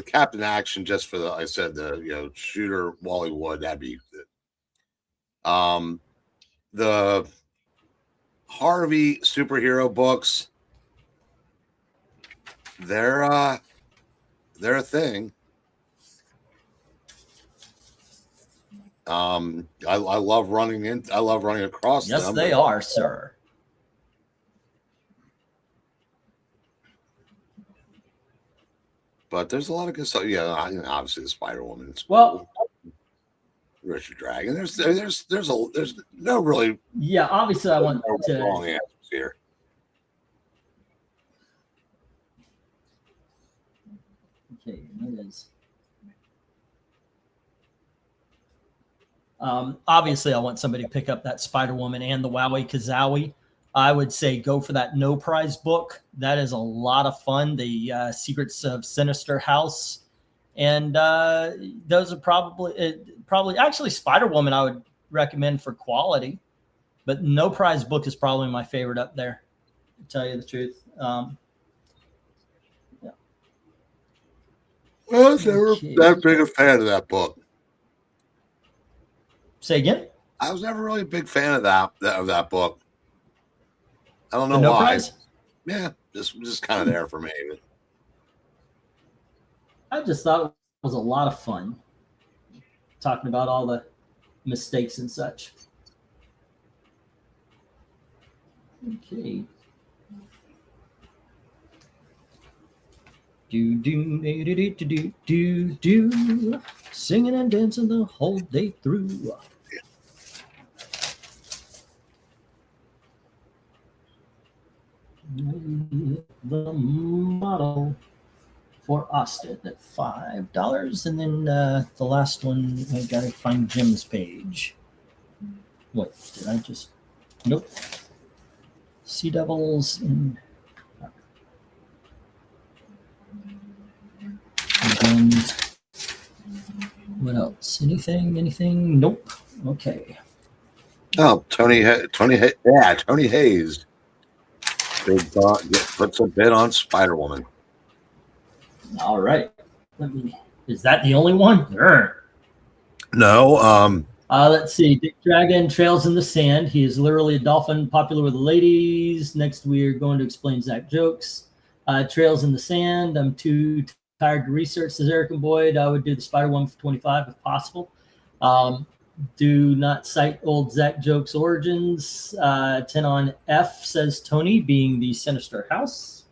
S3: Captain Action, just for the Shooter, Wally Wood, that'd be good. The Harvey superhero books, they're a thing. I love running across them.
S1: Yes, they are, sir.
S3: But there's a lot of good stuff. Yeah, obviously the Spider Woman.
S1: Well,
S3: Richard Dragon. There's no really.
S1: Yeah, obviously I want to.
S3: Wrong answers here.
S1: Okay, it is. Obviously, I want somebody to pick up that Spider Woman and the Wowie Kazowie. I would say go for that No Prize book. That is a lot of fun. The Secrets of Sinister House, and those are probably actually Spider Woman. I would recommend for quality, but No Prize book is probably my favorite up there. To tell you the truth.
S3: Yeah. Well, I was never that big a fan of that book.
S1: Say again.
S3: I was never really a big fan of that book. I don't know
S1: No
S3: why.
S1: Prize?
S3: Yeah, just kind of there for me.
S1: I just thought it was a lot of fun talking about all the mistakes and such. Okay. Do. Singing and dancing the whole day through. The model for Austin at $5, and then the last one I gotta find Jim's page. What did I just? Nope. Sea Devils and then what else? Anything? Nope. Okay.
S3: Oh, Tony Hayes. Puts a bid on Spider Woman.
S1: All right. Is that the only one?
S3: No.
S1: Let's see. Dick Dragon, Trails in the Sand. He is literally a dolphin, popular with the ladies. Next, we are going to explain Zach jokes. Trails in the Sand. I'm too tired to research, says Eric and Boyd. I would do the Spider Woman for 25 if possible. Do not cite old Zach jokes origins. 10 on F, says Tony, being the Sinister House.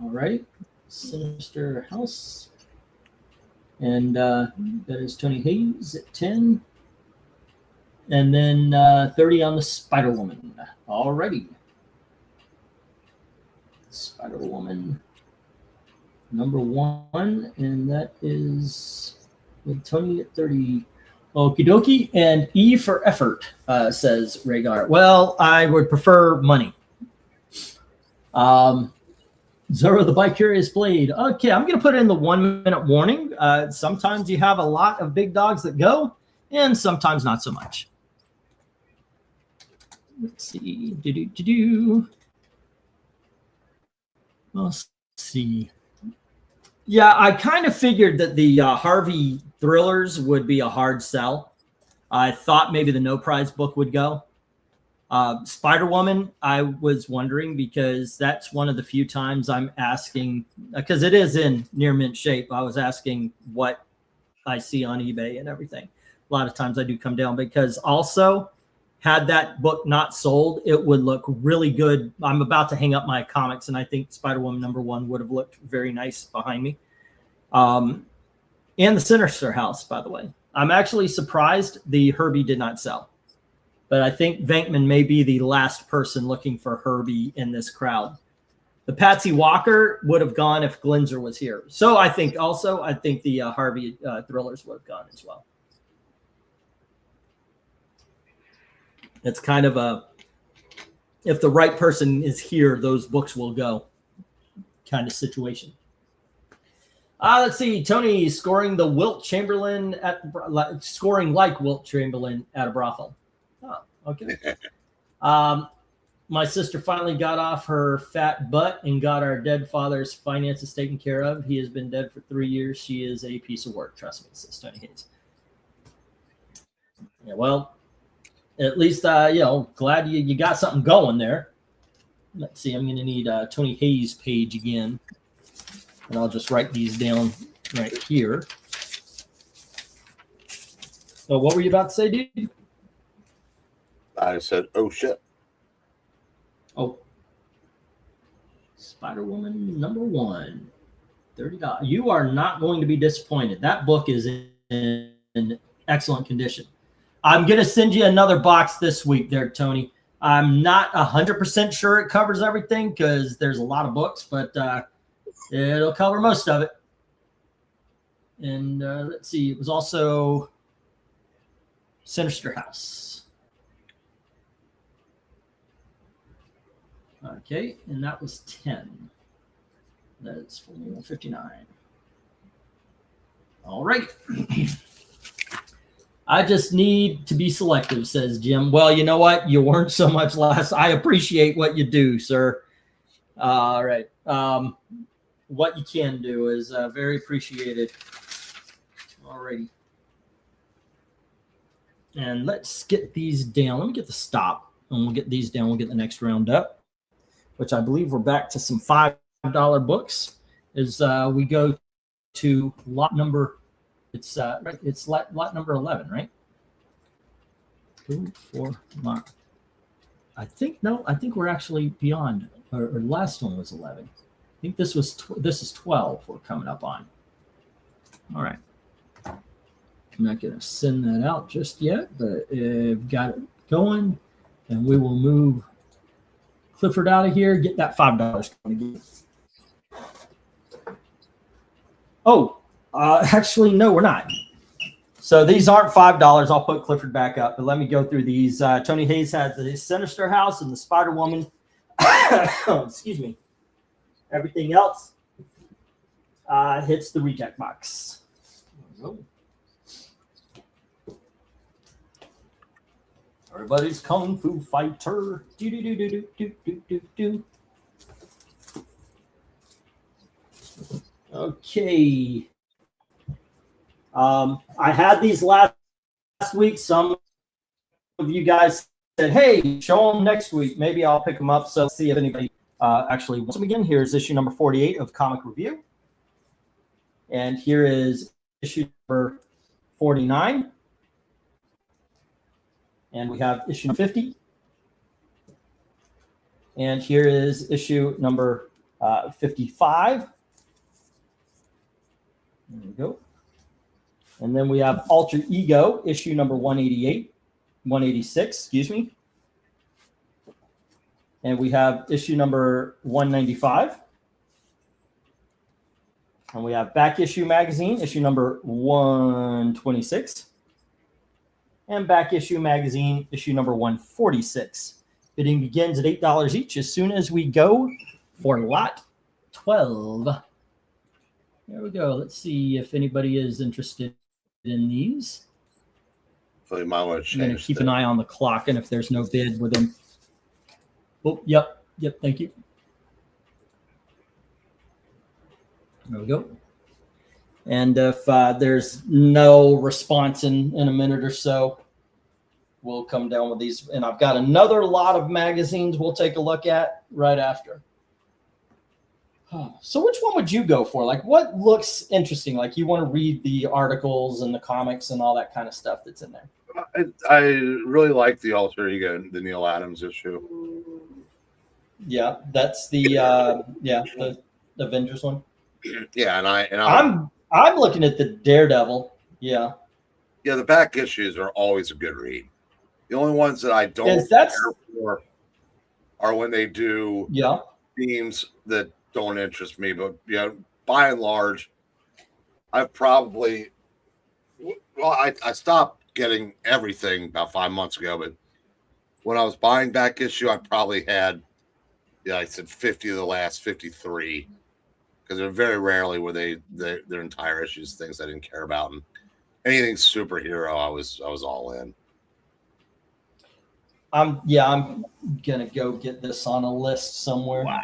S1: All right. Sinister House. And that is Tony Hayes at 10. And then 30 on the Spider Woman. All righty. Spider Woman number 1. And that is with Tony at 30. Okie dokie. And E for effort, says Rhaegar. Well, I would prefer money. Zorro the Bicurious Blade. Okay, I'm going to put in the 1-minute warning. Sometimes you have a lot of big dogs that go, and sometimes not so much. Let's see. Let's see. Yeah, I kind of figured that the Harvey thrillers would be a hard sell. I thought maybe the No Prize book would go. Spider Woman, I was wondering because that's one of the few times I'm asking, because it is in near mint shape. I was asking what I see on eBay and everything. A lot of times I do come down because also had that book not sold, it would look really good. I'm about to hang up my comics, and I think Spider Woman #1 would have looked very nice behind me. And the Sinister House, by the way. I'm actually surprised the Herbie did not sell. But I think Venkman may be the last person looking for Herbie in this crowd. The Patsy Walker would have gone if Glinzer was here. So I think the Harvey thrillers would have gone as well. It's kind of if the right person is here, those books will go kind of situation. Let's see. Tony scoring like Wilt Chamberlain at a brothel. Oh, okay. My sister finally got off her fat butt and got our dead father's finances taken care of. He has been dead for 3 years. She is a piece of work. Trust me, says Tony Hayes. Yeah, well, at least, glad you got something going there. Let's see. I'm going to need Tony Hayes' page again. And I'll just write these down right here. So what were you about to say, dude?
S3: I said, oh, shit.
S1: Oh. Spider-Woman #1. $30. You are not going to be disappointed. That book is in excellent condition. I'm going to send you another box this week there, Tony. I'm not 100% sure it covers everything because there's a lot of books, but it'll cover most of it. And let's see. It was also Sinister House. Okay, and that was 10. That's 59. All right. I just need to be selective, says Jim. Well, you know what? You weren't so much less. I appreciate what you do, sir. All right. What you can do is very appreciated. All righty. And let's get these down. Let me get the stop, and we'll get these down. We'll get the next round up, which I believe we're back to some $5 books. As we go to lot number, it's lot number 11, right? 2, 4, 5. I think we're actually beyond. Or the last one was 11. I think this is 12 we're coming up on. All right. I'm not going to send that out just yet, but I've got it going, and we will move Clifford out of here. Get that $5 again. Oh, actually, no, we're not. So these aren't $5. I'll put Clifford back up, but let me go through these. Tony Hayes has the Sinister House and the Spider Woman. Excuse me. Everything else hits the reject box. Everybody's kung fu fighter. Do do do do do do do do do. Okay. I had these last week. Some of you guys said, "Hey, show them next week." Maybe I'll pick them up. So let's see if anybody actually wants them again. Here's issue number 48 of Comic Review, and here is issue number 49. And we have issue 50. And here is issue number 55. There we go. And then we have Alter Ego, issue number 186, excuse me. And we have issue number 195. And we have Back Issue Magazine, issue number 126. And Back Issue Magazine, issue number 146. Bidding begins at $8 each as soon as we go for lot 12. There we go. Let's see if anybody is interested in these.
S3: So you might want to change.
S1: I'm going to keep an eye on the clock, and if there's no bid within. Oh, yep, thank you. There we go. And if there's no response in a minute or so, we'll come down with these. And I've got another lot of magazines we'll take a look at right after. So which one would you go for? Like, what looks interesting? Like, you want to read the articles and the comics and all that kind of stuff that's in there.
S3: I really like the alter ego, the Neil Adams issue.
S1: Yeah, that's the the Avengers one.
S3: Yeah, and
S1: I'm looking at the Daredevil. Yeah.
S3: Yeah, the back issues are always a good read. The only ones that I don't care for are when they do themes that don't interest me. But yeah, by and large, I've probably I stopped getting everything about 5 months ago, but when I was buying back issue, I probably had I said 50 of the last 53. Because they're very rarely were their entire issues things I didn't care about, and anything superhero I was all in.
S1: I'm gonna go get this on a list somewhere.
S3: Wow.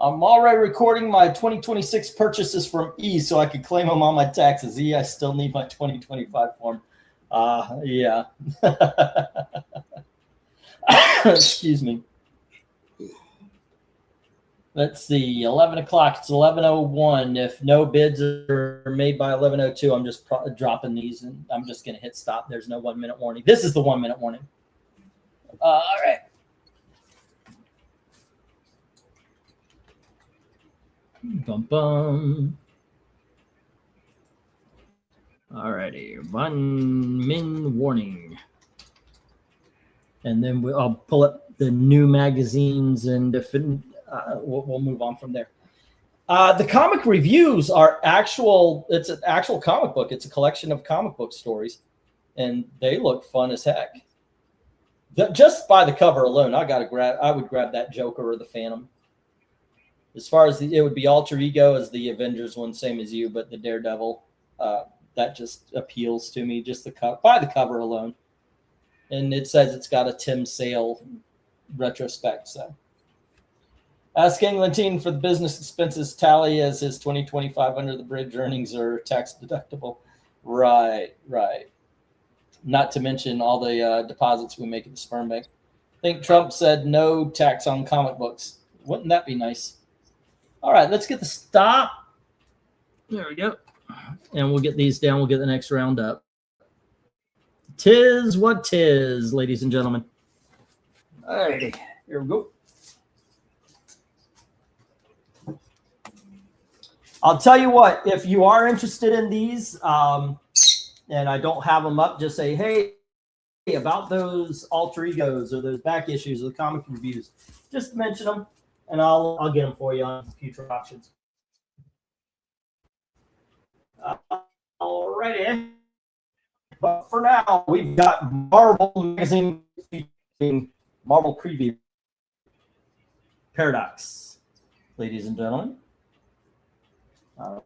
S1: I'm already recording my 2026 purchases from E, so I can claim them on my taxes. E, I still need my 2025 form. Yeah. Excuse me. Let's see, 11 o'clock. It's 11:01. If no bids are made by 11:02, I'm just dropping these, and I'm just going to hit stop. There's no 1 minute warning. This is the 1 minute warning. All right. Bum bum. All righty, 1 min warning, and then I'll pull up the new magazines, and if we'll move on from there. The comic reviews are actual. It's an actual comic book. It's a collection of comic book stories, and they look fun as heck. Just by the cover alone, I would grab that Joker or the Phantom. As far as it would be alter ego as the Avengers one, same as you, but the Daredevil, that just appeals to me just by the cover alone. And it says it's got a Tim Sale retrospect, so. Ask Englentine for the business expenses tally as his 2025 under the bridge earnings are tax deductible. Right. Not to mention all the deposits we make at the sperm bank. I think Trump said no tax on comic books. Wouldn't that be nice? All right, let's get the stop. There we go. And we'll get these down. We'll get the next round up. Tis what tis, ladies and gentlemen. All righty, here we go. I'll tell you what, if you are interested in these, and I don't have them up, just say, hey, about those alter egos or those back issues or the comic reviews, just mention them, and I'll get them for you on future options. Alrighty. But for now, we've got Marvel magazine, Marvel preview. Paradox, ladies and gentlemen. All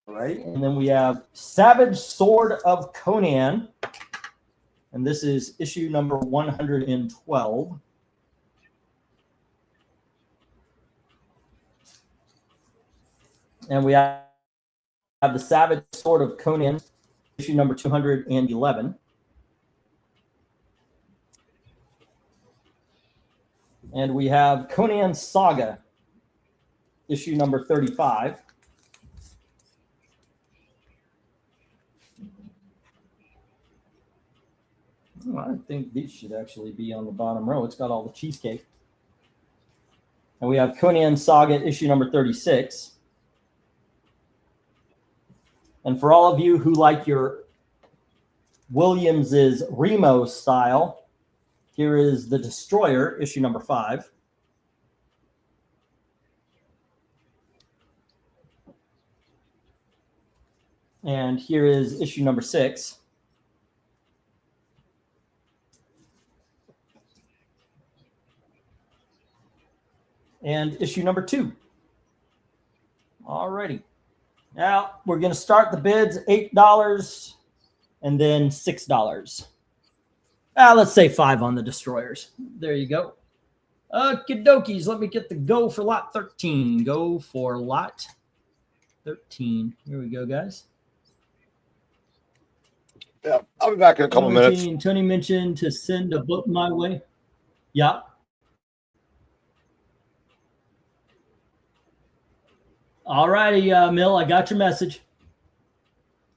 S1: right, and then we have Savage Sword of Conan, and this is issue number 112. And we have the Savage Sword of Conan, issue number 211. And we have Conan Saga, issue number 35. Oh, I think these should actually be on the bottom row. It's got all the cheesecake. And we have Conan Saga, issue number 36. And for all of you who like your Williams's Remo style, here is The Destroyer, issue number 5. And here is issue number 6. And issue number 2. All righty. Now we're going to start the bids $8 and then $6. Let's say 5 on the Destroyers. There you go. Okie dokies. Let me get the go for lot 13. Go for lot 13. Here we go, guys.
S5: Yeah, I'll be back in a couple minutes.
S1: Tony mentioned to send a book my way. Yeah. All righty, Mill, I got your message.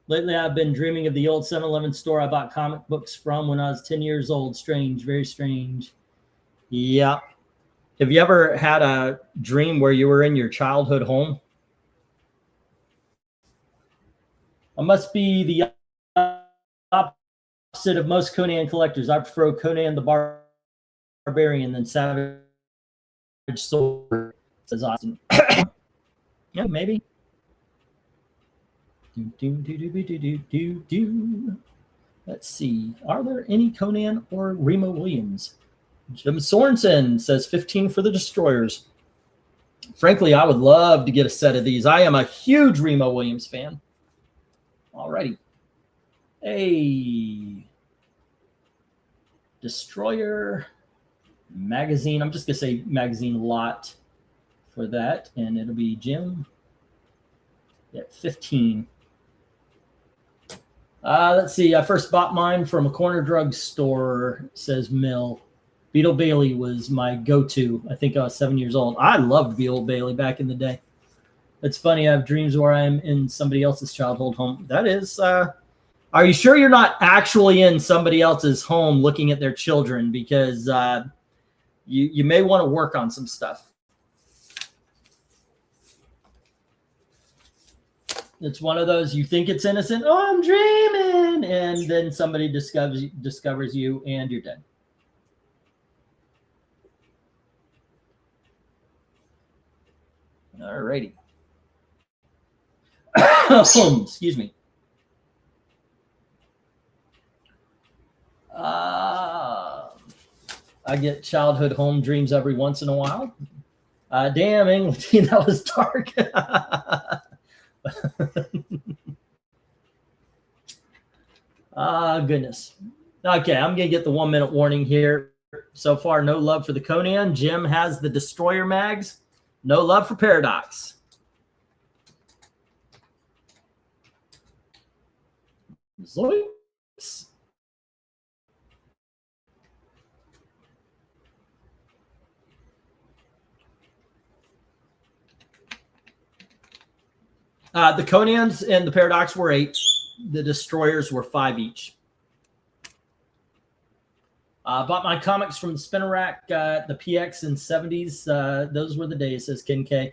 S1: Lately, I've been dreaming of the old 7-Eleven store I bought comic books from when I was 10 years old. Strange, very strange. Yeah. Have you ever had a dream where you were in your childhood home? I must be the opposite of most Conan collectors. I prefer Conan the Barbarian than Savage Sword, says Austin. Yeah, maybe. Let's see. Are there any Conan or Remo Williams? Jim Sorensen says 15 for the Destroyers. Frankly, I would love to get a set of these. I am a huge Remo Williams fan. Alrighty. A Destroyer magazine. I'm just going to say magazine lot for that. And it'll be Jim at 15. Let's see. I first bought mine from a corner drugstore, says Mill. Beetle Bailey was my go-to. I think I was 7 years old. I loved Beetle Bailey back in the day. It's funny. I have dreams where I'm in somebody else's childhood home. That is, are you sure you're not actually in somebody else's home looking at their children? Because you may want to work on some stuff. It's one of those, you think it's innocent. Oh, I'm dreaming. And then somebody discovers you and you're dead. All righty. Excuse me. I get childhood home dreams every once in a while. Damn, England, that was dark. Goodness. Okay, I'm going to get the 1 minute warning here. So far, no love for the Conan. Jim has the Destroyer mags. No love for Paradox. Zoinks. The Conans and the Paradox were 8. The Destroyers were 5 each. Bought my comics from the spinner rack, the PX and 70s. Those were the days, says Ken K.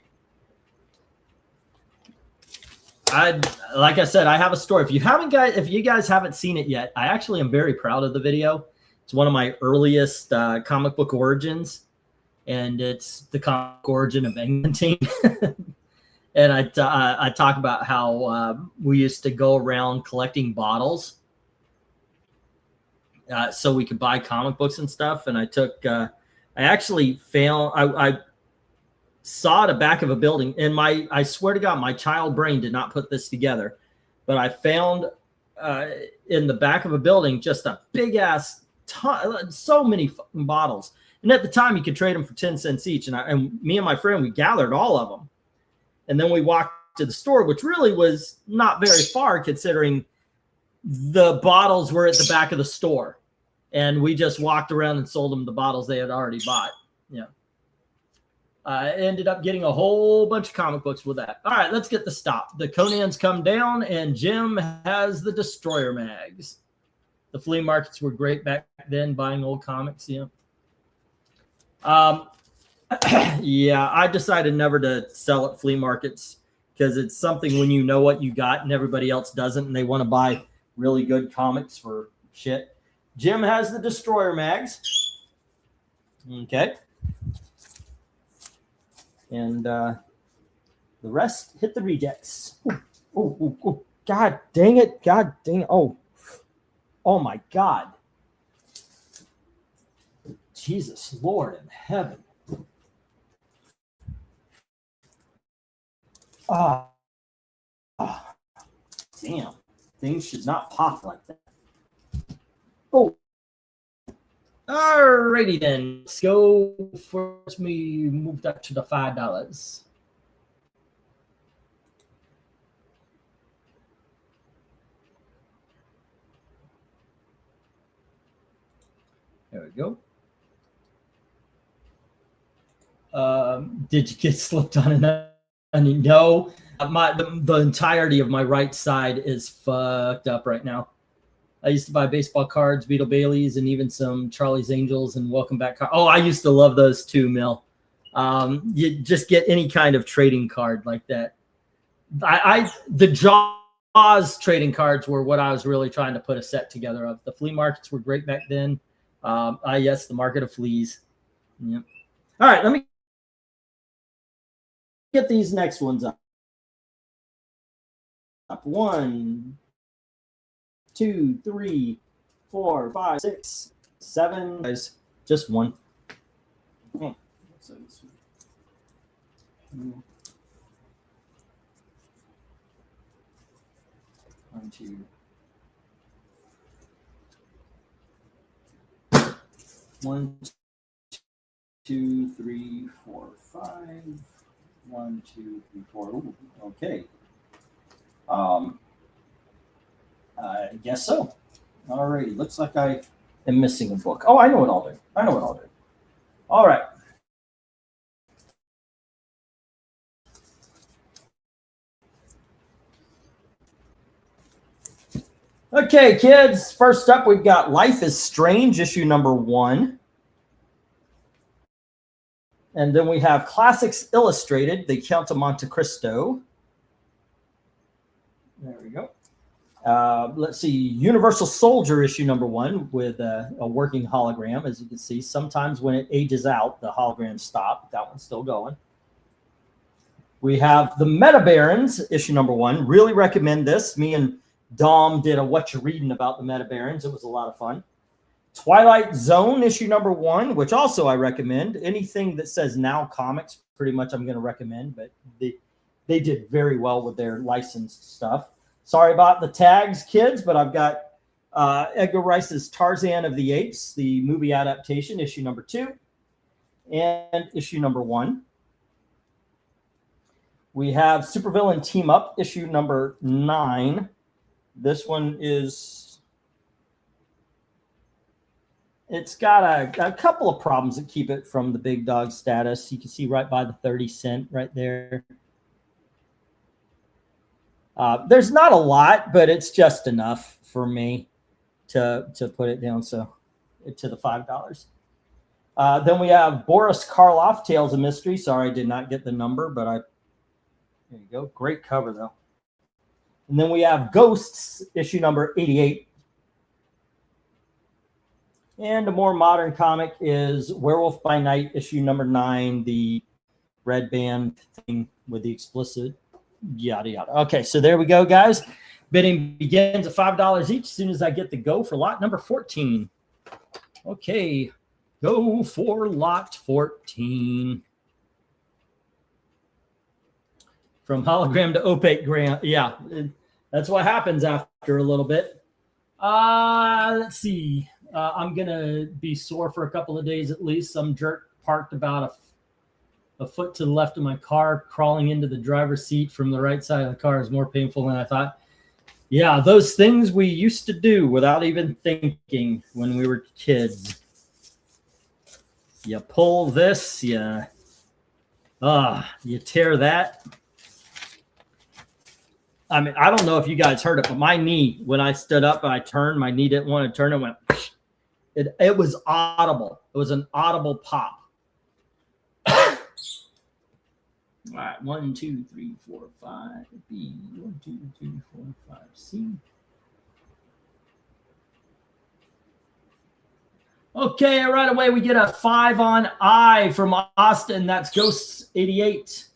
S1: Like I said, I have a story. If you guys haven't seen it yet, I actually am very proud of the video. It's one of my earliest comic book origins, and it's the comic origin of England team. And I talk about how we used to go around collecting bottles so we could buy comic books and stuff. And I actually found, I saw at the back of a building, and I swear to God, my child brain did not put this together, but I found in the back of a building just a big ass ton, so many fucking bottles. And at the time, you could trade them for 10 cents each. And me and my friend, we gathered all of them. And then we walked to the store, which really was not very far considering the bottles were at the back of the store. And we just walked around and sold them the bottles they had already bought. Yeah. I ended up getting a whole bunch of comic books with that. All right, let's get the stop. The Conans come down, and Jim has the Destroyer mags. The flea markets were great back then, buying old comics. Yeah. Yeah, I decided never to sell at flea markets because it's something when you know what you got and everybody else doesn't, and they want to buy really good comics for shit. Jim has the Destroyer mags. Okay. And the rest hit the rejects. Oh, God dang it. God dang it. Oh my God. Jesus, Lord in heaven. Damn. Things should not pop like that. Oh. Alrighty then. Let's go. First, we moved up to the $5. There we go. Did you get slipped on an onion? No. The entirety of my right side is fucked up right now. I used to buy baseball cards, Beetle Baileys, and even some Charlie's Angels and Welcome Back cards. Oh, I used to love those too, Mill. You just get any kind of trading card like that. The Jaws trading cards were what I was really trying to put a set together of. The flea markets were great back then. Yes, the market of fleas. Yep. All right, let me get these next ones up. 1, 2, 3, 4, 5, 6, 7. Guys, just one. Oh, so this one. 1, 2. 1, 2, 3, 4, 5. 1, 2, 3, 4. Ooh, okay. I guess so. All righty. Looks like I am missing a book. Oh, I know what I'll do. All right. Okay, kids. First up, we've got Life is Strange, issue number 1. And then we have Classics Illustrated, The Count of Monte Cristo. There we go. Let's see, Universal Soldier issue number 1 with a working hologram. As you can see, sometimes when it ages out, the holograms stop. That one's still going. We have the Meta Barons issue number 1. Really recommend this. Me and Dom did a What You Reading about the Meta Barons. It was a lot of fun. Twilight Zone issue number 1, which also I recommend. Anything that says Now Comics, pretty much I'm going to recommend, but they did very well with their licensed stuff. Sorry about the tags, kids, but I've got Edgar Rice's Tarzan of the Apes, the movie adaptation, issue number 2, and issue number 1. We have Supervillain Team Up, issue number 9. This one is, it's got a couple of problems that keep it from the big dog status. You can see right by the 30 cent right there. There's not a lot, but it's just enough for me to put it down to the $5. Then we have Boris Karloff, Tales of Mystery. Sorry, I did not get the number, but there you go. Great cover, though. And then we have Ghosts, issue number 88. And a more modern comic is Werewolf by Night, issue number 9, the red band thing with the explicit yada yada. Okay, so there we go, guys. Bidding begins at $5 each as soon as I get the go for lot number 14. Okay, go for lot 14. From hologram to opaque gram. Yeah, that's what happens after a little bit. Let's see. I'm going to be sore for a couple of days at least. Some jerk parked about a foot to the left of my car, crawling into the driver's seat from the right side of the car is more painful than I thought. Yeah, those things we used to do without even thinking when we were kids. You pull this, you tear that. I mean, I don't know if you guys heard it, but my knee, when I stood up and I turned, my knee didn't want to turn. It went, it was audible. It was an audible pop. All right, 1, 2, 3, 4, 5, B. 1, 2, 3, 4, 5, C. Okay, right away we get a 5 on I from Austin. That's Ghosts 88.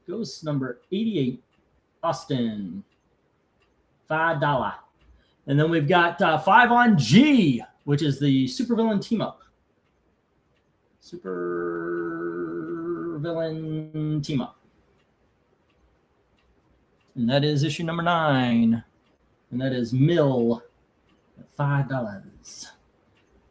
S1: Ghost number 88, Austin, $5. And then we've got 5 on G, which is the Supervillain Team Up. Supervillain Team Up. And that is issue number 9. And that is Mill at $5.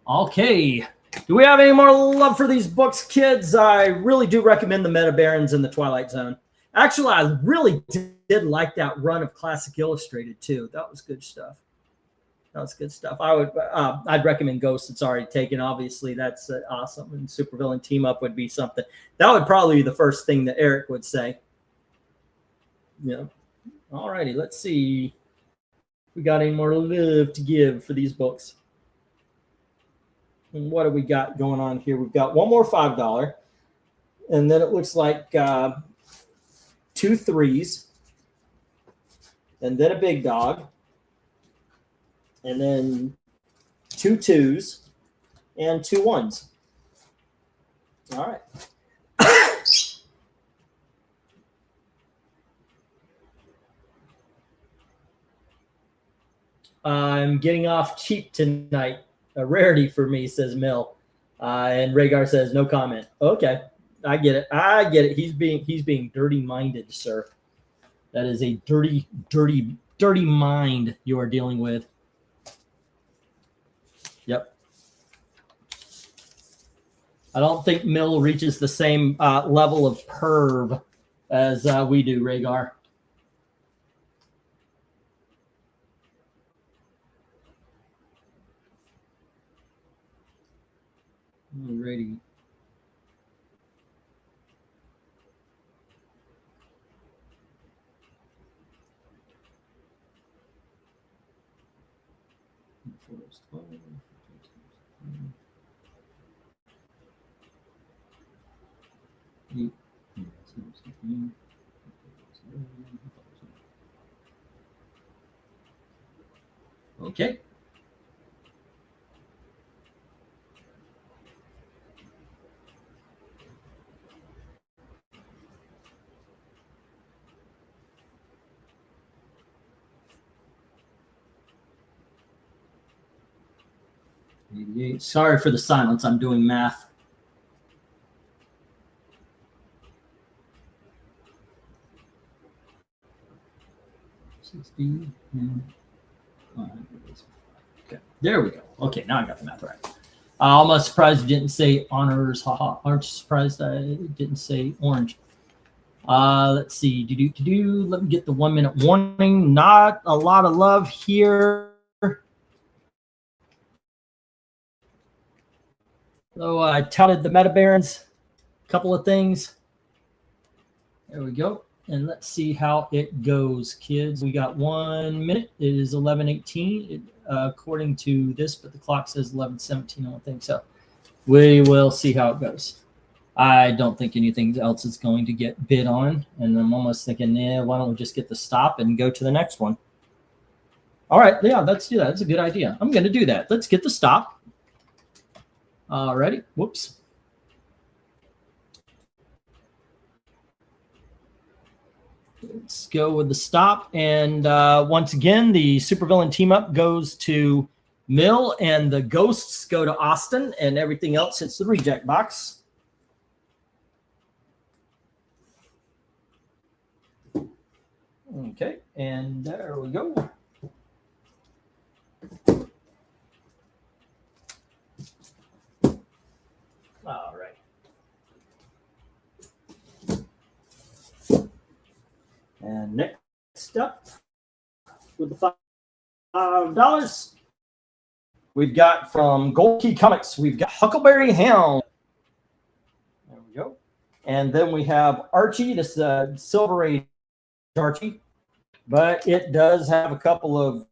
S1: Okay. Do we have any more love for these books, kids? I really do recommend the Meta Barons and the Twilight Zone. Actually, I really did like that run of Classic Illustrated, too. That was good stuff. That's good stuff. I'd recommend Ghost. It's already taken. Obviously, that's awesome. And supervillain team up would be something. That would probably be the first thing that Eric would say. Yeah. All righty. Let's see. We got any more love to give for these books? And what do we got going on here? We've got one more $5, and then it looks like 2 3s, and then a big dog, and then 2 2s, and 2 1s. All right. I'm getting off cheap tonight. A rarity for me, says Mill. And Rhaegar says, no comment. Okay. I get it. I get it. He's being dirty-minded, sir. That is a dirty mind you are dealing with. Yep. I don't think Mill reaches the same level of perv as we do, Rhaegar. Alrighty. Okay. Sorry for the silence. I'm doing math. Okay, there we go. Okay, now I got the math right. I'm almost surprised you didn't say honors. Haha. Aren't you surprised I didn't say orange? Let's see. Let me get the 1 minute warning. Not a lot of love here. So I touted the Meta Barons, a couple of things. There we go. And let's see how it goes, kids. We got 1 minute. It is 11:18 according to this, but the clock says 11:17. I don't think so. We will see how it goes. I don't think anything else is going to get bid on. And I'm almost thinking, why don't we just get the stop and go to the next one? All right. Yeah, let's do that. That's a good idea. I'm going to do that. Let's get the stop. Alrighty. Whoops. Let's go with the stop. And once again, the supervillain team up goes to Mill, and the ghosts go to Austin, and everything else hits the reject box. Okay, and there we go. All right. And next up, with the $5, we've got from Gold Key Comics, we've got Huckleberry Hound. There we go. And then we have Archie. This is Silver Age Archie, but it does have a couple of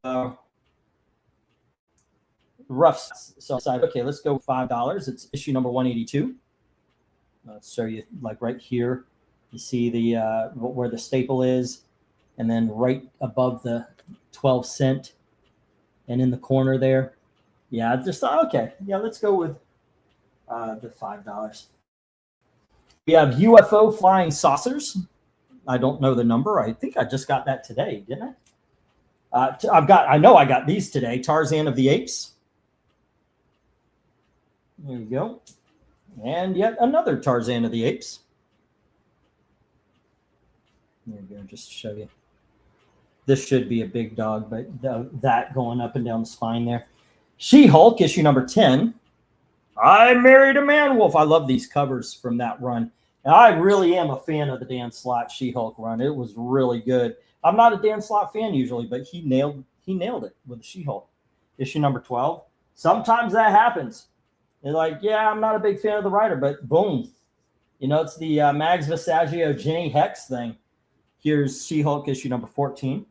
S1: roughs. So okay, let's go $5. It's issue number 182. Let's show you, like right here. You see the where the staple is, and then right above the 12 cent, and in the corner there. Yeah, just okay. Yeah, let's go with the $5. We have UFO flying saucers. I don't know the number. I think I just got that today, didn't I? I know I got these today. Tarzan of the Apes. There you go. And yet another Tarzan of the Apes. There you go, just to show you. This should be a big dog, but that going up and down the spine there. She-Hulk, issue number 10. I Married a Man-Wolf. I love these covers from that run. And I really am a fan of the Dan Slott She-Hulk run. It was really good. I'm not a Dan Slott fan usually, but he nailed it with the She-Hulk. issue number 12. Sometimes that happens. They're like, yeah, I'm not a big fan of the writer, but boom. You know, it's the Mags Visaggio Jenny Hex thing. Here's She-Hulk issue number 14.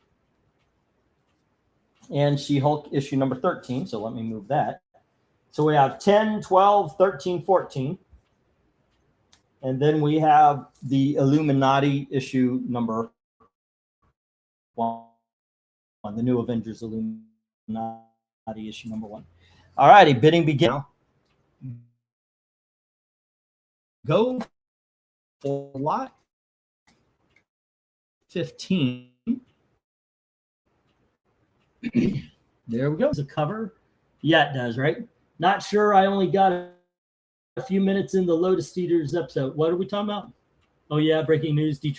S1: And She-Hulk issue number 13. So let me move that. So we have 10, 12, 13, 14. And then we have the Illuminati issue number 1. The New Avengers Illuminati issue number 1. All righty, bidding begin. Go for lot 15. There we go. It's a cover. Yeah, it does, right? Not sure. I only got a few minutes in the Lotus Theaters episode. What are we talking about? Oh, yeah, breaking news. The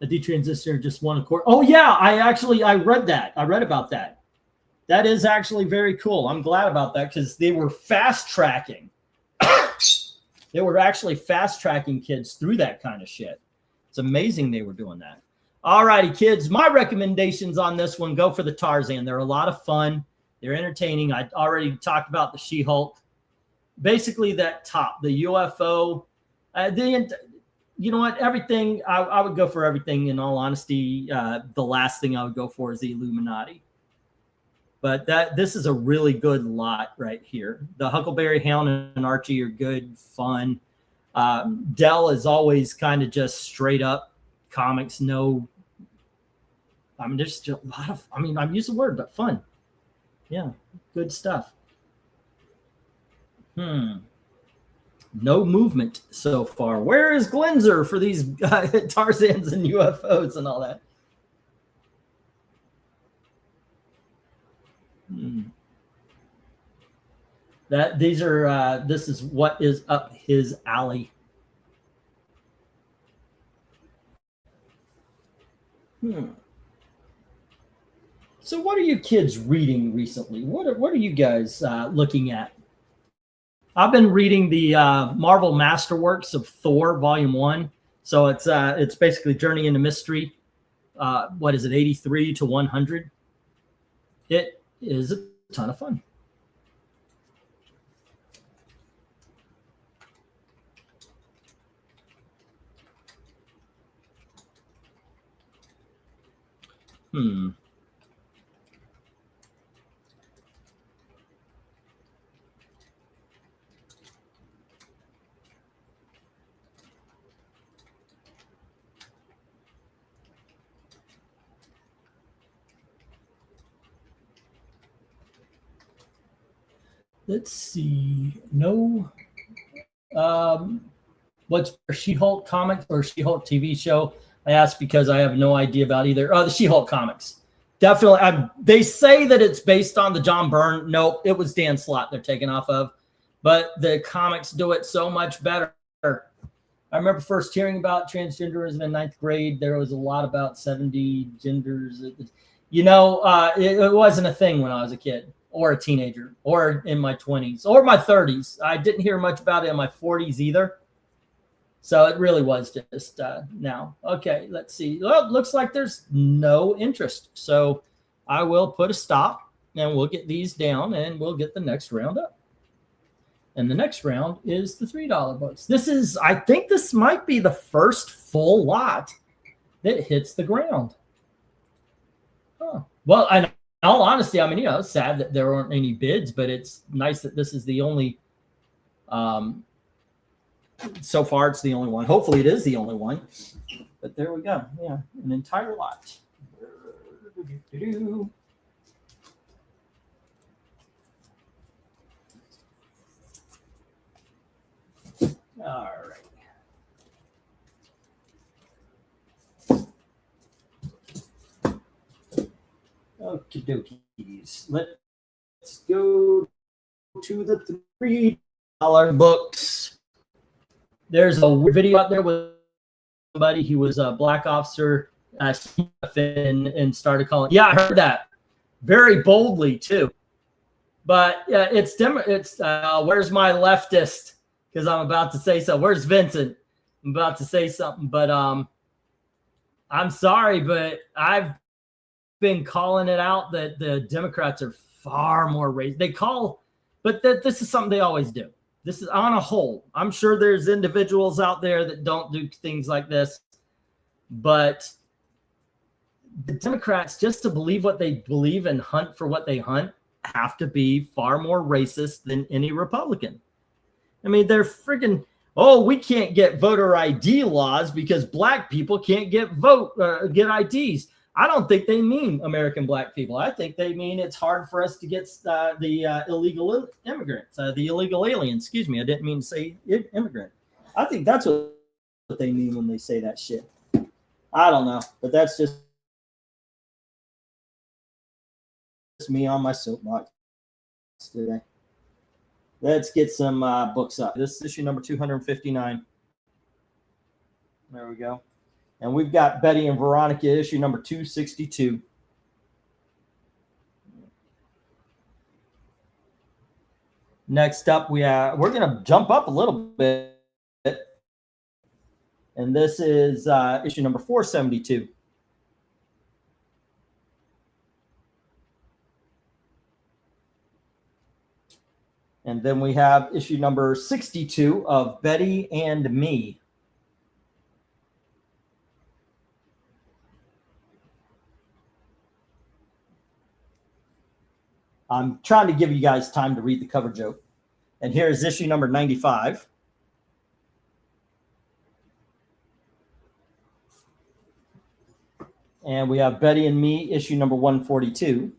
S1: detransistor just won a court. Oh, yeah, I read that. I read about that. That is actually very cool. I'm glad about that because they were fast tracking. They were actually fast tracking kids through that kind of shit. It's amazing they were doing that. All righty, kids. My recommendations on this one, go for the Tarzan. They're a lot of fun. They're entertaining. I already talked about the She-Hulk. Basically, that top, the UFO. You know what? Everything, I would go for everything, in all honesty. The last thing I would go for is the Illuminati. But this is a really good lot right here. The Huckleberry Hound and Archie are good, fun. Dell is always kind of just straight up comics. No, I mean, there's just a lot of, I mean, I've used the word, but fun. Yeah, good stuff. No movement so far. Where is Glenzer for these Tarzans and UFOs and all that? This is what is up his alley. So what are you kids reading recently? What are you guys looking at? I've been reading the Marvel Masterworks of Thor Volume 1. So it's basically Journey into Mystery. What is it, 83 to 100? It is a ton of fun. Let's see. No. What's She-Hulk comics or She-Hulk TV show? I asked because I have no idea about either. Oh, the She-Hulk comics. Definitely. They say that it's based on the John Byrne. Nope, it was Dan Slott they're taking off of. But the comics do it so much better. I remember first hearing about transgenderism in 9th grade. There was a lot about 70 genders. You know, it wasn't a thing when I was a kid or a teenager or in my 20s or my 30s. I didn't hear much about it in my 40s either. So it really was just now. Okay, let's see. Well, it looks like there's no interest. So I will put a stop and we'll get these down and we'll get the next round up. And the next round is the $3 books. I think this might be the first full lot that hits the ground. Huh. Well, in all honesty, I mean, you know, it's sad that there aren't any bids, but it's nice that this is the only, so far it's the only one. Hopefully it is the only one. But there we go. Yeah, an entire lot. All right. Okie dokies. Let's go to the $3 books. There's a video out there with somebody. He was a black officer and started calling. Yeah, I heard that very boldly too. But it's where's my leftist? Because I'm about to say so. Where's Vincent? I'm about to say something, but I'm sorry, but I've been calling it out that the Democrats are far more racist. They call, but this is something they always do. This is on a whole. I'm sure there's individuals out there that don't do things like this, but the Democrats, just to believe what they believe and hunt for what they hunt, have to be far more racist than any Republican. I mean, they're freaking, oh, we can't get voter ID laws because black people can't get IDs. I don't think they mean American black people. I think they mean it's hard for us to get the illegal immigrants, the illegal aliens. Excuse me, I didn't mean to say immigrant. I think that's what they mean when they say that shit. I don't know, but that's just me on my soapbox today. Let's get some books up. This is issue number 259. There we go. And we've got Betty and Veronica, issue number 262. Next up, we're going to jump up a little bit. And this is issue number 472. And then we have issue number 62 of Betty and Me. I'm trying to give you guys time to read the cover joke. And here is issue number 95. And we have Betty and Me, issue number 142.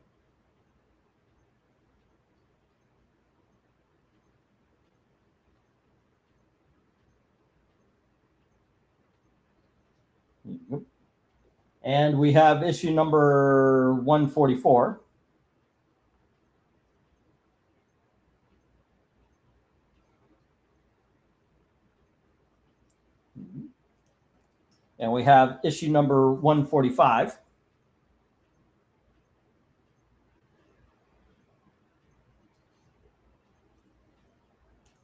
S1: And we have issue number 144. And we have issue number 145.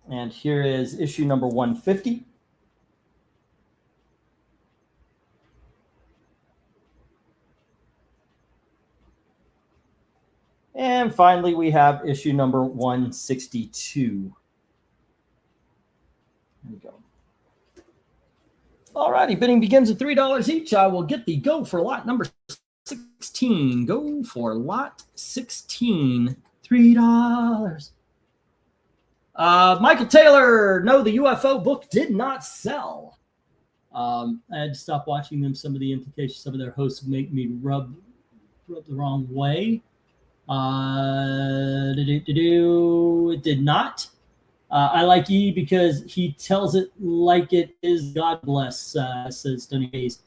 S1: And here is issue number 150. And finally, we have issue number 162. There we go. All righty, bidding begins at $3 each. I will get the go for lot number 16. Go for lot 16, $3. Michael Taylor, no, the UFO book did not sell. I had to stop watching them. Some of the implications, some of their hosts make me rub the wrong way. It did not. I like E because he tells it like it is. God bless, says Tony Hayes.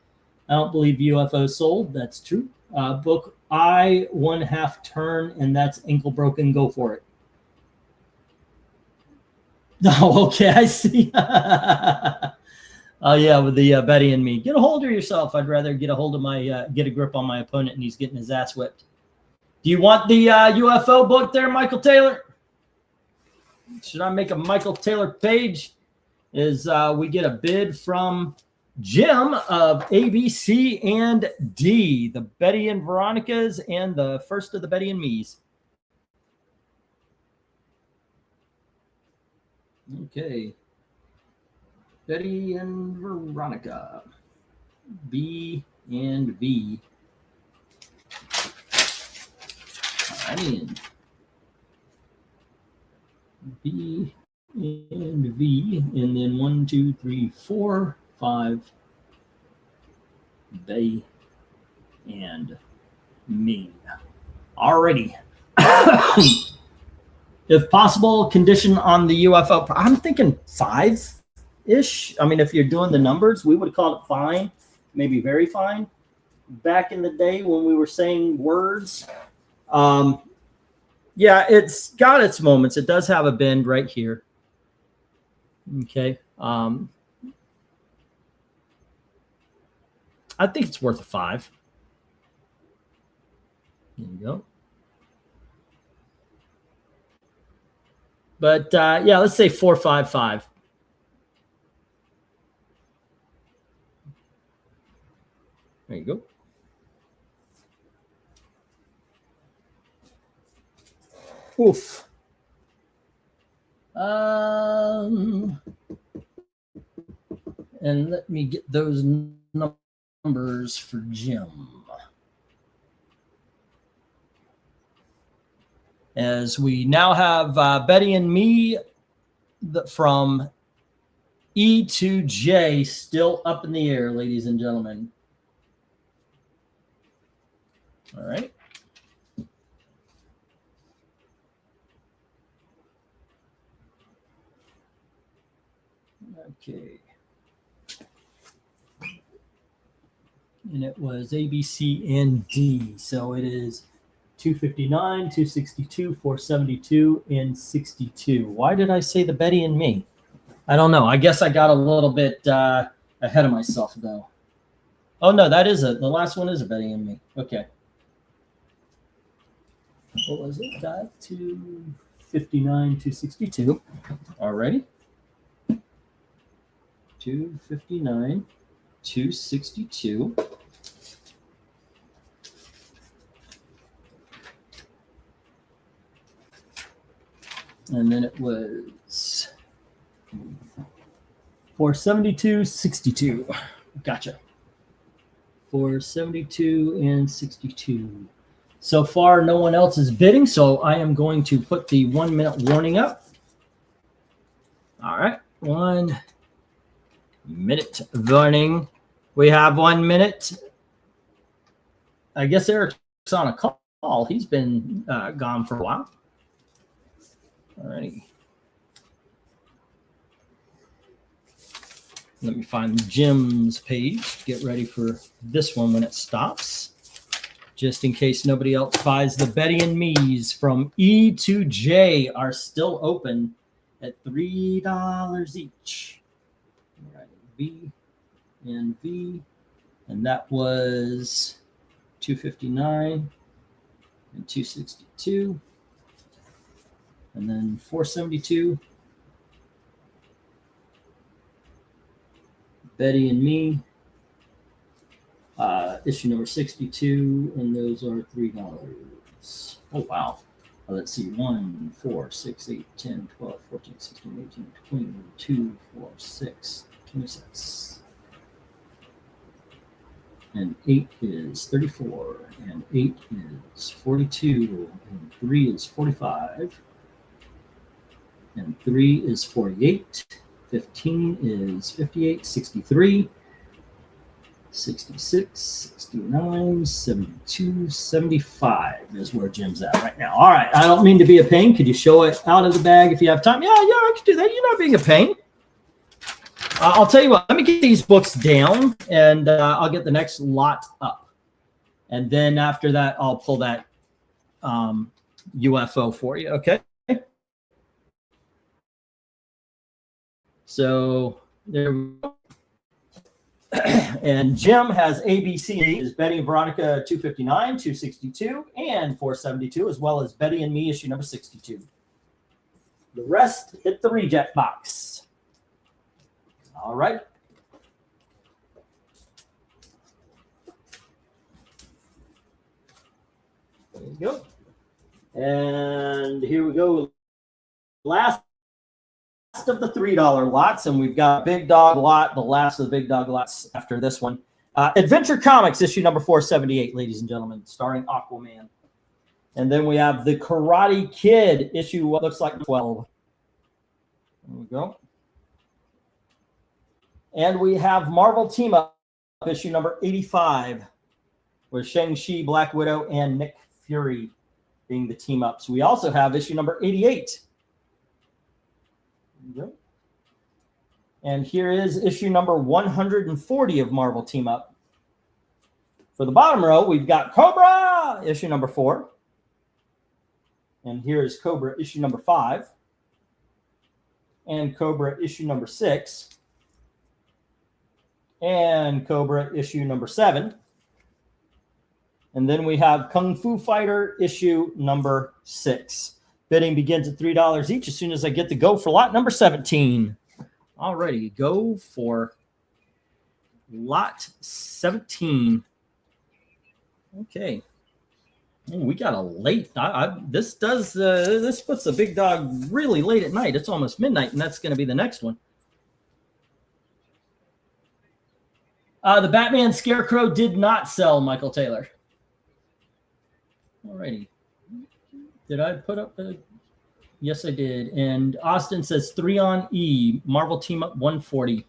S1: I don't believe UFO sold. That's true. Book I, 1/2 turn, and that's ankle broken. Go for it. Oh, okay. I see. Oh, yeah, with the Betty and Me. Get a hold of yourself. I'd rather get a hold of my, get a grip on my opponent, and he's getting his ass whipped. Do you want the UFO book there, Michael Taylor? Should I make a Michael Taylor page? We get a bid from Jim of ABC and D, the Betty and Veronicas and the first of the Betty and Me's. Okay. Betty and Veronica. B and V. And B and V, and then 1, 2, 3, 4, 5. Betty and Me. Alrighty. If possible, condition on the UFO. I'm thinking 5-ish. I mean, if you're doing the numbers, we would call it fine, maybe very fine. Back in the day when we were saying words. Yeah, it's got its moments. It does have a bend right here. Okay. I think it's worth a 5. There you go. But yeah, let's say 4.55. There you go. Oof. And let me get those numbers for Jim. As we now have Betty and me from E to J still up in the air, ladies and gentlemen. All right. Okay. And it was A, B, C, and D. So it is 259, 262, 472, and 62. Why did I say the Betty and me? I don't know. I guess I got a little bit ahead of myself, though. Oh, no, that is it. The last one is a Betty and me. Okay. What was it? 259, 262. Alrighty. 259, 262. And then it was 472.62. Gotcha. 472 and 62. So far, no one else is bidding, so I am going to put the 1 minute warning up. All right, 1 minute warning. We have 1 minute. I guess Eric's on a call. He's been gone for a while. All righty. Let me find Jim's page. Get ready for this one when it stops. Just in case nobody else buys, the Betty and Me's from E to J are still open at $3 each. All right, B and V. And that was 259 and 262. And then 472. Betty and Me. Issue number 62, and those are $3. Oh, wow. Let's see. 1, 4, 6, 8, 10, 12, 14, 16, 18, 22, 4, 6, 26. And 8 is 34, and 8 is 42, and 3 is 45, and 3 is 48, 15 is 58, 63, 66, 69, 72, 75 is where Jim's at right now. All right. I don't mean to be a pain. Could you show it out of the bag if you have time? Yeah, I could do that. You're not being a pain. I'll tell you what. Let me get these books down, and I'll get the next lot up. And then after that, I'll pull that UFO for you, okay? So there we go. And Jim has ABC, is Betty and Veronica 259, 262, and 472, as well as Betty and Me issue number 62. The rest hit the reject box. All right. There you go. And here we go. Last of the $3 lots, and we've got Big Dog lot, the last of the Big Dog lots after this one. Adventure Comics, issue number 478, ladies and gentlemen, starring Aquaman. And then we have The Karate Kid, issue what looks like 12. There we go. And we have Marvel Team Up, issue number 85, with Shang-Chi, Black Widow, and Nick Fury being the team ups. We also have issue number 88. And here is issue number 140 of Marvel Team Up. For the bottom row, we've got Cobra, issue number 4. And here is Cobra, issue number 5. And Cobra, issue number 6. And Cobra, issue number 7. And then we have Kung Fu Fighter, issue number 6. Bidding begins at $3 each as soon as I get the go for lot number 17. All righty, go for lot 17. Okay. Oh, we got a late. This puts the big dog really late at night. It's almost midnight, and that's going to be the next one. The Batman Scarecrow did not sell, Michael Taylor. Alrighty. Did I put up the? Yes, I did. And Austin says 3 on E. Marvel Team Up 140.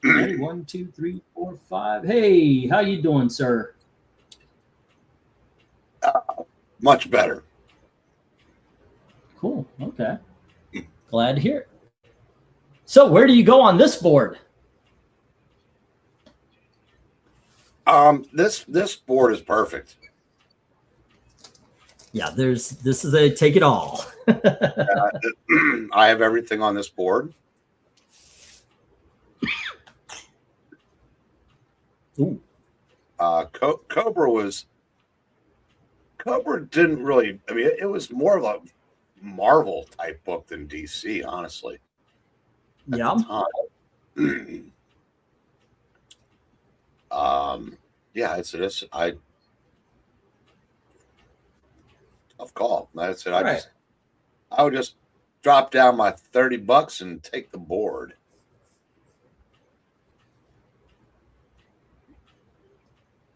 S1: Right, 1, 2, 3, 4, 5. Hey, how you doing, sir?
S3: Much better.
S1: Cool. Okay. Glad to hear it. So where do you go on this board?
S3: This board is perfect.
S1: Yeah, this is a take it all.
S3: I have everything on this board.
S1: Ooh.
S3: Cobra didn't really, I mean, it was more of a Marvel type book than DC, honestly.
S1: Yeah.
S3: Yeah, it's tough call. That's it. I would just drop down my $30 and take the board.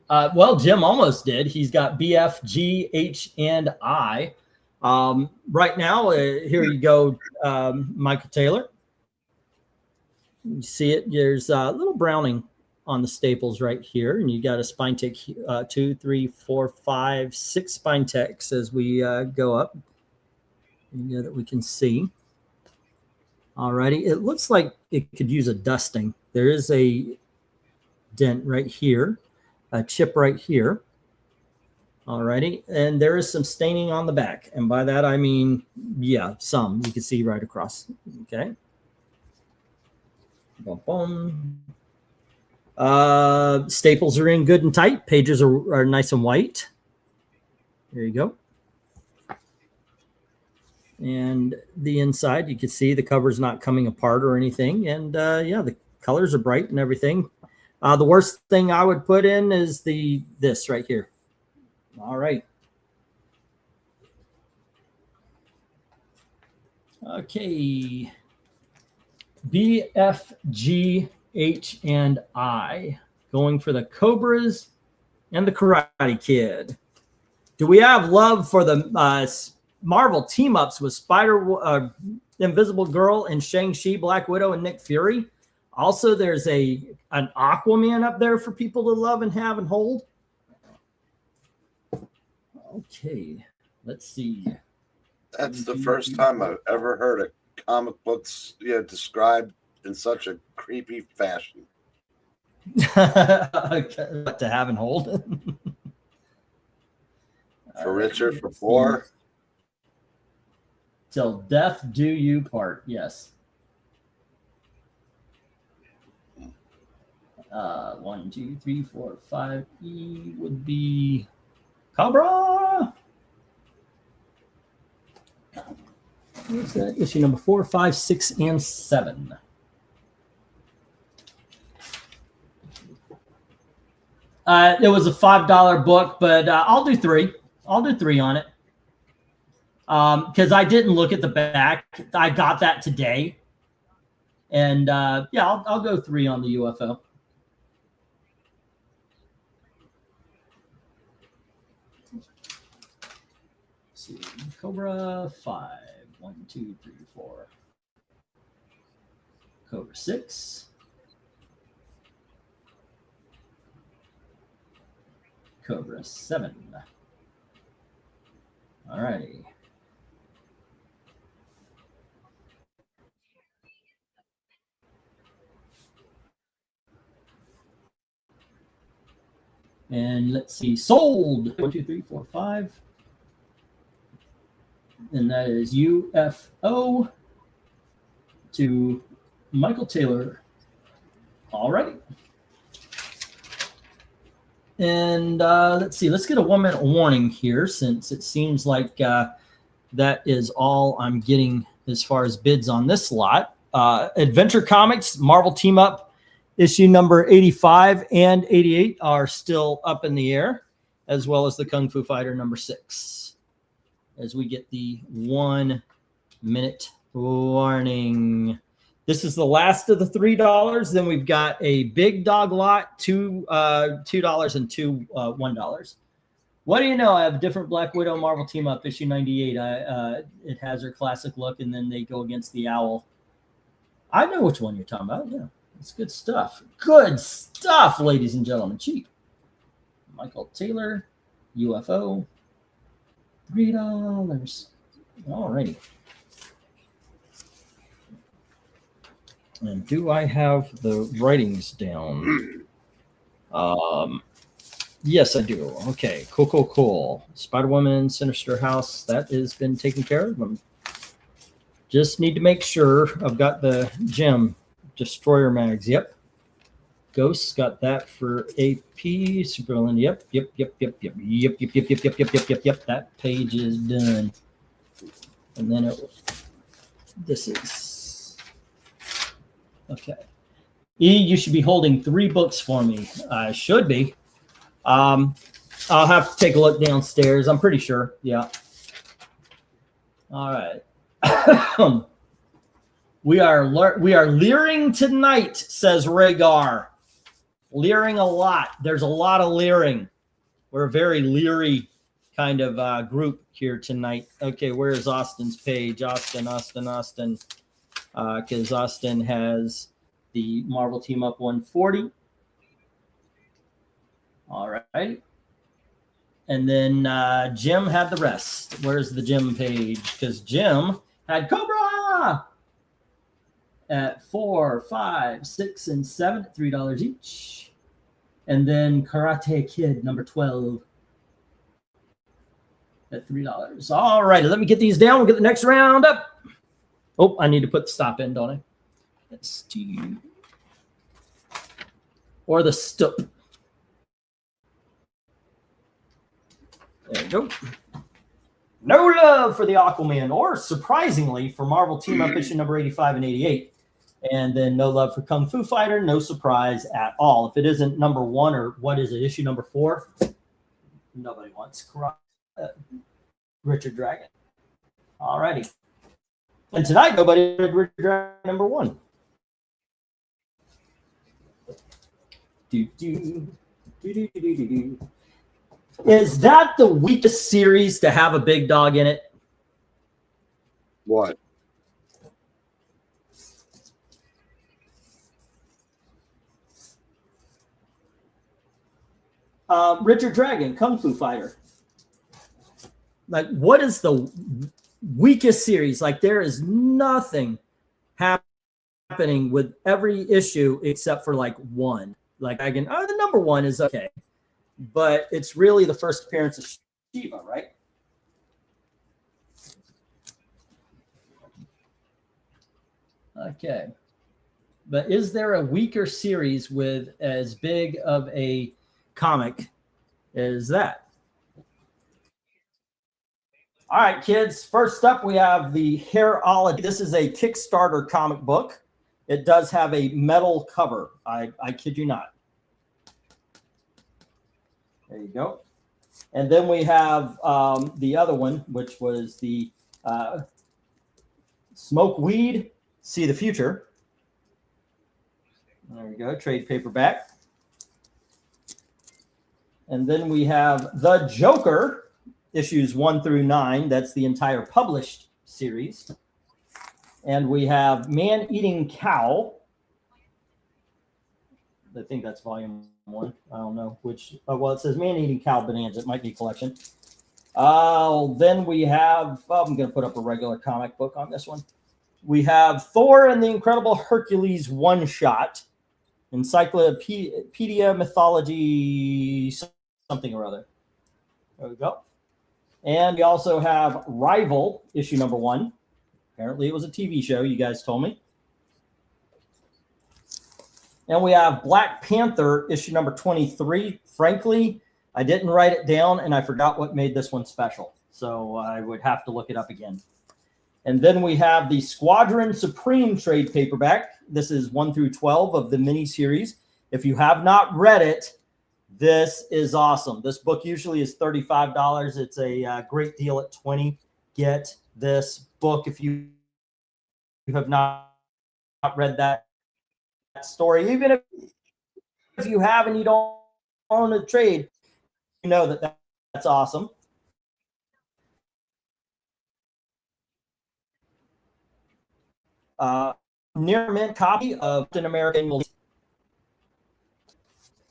S1: Well, Jim almost did. He's got BF, G, H, and I. Right now, here you go, Michael Taylor. You see it? There's a little browning on the staples right here, and you got a spine tick 2, 3, 4, 5, 6 spine ticks as we go up. That we can see. Alrighty, it looks like it could use a dusting. There is a dent right here, a chip right here. Alrighty, and there is some staining on the back, and by that I mean, yeah, some you can see right across. Okay. Boom, boom. Staples are in good and tight. Pages are nice and white. There you go. And the inside, you can see the cover's not coming apart or anything. And yeah, the colors are bright and everything. The worst thing I would put in is this right here. All right. Okay. BFG, H, and I going for the Cobras and the Karate Kid. Do we have love for the Marvel team-ups with Invisible Girl and Shang-Chi, Black Widow, and Nick Fury? Also, there's an Aquaman up there for people to love and have and hold. Okay, let's see.
S3: That's the first time I've ever heard a comic books described in such a creepy fashion.
S1: To have and hold.
S3: For richer, for poor.
S1: Till death do you part. Yes. 1, 2, 3, 4, 5. E would be Cobra. What's that? Issue number 4, 5, 6, and 7. It was a $5 book, but I'll do 3. I'll do 3 on it. Because I didn't look at the back. I got that today. And yeah, I'll go 3 on the UFO. Let's see. Cobra 5. 1, 2, 3, 4. Cobra 6. Cobra 7. All righty. And let's see, sold 1, 2, 3, 4, 5. And that is UFO to Michael Taylor. All right. And let's see, let's get a 1-minute warning here since it seems like that is all I'm getting as far as bids on this lot. Adventure Comics, Marvel Team Up, issue number 85 and 88 are still up in the air. as well as the Kung Fu Fighter number 6. As we get the 1 minute warning. This is the last of the $3. Then we've got a big dog lot, $2 and two $1. What do you know? I have a different Black Widow Marvel team up, issue 98. It has her classic look, and then they go against the owl. I know which one you're talking about. Yeah, it's good stuff. Good stuff, ladies and gentlemen. Cheap. Michael Taylor, UFO, $3. All righty. And do I have the writings down? Yes, I do. Okay, cool. Spider-Woman, Sinister House, that has been taken care of. Just need to make sure I've got the gem Destroyer mags. Yep. Ghosts got that for AP. Supervillain. Yep. That page is done. And then this is okay. E, you should be holding 3 books for me. I should be. I'll have to take a look downstairs. I'm pretty sure. Yeah. All right. We are leering tonight, says Rhaegar. Leering a lot. There's a lot of leering. We're a very leery kind of group here tonight. Okay, where's Austin's page? Austin. Because Austin has the Marvel Team Up 140. All right. And then Jim had the rest. Where's the Jim page? Because Jim had Cobra at 4, 5, 6, and 7 at $3 each. And then Karate Kid number 12 at $3. All right, let me get these down. We'll get the next round up. Oh, I need to put the stop in, don't I? That's T. Or the stop. There you go. No love for the Aquaman, or surprisingly for Marvel Team Up issue number 85 and 88. And then no love for Kung Fu Fighter, no surprise at all. If it isn't number 1 or what is it, issue number 4, nobody wants Richard Dragon. All righty. And tonight, nobody read Richard Dragon number 1. Is that the weakest series to have a big dog in it?
S3: What?
S1: Richard Dragon, Kung Fu Fighter. Like, what is the weakest series? Like, there is nothing happening with every issue except for like 1. Like, I can, the number 1 is okay. But it's really the first appearance of Shiva, right? Okay. But is there a weaker series with as big of a comic as that? All right, kids. First up, we have the Hairology. This is a Kickstarter comic book. It does have a metal cover. I kid you not. There you go. And then we have the other one, which was the Smoke Weed, See the Future. There you go, trade paperback. And then we have The Joker, issues 1 through 9. That's the entire published series. And we have Man-Eating Cow. I think that's volume 1. I don't know which. Well, it says Man-Eating Cow Bonanza. It might be collection. Then we have, I'm going to put up a regular comic book on this one. We have Thor and the Incredible Hercules one-shot. Encyclopedia Mythology something or other. There we go. And we also have Rival, issue number 1. Apparently it was a TV show, you guys told me. And we have Black Panther, issue number 23. Frankly, I didn't write it down, and I forgot what made this one special. So I would have to look it up again. And then we have the Squadron Supreme trade paperback. This is 1 through 12 of the mini-series. If you have not read it, This is awesome. This book usually is $35. It's a great deal at $20. Get this book if you have not read that story. Even if you have and you don't own a trade, you know that's awesome. Near mint copy of Captain America.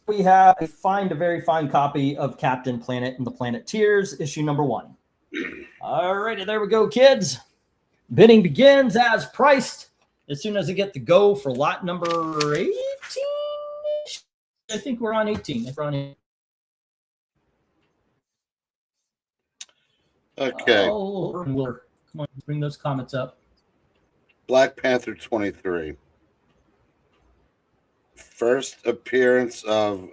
S1: We have a very fine copy of Captain Planet and the Planeteers, issue number 1. All righty, there we go, kids. Bidding begins as priced. As soon as I get the go for lot number 18, I think we're on 18. If we're on 18.
S3: Okay.
S1: Come on, bring those comments up.
S3: Black Panther 23. First appearance of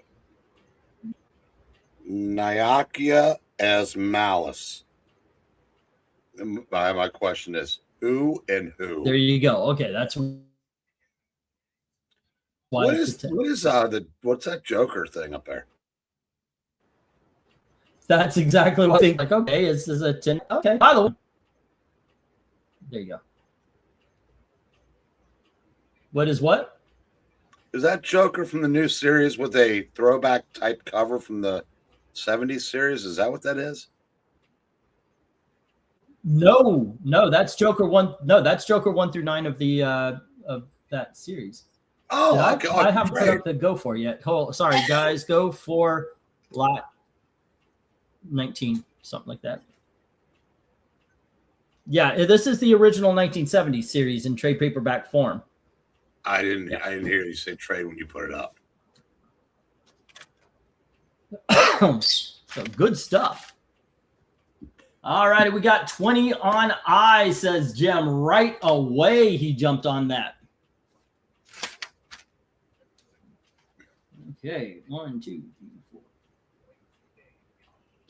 S3: Nyakia as Malice. My question is, who and who?
S1: There you go. Okay, that's
S3: what's that Joker thing up there?
S1: That's exactly what I think. Like, okay, is a 10? Okay, by the way, there you go. What is what?
S3: Is that Joker from the new series with a throwback type cover from the 70s series? Is that what that is?
S1: No, that's Joker 1. No, that's Joker 1 through 9 of the of that series.
S3: Oh,
S1: I haven't put up the go for yet. Sorry, guys, go for lot 19, something like that. Yeah, this is the original 1970s series in trade paperback form.
S3: I didn't hear you say trade when you put it up.
S1: So good stuff. All righty, we got 20 on I, says Jim. Right away, he jumped on that. Okay, 1, 2, 3, 4.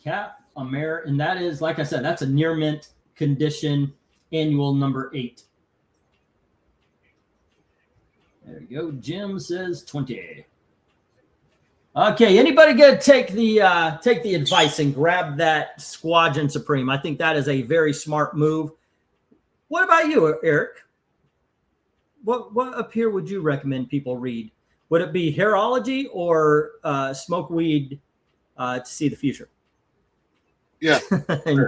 S1: Cap Amer, and that is, like I said, that's a near mint condition, annual number 8. There you go. Jim says 20. Okay, anybody gonna take the advice and grab that Squadron Supreme? I think that is a very smart move. What about you, Eric? What up here would you recommend people read? Would it be Hairology or Smoke Weed to See the Future?
S3: Yeah.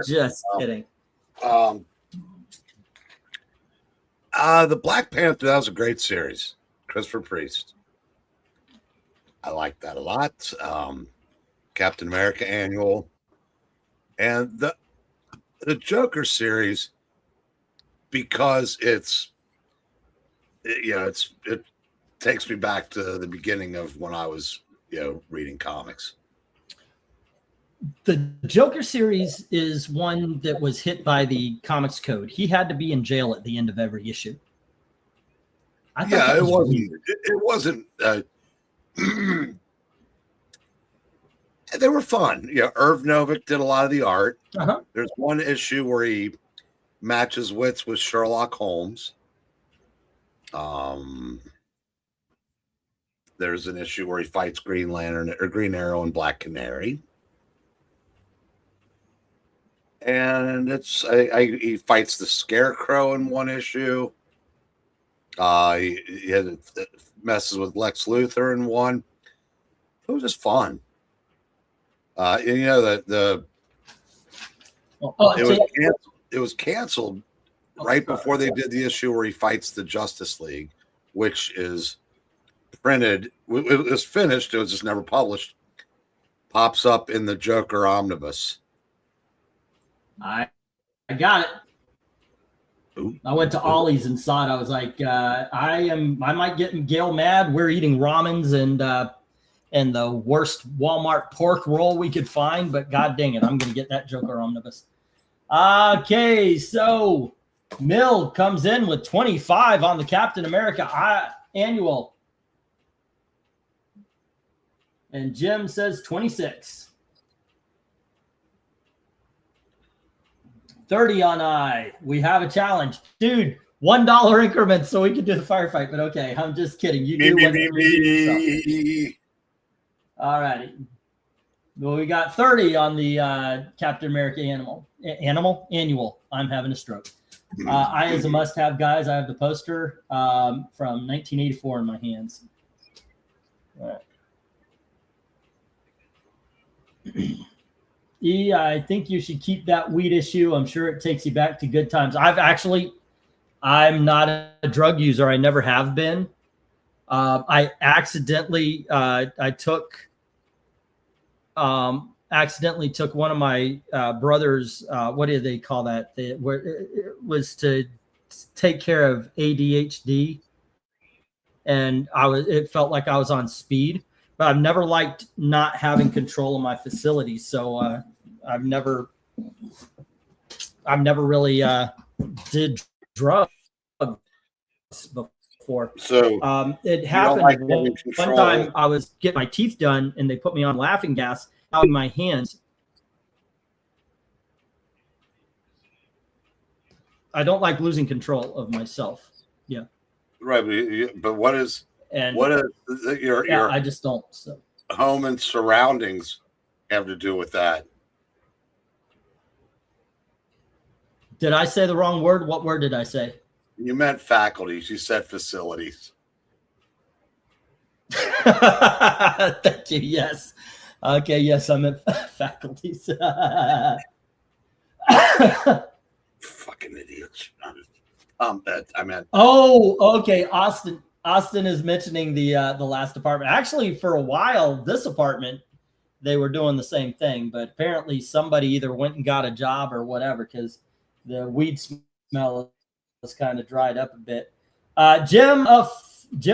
S1: Just kidding.
S3: The Black Panther, that was a great series. Christopher Priest. I like that a lot. Captain America Annual. And the Joker series, because it takes me back to the beginning of when I was, reading comics.
S1: The Joker series is one that was hit by the Comics Code. He had to be in jail at the end of every issue.
S3: It wasn't. They were fun. Irv Novick did a lot of the art.
S1: Uh-huh.
S3: There's one issue where he matches wits with Sherlock Holmes. There's an issue where he fights Green Lantern or Green Arrow and Black Canary. And he fights the Scarecrow in one issue. He messes with Lex Luthor in one. It was just fun. It was canceled right before they did the issue where he fights the Justice League, which is printed. It was finished. It was just never published. Pops up in the Joker Omnibus.
S1: I got it.
S3: Ooh.
S1: I went to Ollie's and saw it. I was like, I might get Gail mad. We're eating ramens and the worst Walmart pork roll we could find, but god dang it, I'm going to get that Joker Omnibus. Okay, so Mill comes in with 25 on the Captain America Annual. And Jim says 26. 30 on I. We have a challenge. Dude, $1 increments so we can do the firefight, but okay, I'm just kidding. You do what you do. All righty. Well, we got 30 on the Captain America annual. I'm having a stroke. I, as a must-have, guys, I have the poster from 1984 in my hands. All right. E, I think you should keep that weed issue. I'm sure it takes you back to good times. I'm not a drug user. I never have been. I accidentally took one of my brother's, what do they call that? It was to take care of ADHD. And it felt like I was on speed, but I've never liked not having control of my facilities. So I've never really did drugs before.
S3: So
S1: it happened one time I was getting my teeth done and they put me on laughing gas out in my hands. I don't like losing control of myself. Yeah.
S3: Right. But what is your
S1: I just don't. So
S3: home and surroundings have to do with that?
S1: Did I say the wrong word? What word did I say?
S3: You meant faculties. You said facilities.
S1: Thank you. Yes. Okay. Yes, I meant faculties.
S3: Fucking idiots. I meant.
S1: Oh, okay. Austin is mentioning the last apartment. Actually, for a while, this apartment, they were doing the same thing, but apparently somebody either went and got a job or whatever because the weed smell is kind of dried up a bit. Jim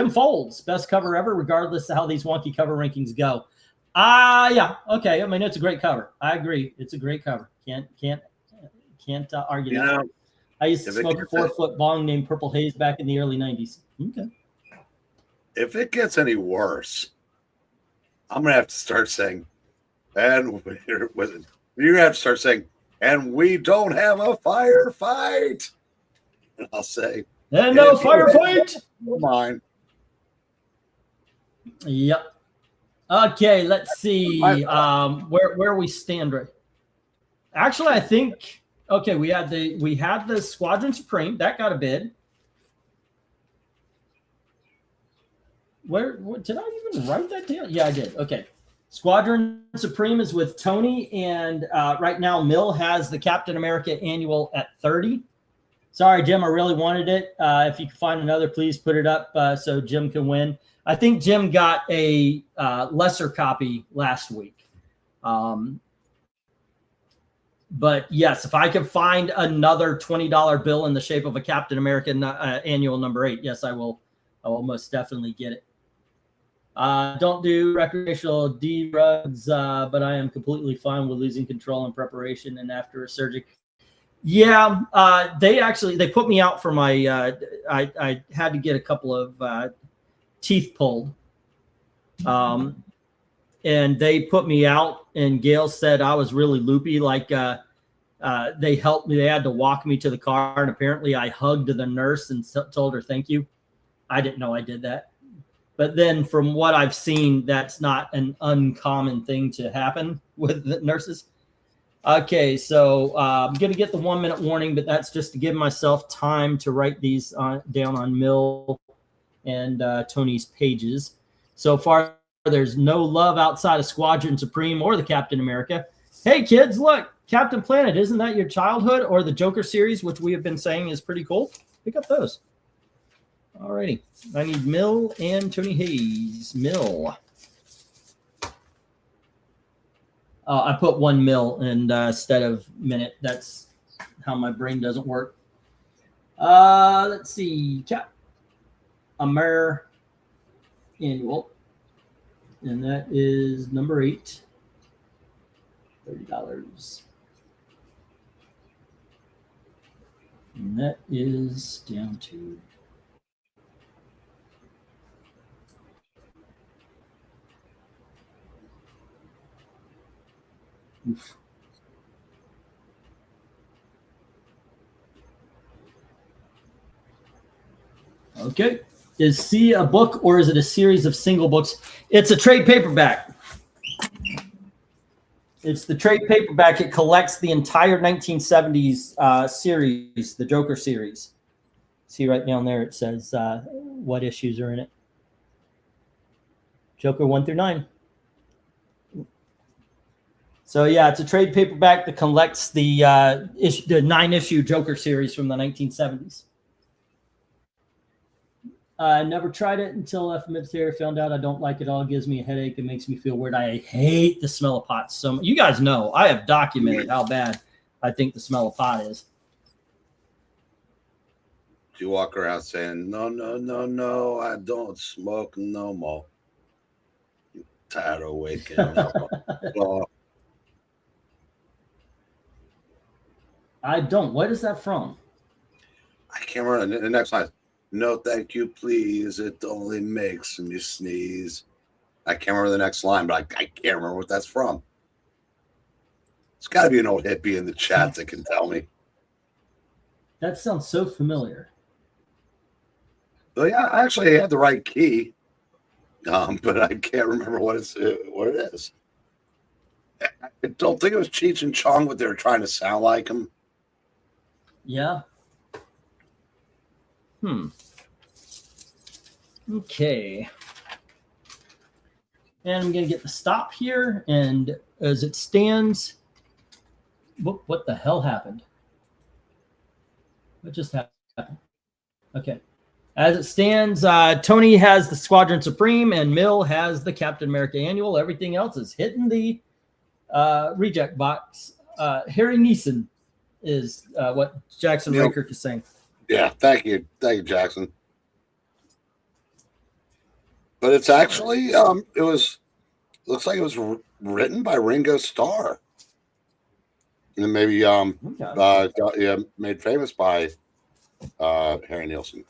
S1: Folds, best cover ever, regardless of how these wonky cover rankings go. Yeah, okay. I mean, it's a great cover. I agree. It's a great cover. Can't argue that. I used to smoke a 4-foot bong named Purple Haze back in the early 90s. Okay.
S3: If it gets any worse, I'm gonna have to start saying, and you're gonna have to start saying, and we don't have a firefight. And I'll say,
S1: and no firefight.
S3: Mine.
S1: Yep. Okay, let's see where we stand. Right. Actually, I think. Okay, we had the Squadron Supreme that got a bid. Where did I even write that down? Yeah, I did. Okay, Squadron Supreme is with Tony, and right now Mill has the Captain America annual at 30. Sorry, Jim, I really wanted it. If you can find another, please put it up so Jim can win. I think Jim got a lesser copy last week. But yes, if I could find another $20 bill in the shape of a Captain America annual number 8, yes, I will most definitely get it. Don't do recreational drugs, but I am completely fine with losing control in preparation and after a surgery. Yeah, they put me out for my. I had to get a couple of teeth pulled. And they put me out, and Gail said I was really loopy. Like they helped me. They had to walk me to the car, and apparently I hugged the nurse and told her thank you. I didn't know I did that. But then from what I've seen, that's not an uncommon thing to happen with the nurses. Okay, so I'm going to get the 1-minute warning, but that's just to give myself time to write these down on Mill and Tony's pages. So far, there's no love outside of Squadron Supreme or the Captain America. Hey, kids, look, Captain Planet, isn't that your childhood? Or the Joker series, which we have been saying is pretty cool? Pick up those. All righty. I need Mill and Tony Hayes. Mill. I put 1 mil instead of minute. That's how my brain doesn't work. Let's see. Cap Amer annual. And that is number 8. $30. And that is down to oof. Okay. Is C a book or is it a series of single books? It's a trade paperback. It's the trade paperback. It collects the entire 1970s series, the Joker series. See right down there, it says what issues are in it. Joker 1 through 9. So yeah, it's a trade paperback that collects the 9-issue Joker series from the 1970s. I never tried it until FMithera found out I don't like it all. It gives me a headache. It makes me feel weird. I hate the smell of pot. So you guys know I have documented how bad I think the smell of pot is.
S3: You walk around saying, no, no, no, no, I don't smoke no more. You tired of waking up. Oh,
S1: I don't. What is that from?
S3: I can't remember the next line. No, thank you, please. It only makes me sneeze. I can't remember the next line, but I can't remember what that's from. It's got to be an old hippie in the chat that can tell me.
S1: That sounds so familiar.
S3: Well, yeah, I actually had the right key, but I can't remember what it is. I don't think it was Cheech and Chong, but they were trying to sound like him.
S1: Yeah. Okay. And I'm going to get the stop here. And as it stands, what the hell happened? What just happened? Okay. As it stands, Tony has the Squadron Supreme and Mill has the Captain America Annual. Everything else is hitting the reject box. Harry Neeson is what Jackson Raker is saying.
S3: Yeah, thank you, Jackson. But it's actually looks like it was written by Ringo Starr, and maybe made famous by Harry Nielsen.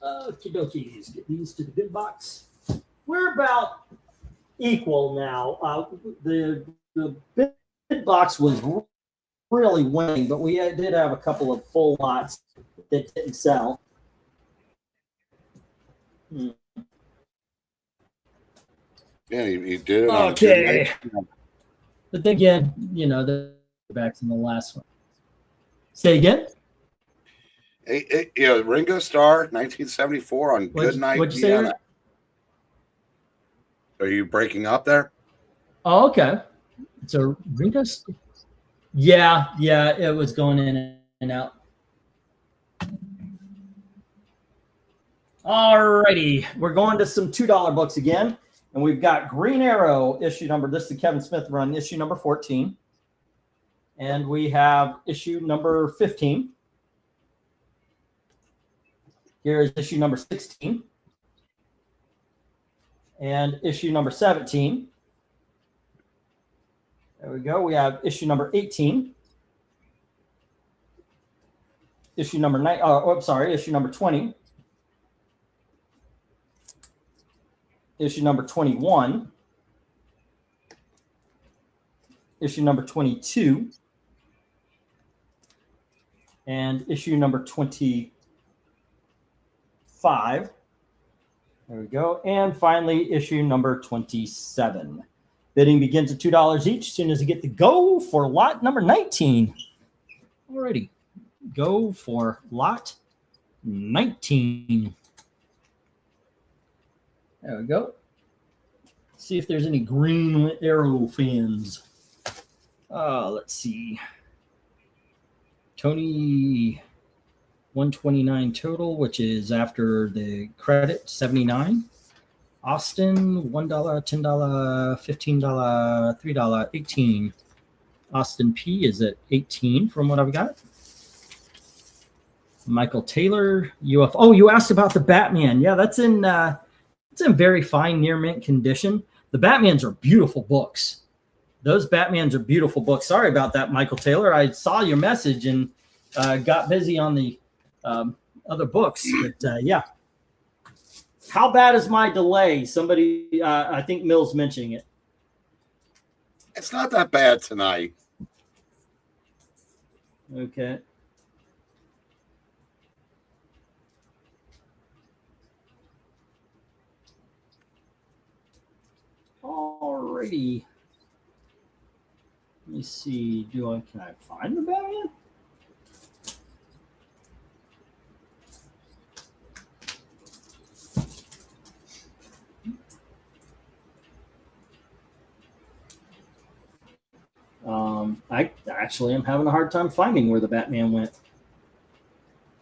S1: Okie dokies, get these to the good box. We're about equal now. The bid box was really winning, but we did have a couple of full lots that didn't sell.
S3: Yeah, he did it.
S1: Okay. But then again, the backs in the last one. Say again?
S3: Ringo Starr, 1974 on Good Night
S1: What'd you say?
S3: Are you breaking up there?
S1: Oh, okay. So Ringo. Yeah, it was going in and out. Alrighty, we're going to some $2 books again, and we've got Green Arrow issue number. This is the Kevin Smith run, issue number 14, and we have issue number 15. Here is issue number 16 and issue number 17. There we go. We have issue number 18. Issue number 9. Issue number 20. Issue number 21. Issue number 22. And issue number 25. There we go. And finally, issue number 27. Bidding begins at $2 each as soon as you get the go for lot number 19. Alrighty. Go for lot 19. There we go. See if there's any Green Arrow fans. Let's see. Tony, 129 total, which is after the credit, 79. Austin, $1, $10, $15, $3, 18. Austin P is at 18 from what I've got. Michael Taylor, UFO. Oh, you asked about the Batman. Yeah, it's in very fine near mint condition. The Batmans are beautiful books. Those Batmans are beautiful books. Sorry about that, Michael Taylor. I saw your message and got busy on the other books. But yeah. How bad is my delay? Somebody, I think Mill's mentioning it.
S3: It's not that bad tonight.
S1: Okay. righty. Let me see. Can I find the Batman? I actually am having a hard time finding where the Batman went.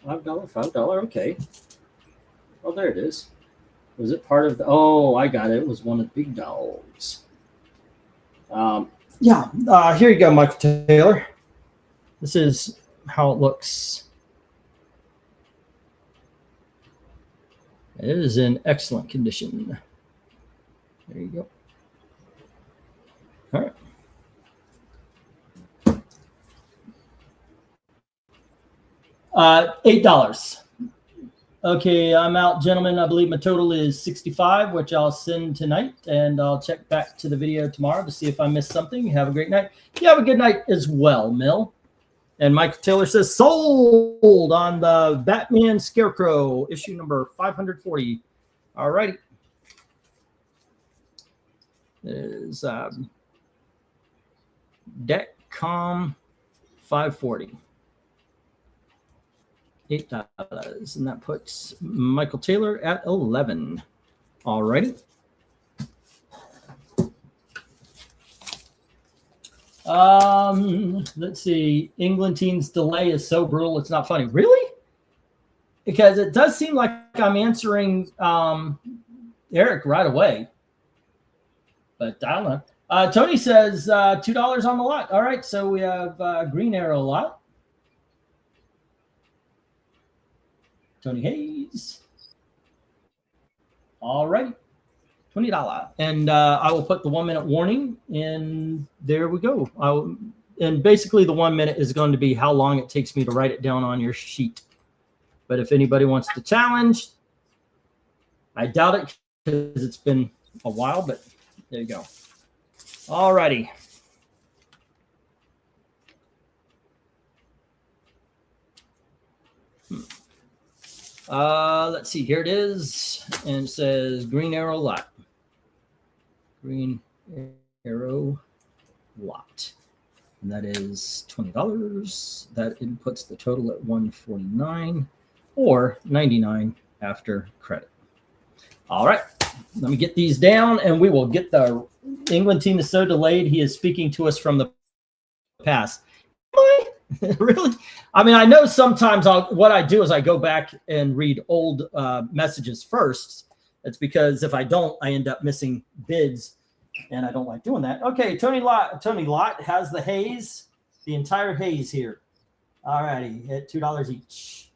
S1: $5, okay. Oh, there it is. Was it part of the? Oh, I got it. It was one of the big dogs. Here you go, Michael Taylor. This is how it looks. It is in excellent condition. There you go. All right. $8. Okay, I'm out, gentlemen. I believe my total is 65, which I'll send tonight, and I'll check back to the video tomorrow to see if I missed something. Have a great night. You have a good night as well, Mill. And Michael Taylor says sold on the Batman Scarecrow, issue number 540. All righty. There's Decom 540. $8, and that puts Michael Taylor at 11. All righty. Let's see. England team's delay is so brutal it's not funny. Really? Because it does seem like I'm answering Eric right away. But I don't know. Tony says $2 on the lot. All right, so we have Green Arrow lot. Tony Hayes. All right. $20. And I will put the 1 minute warning, and there we go. And basically the 1 minute is going to be how long it takes me to write it down on your sheet. But if anybody wants to challenge, I doubt it because it's been a while, but there you go. All righty. Let's see. Here it is, and it says Green Arrow lot. Green Arrow lot, and that is $20. That inputs the total at $149 or $99 after credit. All right, let me get these down, and we will get the England team is so delayed. He is speaking to us from the past. Really? I mean, I know sometimes what I do is I go back and read old messages first. It's because if I don't, I end up missing bids, and I don't like doing that. Okay, Tony Lott has the haze, the entire haze here. All righty, at $2 each.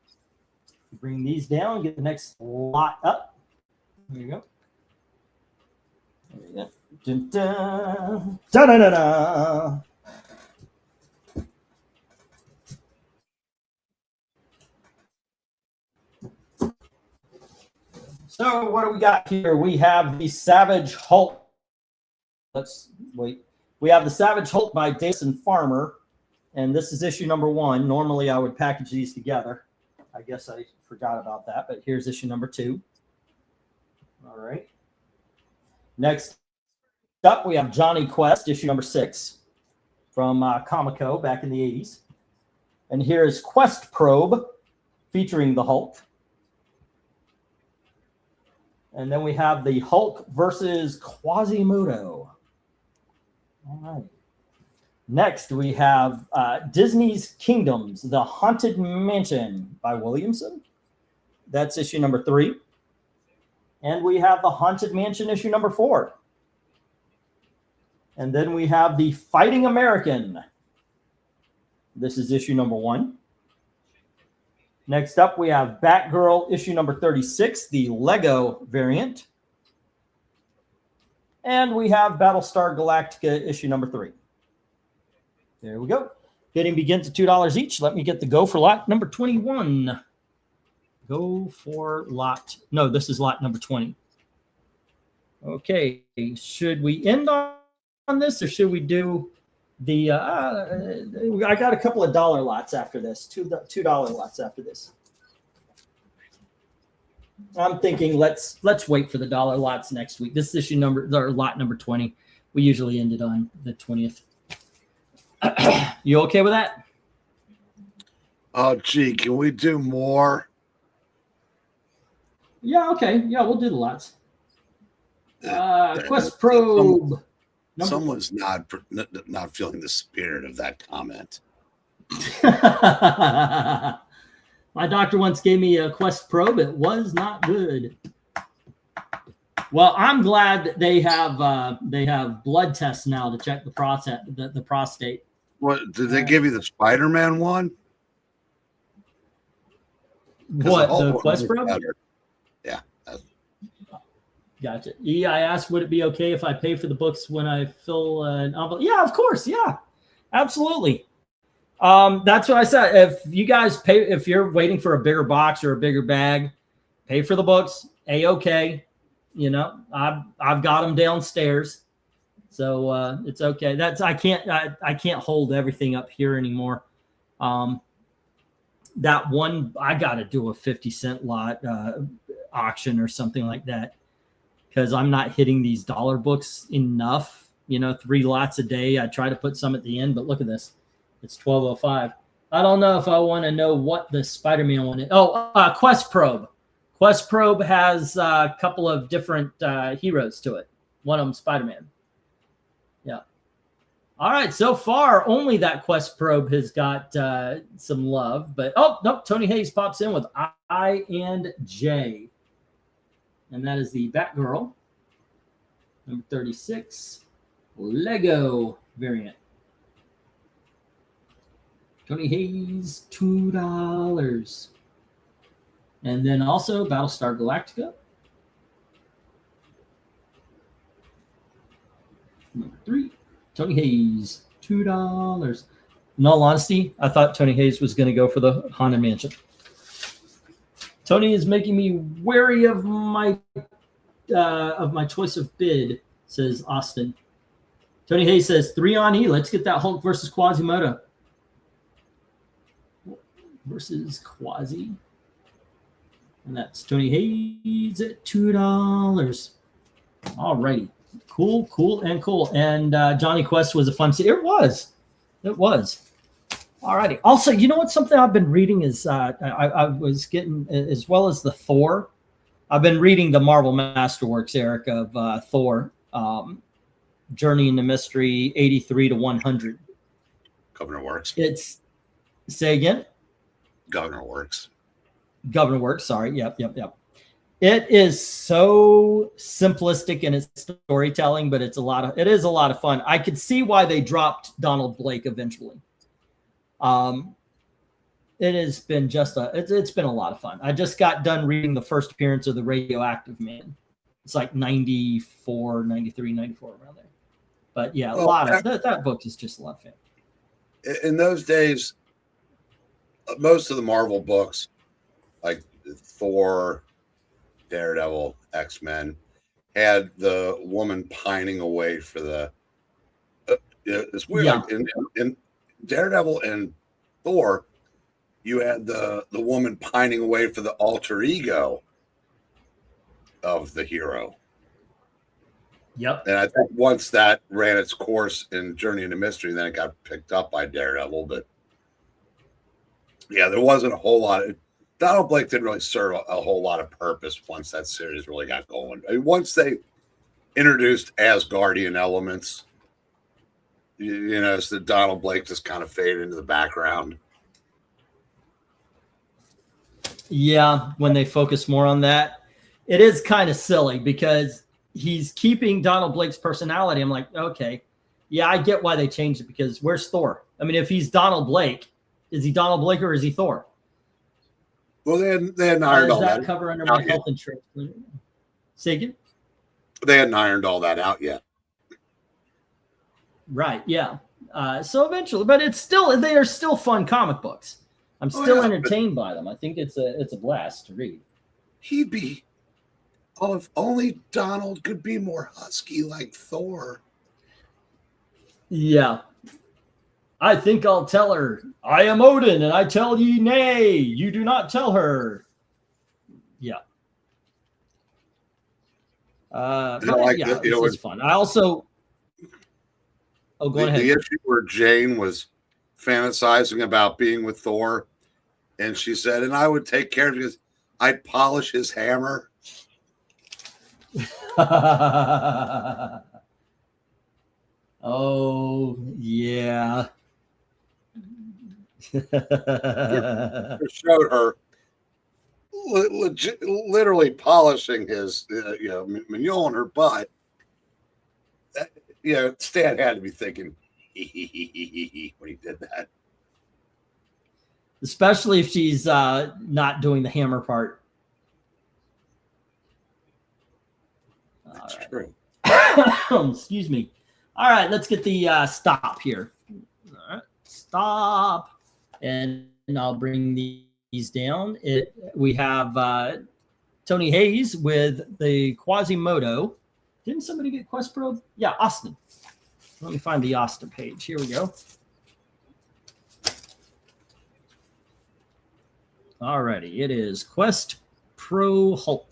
S1: Bring these down, get the next lot up. There you go. There you go. Dun, dun. Da, da, da, da. So what do we got here? We have the Savage Hulk. Let's wait. We have the Savage Hulk by Davison Farmer, and this is issue number 1. Normally I would package these together. I guess I forgot about that, but here's issue number 2. All right. Next up, we have Johnny Quest, issue number 6 from Comico back in the 80s. And here is Quest Probe featuring the Hulk. And then we have the Hulk versus Quasimodo. All right. Next, we have Disney's Kingdoms, The Haunted Mansion by Williamson. That's issue number 3. And we have The Haunted Mansion, issue number 4. And then we have The Fighting American. This is issue number 1. Next up, we have Batgirl, issue number 36, the Lego variant. And we have Battlestar Galactica, issue number 3. There we go. Bidding begins at $2 each. Let me get the go for lot number 21. Go for lot. No, this is lot number 20. Okay. Should we end on this, or should we do the I got a couple of dollar lots after this, $2 lots after this. I'm thinking let's wait for the dollar lots next week. This is issue number or lot number 20. We usually end it on the 20th. You okay with that?
S3: Oh, gee, can we do more?
S1: Yeah, okay. Yeah, we'll do the lots. Quest Probe.
S3: Someone's not feeling the spirit of that comment.
S1: My doctor once gave me a Quest Probe. It was not good. Well, I'm glad that they have blood tests now to check the prostate.
S3: What did they give you, the Spider-Man one?
S1: What, the Quest Probe?
S3: Better. Yeah.
S1: Gotcha. I asked, would it be okay if I pay for the books when I fill an envelope? Yeah, of course. Yeah, absolutely. That's what I said. If you guys pay, if you're waiting for a bigger box or a bigger bag, pay for the books. A-okay. You know, I've got them downstairs, so it's okay. I can't hold everything up here anymore. That one, I got to do a 50-cent lot auction or something like that, because I'm not hitting these dollar books enough. 3 lots a day. I try to put some at the end, but look at this. It's 12:05. I don't know if I want to know what the Spider-Man one is. Oh, Quest Probe. Quest Probe has a couple of different heroes to it. One of them, Spider-Man. Yeah. All right. So far, only that Quest Probe has got some love. But, oh, nope. Tony Hayes pops in with I and J. And that is the Batgirl. Number 36. Lego variant. Tony Hayes, $2. And then also Battlestar Galactica. Number 3, Tony Hayes, $2. In all honesty, I thought Tony Hayes was going to go for the Haunted Mansion. Tony is making me wary of my choice of bid, says Austin. Tony Hayes says 3 on E. Let's get that Hulk versus Quasimodo. Versus Quasi. And that's Tony Hayes at $2. All righty. Cool. And Johnny Quest was a fun series. It was. All righty. Also, you know what? Something I've been reading is I was getting, as well as the Thor, I've been reading the Marvel Masterworks, Eric, of Thor, Journey into Mystery 83 to 100.
S3: Governor Works.
S1: Say again?
S3: Governor Works.
S1: Sorry. Yep. It is so simplistic in its storytelling, but it is a lot of fun. I could see why they dropped Donald Blake eventually. It has been it's been a lot of fun. I just got done reading the first appearance of the Radioactive Man. It's like 94, 93, 94 around there. But yeah, that book is just a lot of fun.
S3: In those days, most of the Marvel books, like Thor, Daredevil, X-Men, had the woman pining away for the. It's weird.
S1: Yeah.
S3: Like in Daredevil and Thor, you had the woman pining away for the alter ego of the hero.
S1: Yep.
S3: And I think once that ran its course in Journey into Mystery, then it got picked up by Daredevil. But yeah, there wasn't a whole lot. Donald Blake didn't really serve a whole lot of purpose once that series really got going. I mean, once they introduced Asgardian elements, so Donald Blake just kind of faded into the background.
S1: Yeah, when they focus more on that, it is kind of silly because he's keeping Donald Blake's personality. I'm like, okay, yeah, I get why they changed it, because where's Thor? I mean, if he's Donald Blake, is he Donald Blake or is he Thor?
S3: Well, they hadn't ironed all that.
S1: Cover under my health insurance? Say again?
S3: They hadn't ironed all that out yet.
S1: Right. Yeah. So eventually, but they are still fun comic books. I'm still entertained by them. I think it's a blast to read.
S3: He'd be. Oh, if only Donald could be more husky like Thor.
S1: Yeah. I think I'll tell her, I am Odin, and I tell ye nay. You do not tell her. Yeah.
S3: It's
S1: It's fun. I also Oh, go ahead.
S3: The issue where Jane was fantasizing about being with Thor, and she said, and I would take care of you. I'd polish his hammer.
S1: Oh, yeah.
S3: It showed her literally polishing his, mignon on her butt. Stan had to be thinking when he did that.
S1: Especially if she's not doing the hammer part.
S3: That's true.
S1: Excuse me. All right, let's get the stop here. All right, stop. And I'll bring these down. We have Tony Hayes with the Quasimodo. Didn't somebody get Quest Probe? Yeah, Austin. Let me find the Austin page. Here we go. All righty, it is Quest Pro Hulk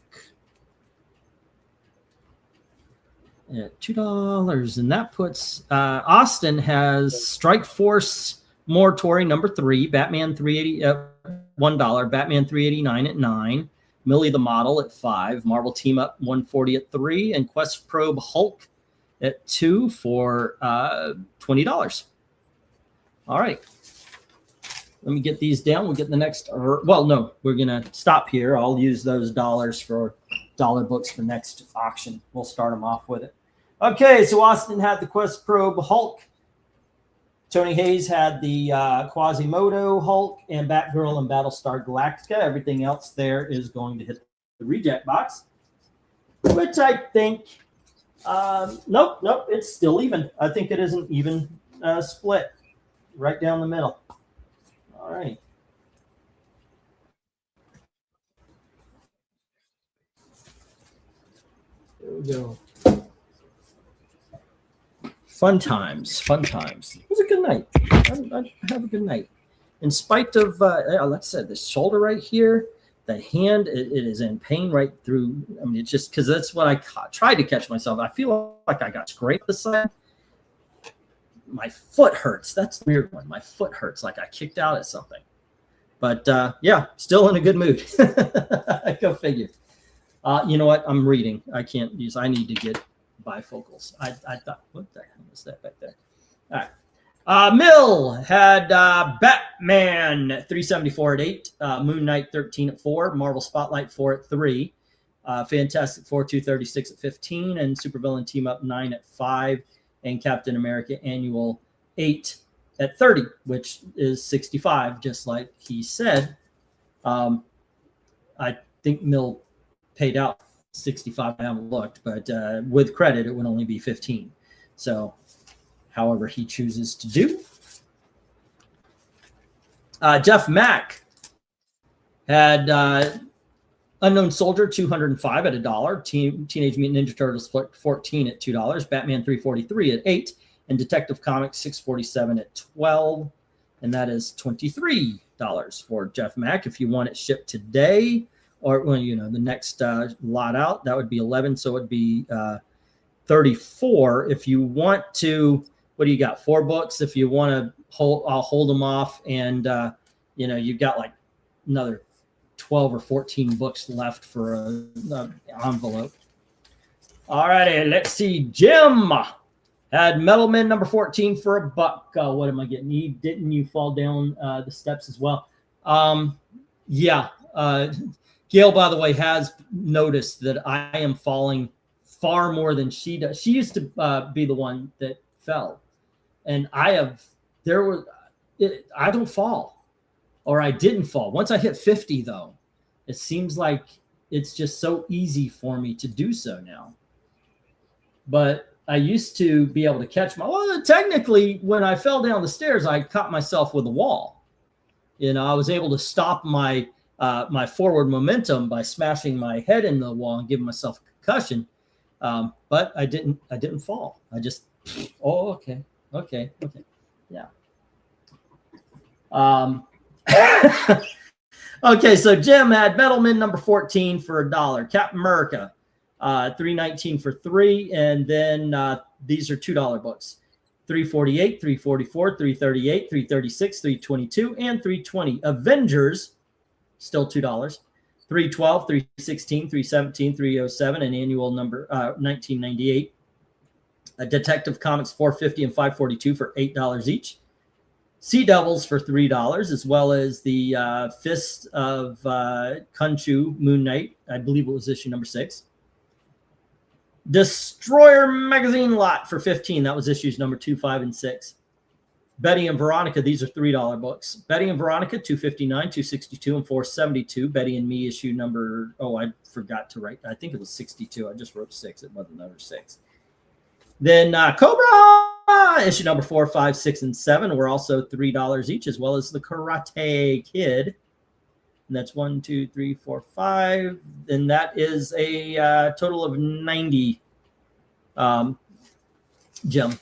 S1: at $2, and that puts Austin has Strike Force Moratory number 3, Batman 380 at $1, Batman 389 at $9, Millie the Model at $5, Marvel Team Up 140 at $3, and Quest Probe Hulk at $2 for $20. All right. Let me get these down. We'll get the next. Well, no, we're going to stop here. I'll use those dollars for dollar books for next auction. We'll start them off with it. Okay, so Austin had the Quest Probe Hulk. Tony Hayes had the Quasimodo Hulk and Batgirl and Battlestar Galactica. Everything else there is going to hit the reject box, which I think, nope, it's still even. I think it is an even split right down the middle. All right. There we go. Fun times. It was a good night. I have a good night. In spite of, like I said, the shoulder right here, the hand, it is in pain right through. I mean, it's just because that's what I tried to catch myself. I feel like I got scraped this side. My foot hurts. That's the weird one. My foot hurts like I kicked out at something. But yeah, still in a good mood. Go figure. You know what? I'm reading. I need to get bifocals. I thought, what the hell was that back there? All right. Mill had Batman 374 at 8, Moon Knight 13 at 4, Marvel Spotlight 4 at 3, Fantastic Four 236 at 15, and Supervillain Team Up 9 at 5, and Captain America Annual 8 at 30, which is 65, just like he said. I think Mill paid out 65. I haven't looked, but with credit, it would only be 15. So, however he chooses to do. Jeff Mack had Unknown Soldier 205 at $1, Teenage Mutant Ninja Turtles 14 at $2, Batman 343 at 8, and Detective Comics 647 at 12, and that is $23 for Jeff Mack. If you want it shipped today, or when the next lot out, that would be 11, so it would be 34. If you want to, what do you got? 4 books. If you want to hold, I'll hold them off, and you've got like another 12 or 14 books left for an envelope. All righty, let's see. Jim had Metalman number 14 for $1. What am I getting? Didn't you fall down the steps as well? Yeah. Gail, by the way, has noticed that I am falling far more than she does. She used to be the one that fell, and I don't fall, or I didn't fall. Once I hit 50, though, it seems like it's just so easy for me to do so now. But I used to be able to catch technically, when I fell down the stairs, I caught myself with a wall. I was able to stop my forward momentum by smashing my head in the wall and giving myself a concussion. But I didn't fall. I just, okay. Yeah. Okay, so Jim had Metalman number 14 for $1, Captain America $319 for $3, and then these are $2 books. 348, 344, 338, 336, 322, and 320. Avengers, still $2. 312, 316, 317, 307, an annual number, 1998. Detective Comics 450 and 542 for $8 each. Sea Devils for $3, as well as the Fist of Khonshu Moon Knight. I believe it was issue number 6. Destroyer Magazine lot for $15. That was issues number 2, 5, and 6. Betty and Veronica, these are $3 books. Betty and Veronica, $259, $262, and $472. Betty and Me issue number, I forgot to write. I think it was 62. I just wrote 6. It wasn't number 6. Then Cobra, issue number 4, 5, 6, and 7 were also $3 each, as well as the Karate Kid. And that's 1, 2, 3, 4, 5. And that is a total of 90. Jim.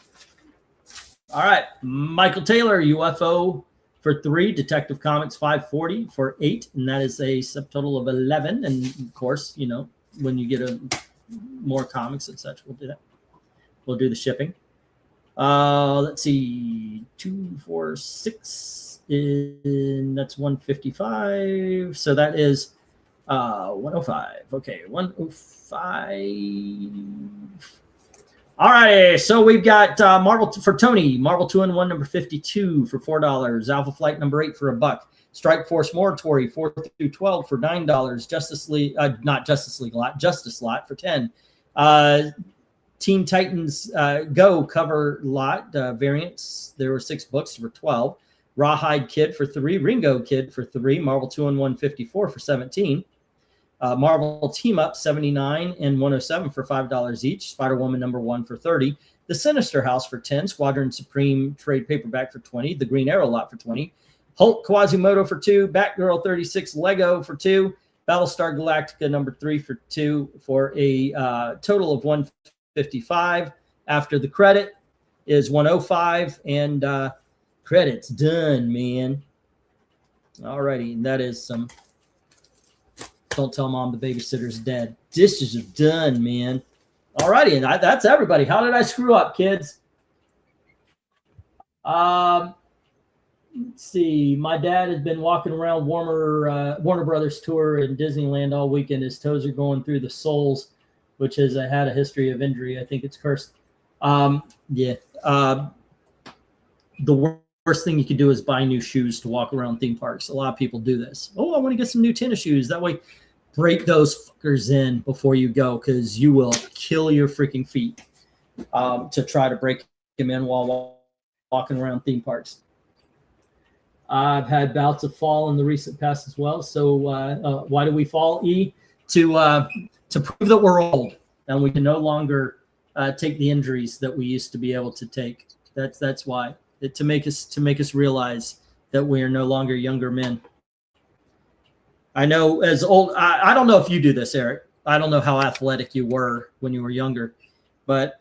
S1: All right. Michael Taylor, UFO for 3. Detective Comics 540 for 8. And that is a subtotal of 11. And of course, when you get more comics and such, we'll do that. We'll do the shipping. Let's see. 2, 4, 6. That's 155. So that is 105. Okay, 105. All right. So we've got Marvel for Tony. Marvel 2-in-1 number 52 for $4. Alpha Flight number 8 for $1. Strike Force Morituri 4 through 12 for $9. Justice League, not Justice League lot, Justice lot for $10. Teen Titans Go cover lot variants. There were 6 books for $12. Rawhide Kid for $3. Ringo Kid for $3. Marvel 2-in-1 54 for $17. Marvel Team Up 79 and 107 for $5 each. Spider-Woman number 1 for $30. The Sinister House for $10. Squadron Supreme trade paperback for $20. The Green Arrow lot for $20. Hulk Quasimodo for $2. Batgirl 36 Lego for $2. Battlestar Galactica number 3 for $2 for a total of $155. After the credit is $105, and credits done, man. All righty, and that is some. Don't tell mom the babysitter's dead. Dishes are done, man. All righty, and that's everybody. How did I screw up, kids? Let's see. My dad has been walking around Warner Brothers tour in Disneyland all weekend. His toes are going through the soles, which has had a history of injury. I think it's cursed. The worst thing you could do is buy new shoes to walk around theme parks. A lot of people do this. I want to get some new tennis shoes. That way, break those fuckers in before you go, because you will kill your freaking feet to try to break them in while walking around theme parks. I've had bouts of fall in the recent past as well. So why do we fall, E? To prove that we're old and we can no longer take the injuries that we used to be able to take. That's why. To make us realize that we are no longer younger men. I know as old. I don't know if you do this, Eric. I don't know how athletic you were when you were younger, but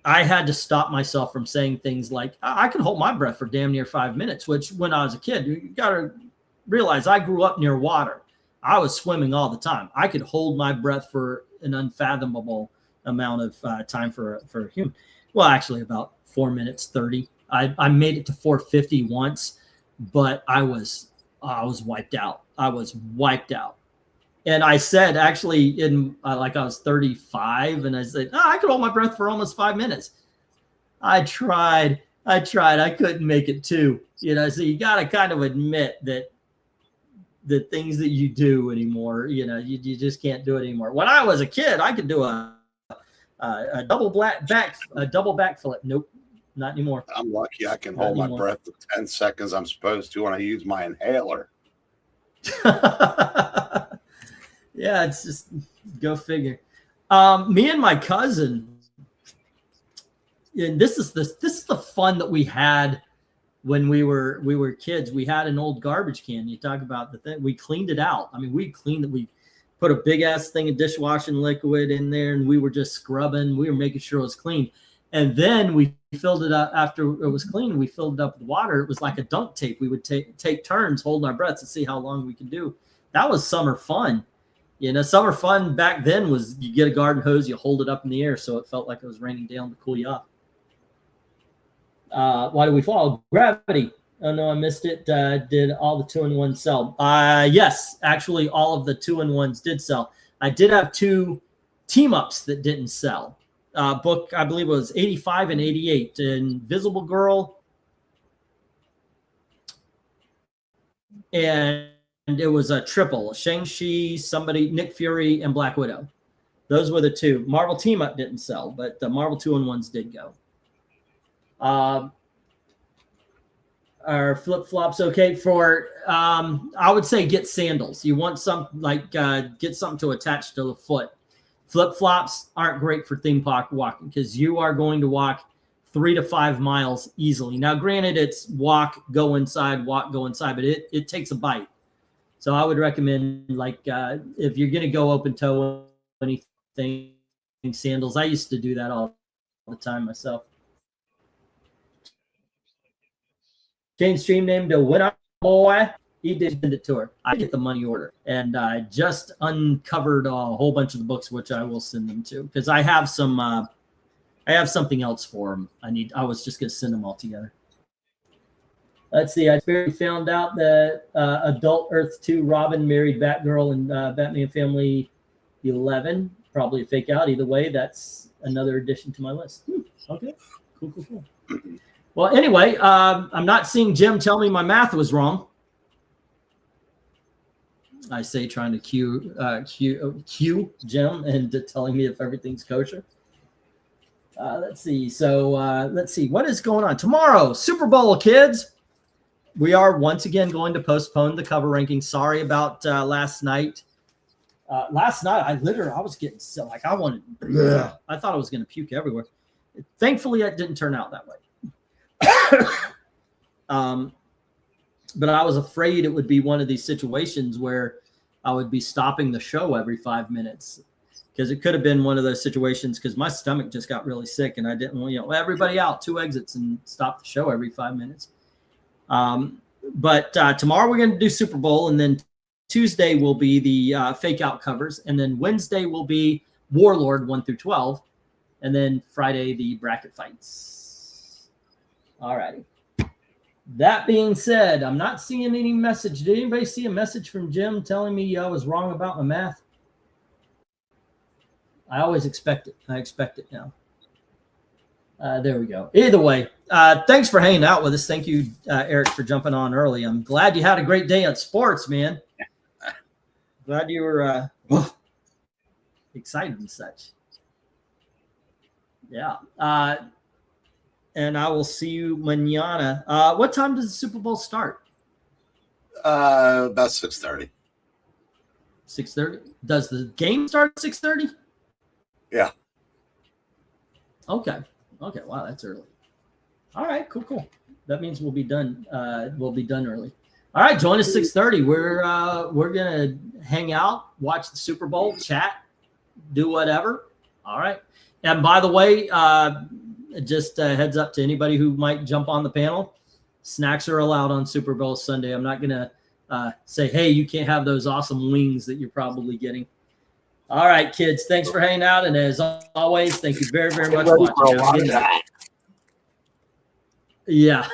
S1: I had to stop myself from saying things like, I can hold my breath for damn near 5 minutes, which when I was a kid, you got to realize I grew up near water. I was swimming all the time. I could hold my breath for an unfathomable amount of time for a human. Well, actually about 4 minutes 30. I made it to 4:50 once, but I was wiped out. I was wiped out. And I said, actually, in like I was 35, and I said, I could hold my breath for almost 5 minutes. I tried. I couldn't make it 2. So you got to kind of admit that the things that you do anymore, you just can't do it anymore. When I was a kid, I could do a double backflip. Nope. Not anymore.
S3: I'm lucky I can hold my breath for 10 seconds. I'm supposed to when I use my inhaler.
S1: Yeah, it's just go figure. Me and my cousin, and this is the fun that we had when we were kids. We had an old garbage can. You talk about the thing. We cleaned it out. I mean, we cleaned it. We put a big ass thing of dishwashing liquid in there, and we were just scrubbing. We were making sure it was clean. And then we filled it up after it was clean. We filled it up with water. It was like a dunk tape. We would take turns holding our breaths to see how long we could do. That was summer fun. Summer fun back then was you get a garden hose, you hold it up in the air so it felt like it was raining down to cool you off. Why do we fall? Gravity. Oh no, I missed it. Did all the 2-in-1 sell? Yes, actually, all of the 2-in-1s did sell. I did have 2 team ups that didn't sell. Book, I believe it was 85 and 88. Invisible Girl. And it was a triple. Shang-Chi, somebody, Nick Fury, and Black Widow. Those were the 2. Marvel team up didn't sell, but the Marvel 2-in-1s did go. Are flip-flops okay for I would say get sandals. You want some like get something to attach to the foot. Flip-flops aren't great for theme park walking because you are going to walk 3 to 5 miles easily. Now granted, it's walk, go inside, but it takes a bite. So I would recommend like if you're gonna go open toe anything, sandals. I used to do that all the time myself. Jane Stream named a winner boy. He did send it to her. I get the money order, and I just uncovered a whole bunch of the books, which I will send them to because I have some. I have something else for them. I was just gonna send them all together. Let's see. I barely found out that Adult Earth 2 Robin married Batgirl and Batman Family 11. Probably a fake out. Either way, that's another addition to my list. Okay. Cool. Well, anyway, I'm not seeing Jim tell me my math was wrong. I say trying to cue Jim and telling me if everything's kosher. Let's see. So let's see. What is going on? Tomorrow, Super Bowl, kids. We are once again going to postpone the cover ranking. Sorry about last night. Last night, I was getting sick. Like I thought I was going to puke everywhere. Thankfully, it didn't turn out that way. But I was afraid it would be one of these situations where I would be stopping the show every 5 minutes because it could have been one of those situations because my stomach just got really sick and I didn't want, everybody out 2 exits and stop the show every 5 minutes. But tomorrow we're going to do Super Bowl, and then Tuesday will be the fake out covers, and then Wednesday will be Warlord 1 through 12, and then Friday the bracket fights. All righty. That being said, I'm not seeing any message. Did anybody see a message from Jim telling me I was wrong about my math? I always expect it. I expect it now. There we go. Either way, thanks for hanging out with us. Thank you, Eric, for jumping on early. I'm glad you had a great day at sports, man. Glad you were excited and such. Yeah. And I will see you mañana. What time does the Super Bowl start?
S3: About 6:30.
S1: 6:30. Does the game start at 6:30?
S3: Yeah.
S1: Okay. Wow, that's early. All right. Cool. That means we'll be done. We'll be done early. All right. Join us 6:30. We're gonna hang out, watch the Super Bowl, chat, do whatever. All right. And by the way, just a heads up to anybody who might jump on the panel. Snacks are allowed on Super Bowl Sunday. I'm not going to say, hey, you can't have those awesome wings that you're probably getting. All right, kids. Thanks for hanging out. And as always, thank you very, very much for watching. Yeah.